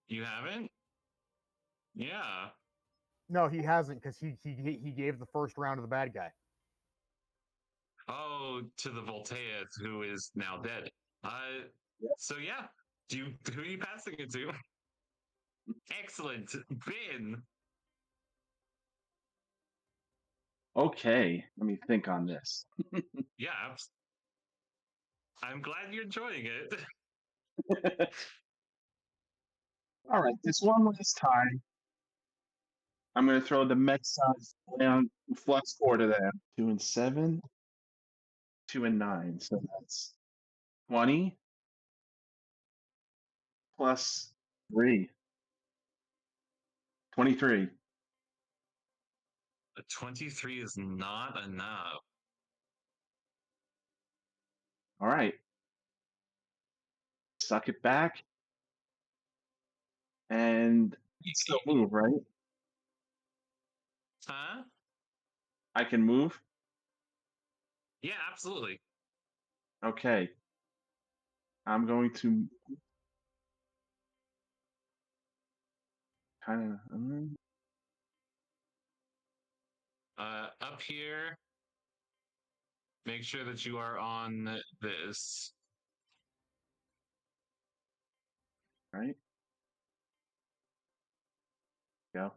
You haven't? Yeah. No, he hasn't because he gave the first round to the bad guy. Oh, to the Voltaeus, who is now dead. So yeah, who are you passing it to? Excellent, Ben. Okay, let me think on this. Yeah, I'm glad you're enjoying it. All right, this one last time, I'm going to throw the Mets on flux 4 to them. 2 and 7, 2 and 9. So that's 20 plus 3. 23. A 23 is not enough. All right. Suck it back. And still move, right? Huh? I can move? Yeah, absolutely. Okay. I'm going to kind of. Up here, make sure that you are on this. Right? Go.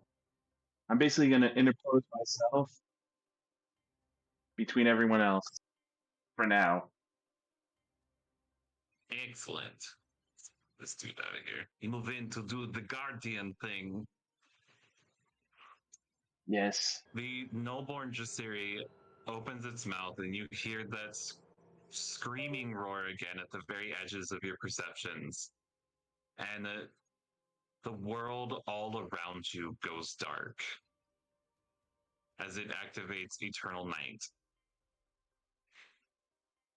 I'm basically going to interpose myself between everyone else for now. Excellent. Let's do that here. You move in to do the guardian thing. Yes. The Nullborn Jasiri opens its mouth, and you hear that screaming roar again at the very edges of your perceptions. And the world all around you goes dark as it activates Eternal Night.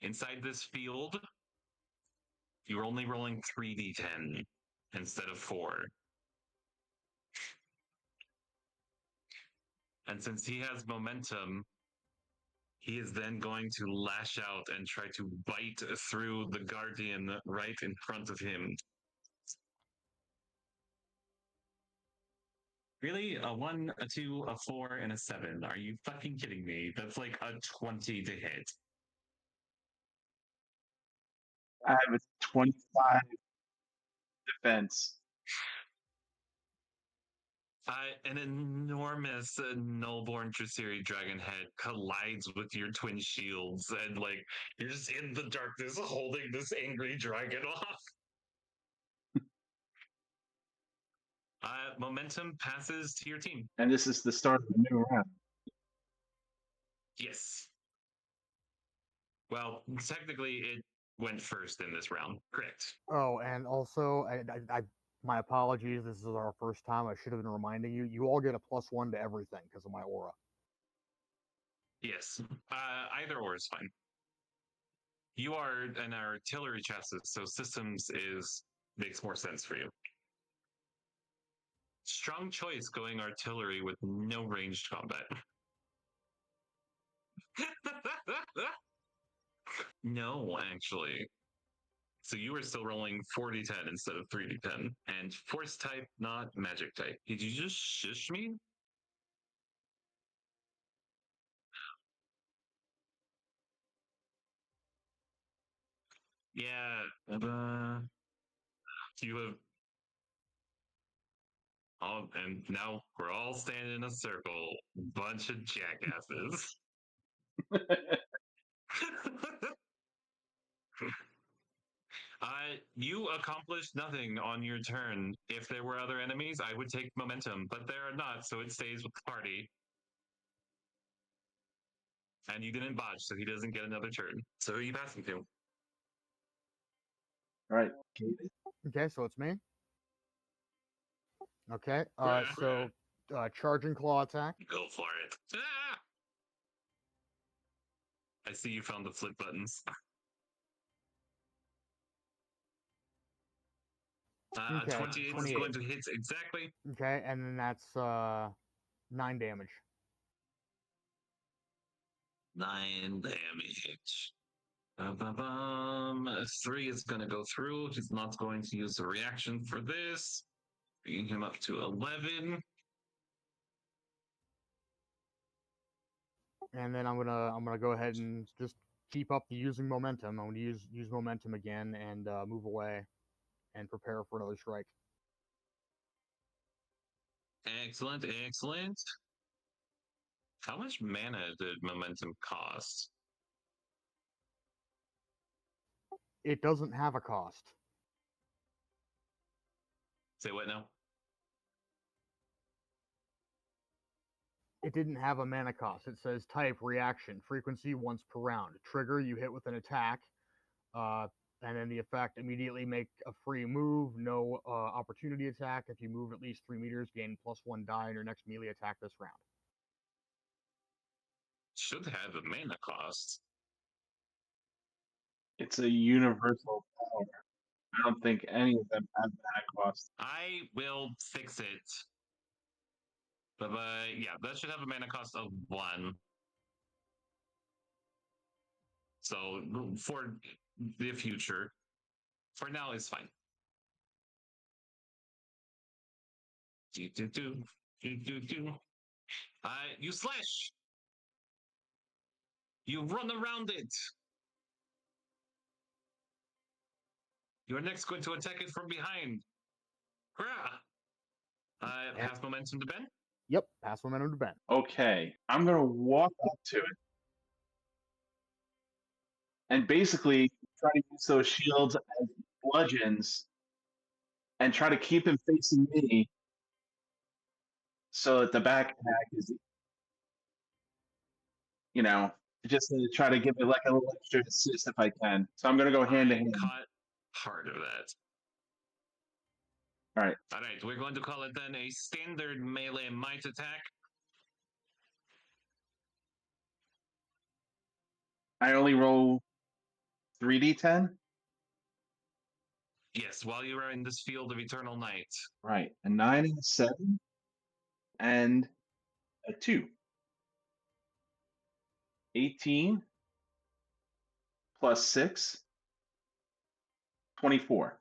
Inside this field, you're only rolling 3d10 instead of 4. And since he has momentum, he is then going to lash out and try to bite through the guardian right in front of him. Really? A 1, a 2, a 4, and a 7. Are you fucking kidding me? That's like a 20 to hit. I have a 25 defense. An enormous Nullborn Draciri dragon head collides with your twin shields, and like you're just in the darkness holding this angry dragon off. Momentum passes to your team. And this is the start of the new round. Yes. Well, technically, it went first in this round. Correct. Oh, and also, my apologies. This is our first time. I should have been reminding you. You all get a +1 to everything because of my aura. Yes. Either or is fine. You are an artillery chassis, so systems makes more sense for you. Strong choice going artillery with no ranged combat. No, actually. So you were still rolling 4d10 instead of 3d10. And force type, not magic type. Did you just shush me? Yeah. You have. Oh, and now we're all standing in a circle. Bunch of jackasses. You accomplished nothing on your turn. If there were other enemies, I would take momentum, but there are not, so it stays with the party. And you didn't bodge, so he doesn't get another turn. So who are you passing to? All right. Okay, so it's me. Okay, so charging claw attack. Go for it. Ah! I see you found the flip buttons. Okay, 28 is going to hit exactly. Okay, and then that's 9 damage. 9 damage. 3 is going to go through. He's not going to use the reaction for this. Bringing him up to 11. And then I'm gonna go ahead and just keep up the using momentum. I'm gonna use momentum again and move away and prepare for another strike. Excellent, excellent. How much mana did momentum cost? It doesn't have a cost. Say what now? It didn't have a mana cost. It says type reaction frequency once per round. Trigger, you hit with an attack, and then the effect immediately make a free move. No opportunity attack. If you move at least 3 meters, gain +1 die on your next melee attack this round. Should have a mana cost. It's a universal power. I don't think any of them have that cost. I will fix it. But yeah, that should have a mana cost of 1. So for the future, for now, it's fine. You slash. You run around it. You're next going to attack it from behind. Pass momentum to Ben? Yep, pass momentum to Ben. Okay, I'm going to walk up to it and basically try to use those shields as bludgeons and try to keep him facing me so that the back attack is, just to try to give it like a little extra assist if I can. So I'm going to go hand to hand. Caught part of that. All right. All right, we're going to call it then a standard melee might attack. I only roll 3d10? Yes, while you are in this field of eternal night. Right. A 9 and a 7 and a 2. 18 plus 6, 24.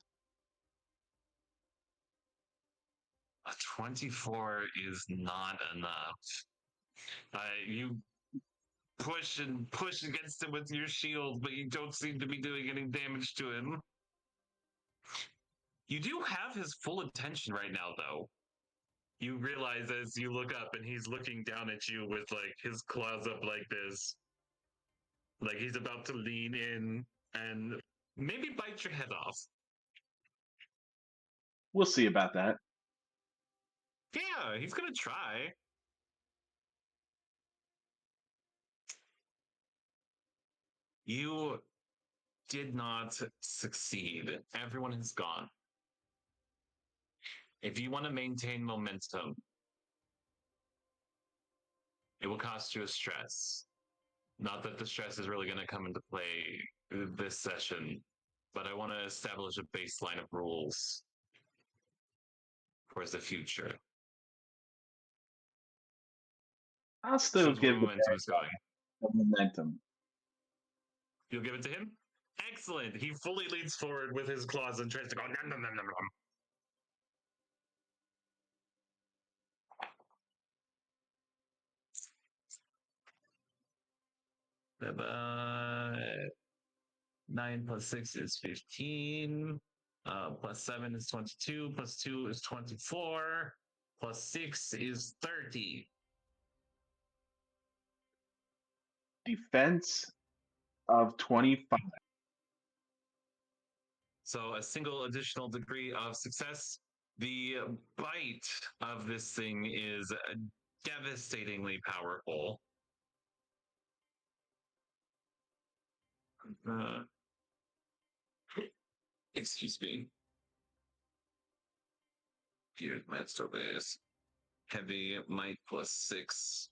A 24 is not enough. You push and push against him with your shield, but you don't seem to be doing any damage to him. You do have his full attention right now, though. You realize as you look up and he's looking down at you with like his claws up like this. Like he's about to lean in and maybe bite your head off. We'll see about that. Yeah, he's gonna try. You did not succeed. Everyone has gone. If you want to maintain momentum, it will cost you a stress. Not that the stress is really going to come into play this session, but I want to establish a baseline of rules for the future. I'll still give momentum is going. The momentum. You'll give it to him? Excellent. He fully leans forward with his claws and tries to go nom nom nom nom nom. Uh, 9 plus 6 is 15. Plus 7 is 22. Plus 2 is 24. Plus 6 is 30. Defense of 25. So a single additional degree of success. The bite of this thing is devastatingly powerful. Excuse me. Geared master base. Heavy might plus 6.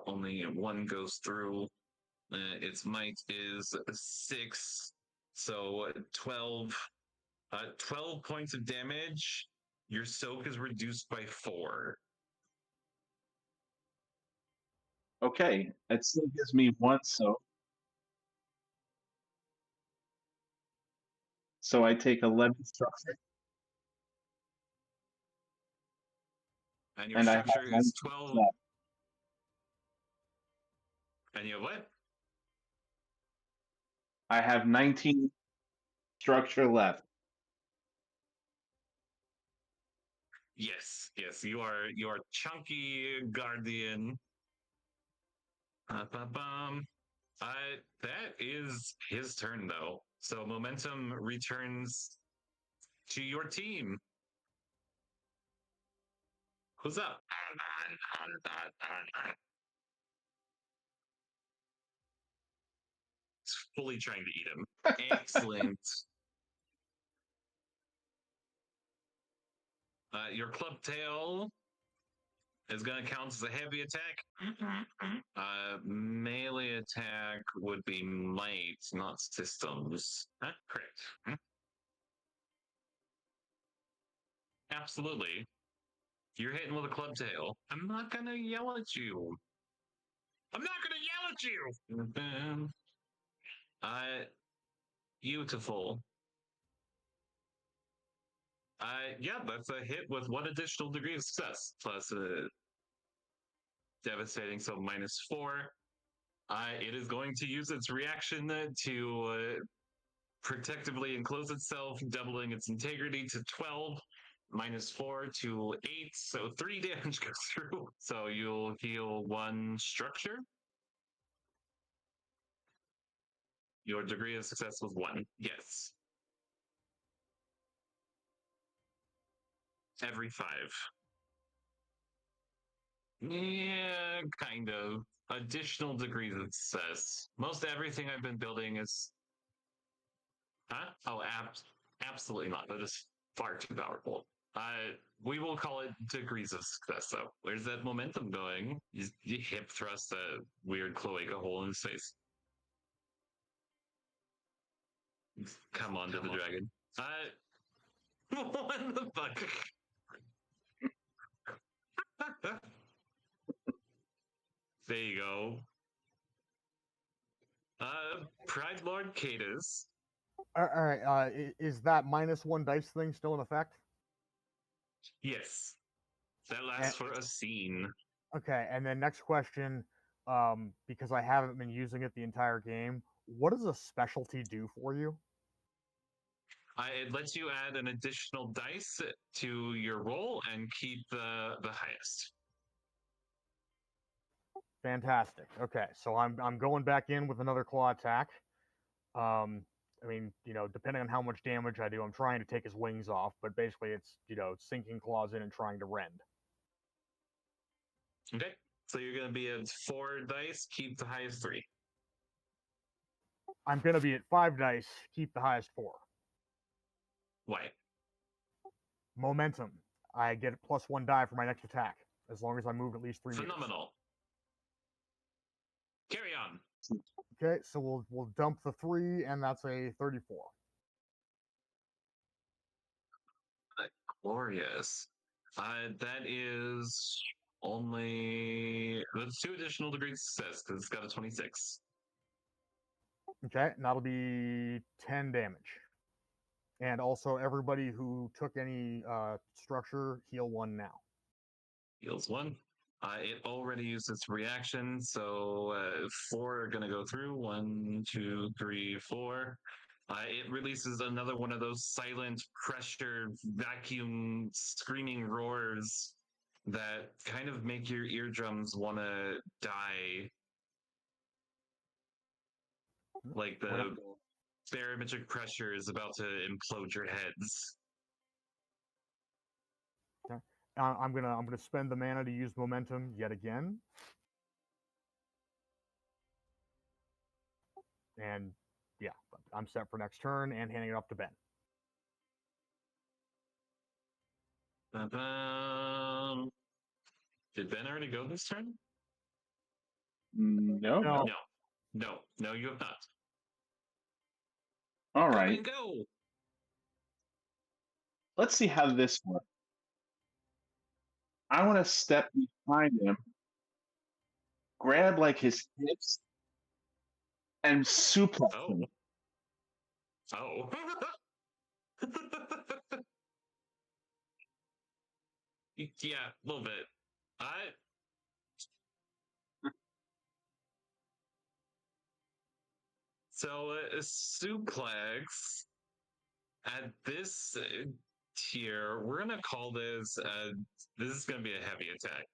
Only one goes through. Its might is 6. So 12. 12 points of damage. Your soak is reduced by 4. Okay, it still gives me 1 soak. So I take 11 structure. And your And structure I have is 12. left. And you have what? I have 19 structure left. Yes, you are chunky guardian. That is his turn though. So momentum returns to your team. Who's up? It's fully trying to eat him. Excellent. Your club tail is going to count as a heavy attack. Melee attack would be might, not systems. Correct. Absolutely. You're hitting with a club tail. I'm not going to yell at you. I'm not going to yell at you. Beautiful. Yeah, that's a hit with 1 additional degree of success plus devastating, so -4. It is going to use its reaction to protectively enclose itself, doubling its integrity to 12, -4 to 8, so 3 damage goes through. So you'll heal 1 structure. Your degree of success was 1. Yes. Every 5. Yeah, kind of. Additional degrees of success. Most everything I've been building is. Huh? Oh, absolutely not. That is far too powerful. We will call it degrees of success, though. Where's that momentum going? You hip thrust a weird cloaca hole in his face. Come on to the dragon. What the fuck? There you go. Pride Lord Cadus. All right. Is that -1 dice thing still in effect? Yes. That lasts for a scene. Okay, and then next question, because I haven't been using it the entire game, what does a specialty do for you? It lets you add an additional dice to your roll and keep the highest. Fantastic. Okay, so I'm going back in with another claw attack. I mean, depending on how much damage I do, I'm trying to take his wings off, but basically it's, sinking claws in and trying to rend. Okay, so you're going to be at 4 dice, keep the highest 3. I'm going to be at 5 dice, keep the highest 4. Why? Momentum. I get +1 die for my next attack, as long as I move at least 3 meters. Phenomenal. Carry on. Okay, so we'll dump the 3, and that's a 34. Glorious. That is Only that's 2 additional degrees of success because it's got a 26. Okay, and that'll be 10 damage. And also, everybody who took any structure, heal 1 now. Heals 1. It already used its reaction, so 4 are going to go through. 1, 2, 3, 4. It releases another one of those silent pressure vacuum screaming roars that kind of make your eardrums want to die. Like the barometric pressure is about to implode your heads. Okay. I'm gonna spend the mana to use momentum yet again. And yeah, I'm set for next turn and handing it off to Ben. Did Ben already go this turn? No. No, you have not. All right. Go. Let's see how this works. I want to step behind him, grab like his hips, and suplex him. Oh. Yeah, a little bit. So a suplex at this tier, we're gonna call this. This is gonna be a heavy attack.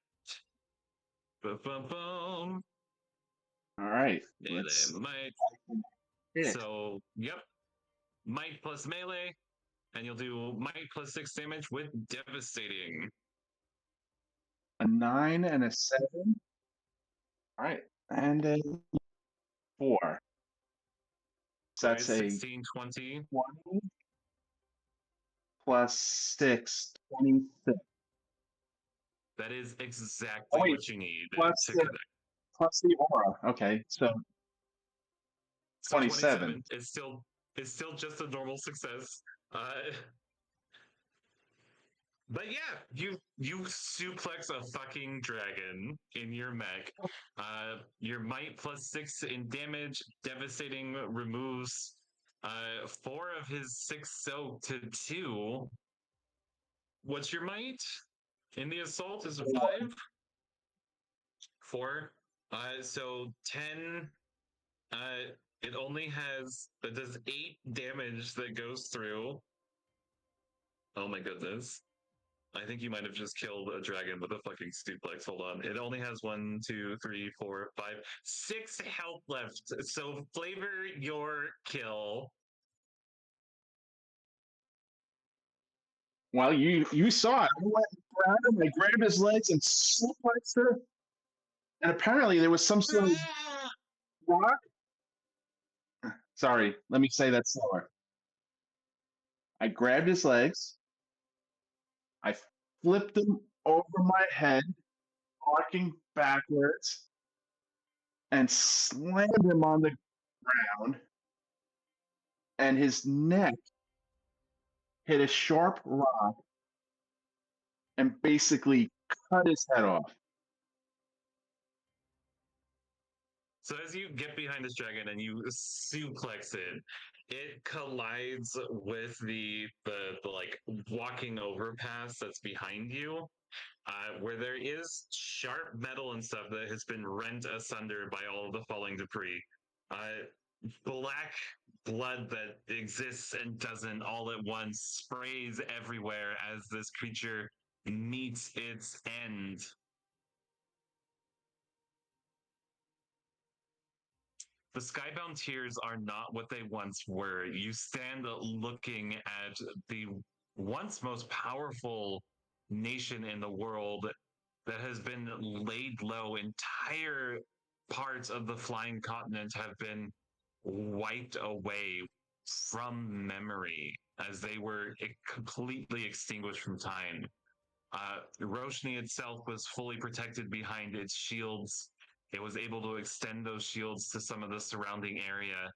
Boom. All right. Might. So yep, might plus melee, and you'll do might plus 6 damage with devastating. A 9 and a 7. All right, and a 4. So that's 16, 20. 20 plus 6, 26. That is exactly what you need plus to the, connect. Plus the aura. Okay, so 27. It's still just a normal success. But yeah, you suplex a fucking dragon in your mech. Your might plus 6 in damage, devastating removes 4 of his 6 soak to 2. What's your might? In the assault is 5. 4. So 10. It only does 8 damage that goes through. Oh my goodness. I think you might have just killed a dragon with a fucking suplex. Hold on. It only has 1, 2, 3, 4, 5, 6 health left. So flavor your kill. Well, you saw it. I went around him, I grabbed his legs and suplexed her. And apparently there was some sort of rock. Sorry, let me say that slower. I grabbed his legs. I flipped him over my head, walking backwards, and slammed him on the ground. And his neck hit a sharp rock and basically cut his head off. So as you get behind this dragon and you suplex it, it collides with the like walking overpass that's behind you, where there is sharp metal and stuff that has been rent asunder by all of the falling debris. Black blood that exists and doesn't all at once sprays everywhere as this creature meets its end. The Skybound Tiers are not what they once were. You stand looking at the once most powerful nation in the world that has been laid low. Entire parts of the flying continent have been wiped away from memory as they were completely extinguished from time. Roshni itself was fully protected behind its shields. It was able to extend those shields to some of the surrounding area,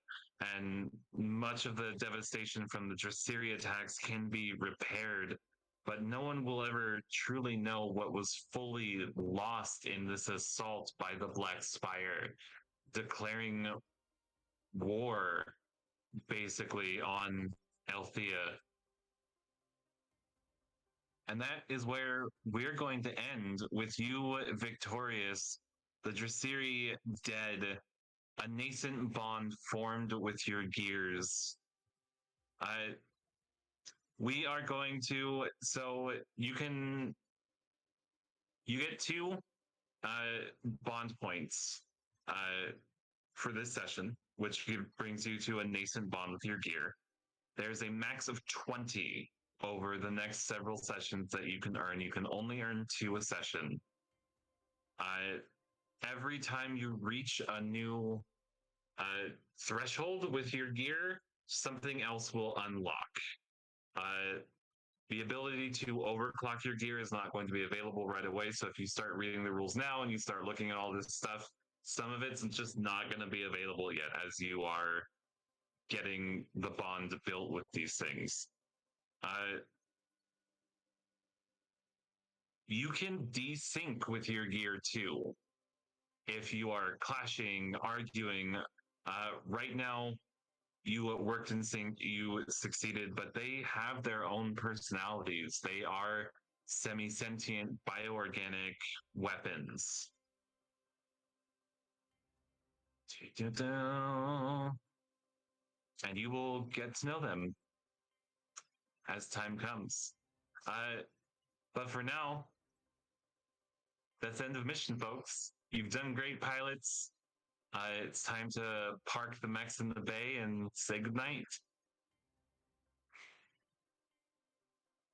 and much of the devastation from the Draciri attacks can be repaired. but no one will ever truly know what was fully lost in this assault by the Black Spire, declaring war basically on Althea. And that is where we're going to end, with you victorious, the Draciri dead, a nascent bond formed with your gears. We are going to, so you get 2 bond points for this session, which brings you to a nascent bond with your gear. There's a max of 20 over the next several sessions that you can earn. You can only earn 2 a session. Every time you reach a new threshold with your gear, something else will unlock. The ability to overclock your gear is not going to be available right away. So if you start reading the rules now and you start looking at all this stuff, some of it's just not going to be available yet as you are getting the bond built with these things. You can desync with your gear too. If you are clashing, arguing, right now you worked in sync, you succeeded, but they have their own personalities. They are semi-sentient, bioorganic weapons. And you will get to know them as time comes. But for now, that's the end of mission, folks. You've done great, pilots. It's time to park the mechs in the bay and say goodnight.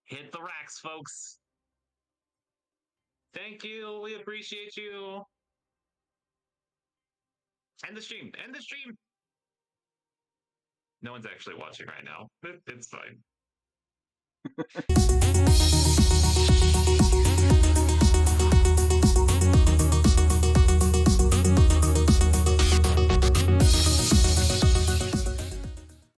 Hit the racks, folks. Thank you. We appreciate you. End the stream. End the stream. No one's actually watching right now. It's fine.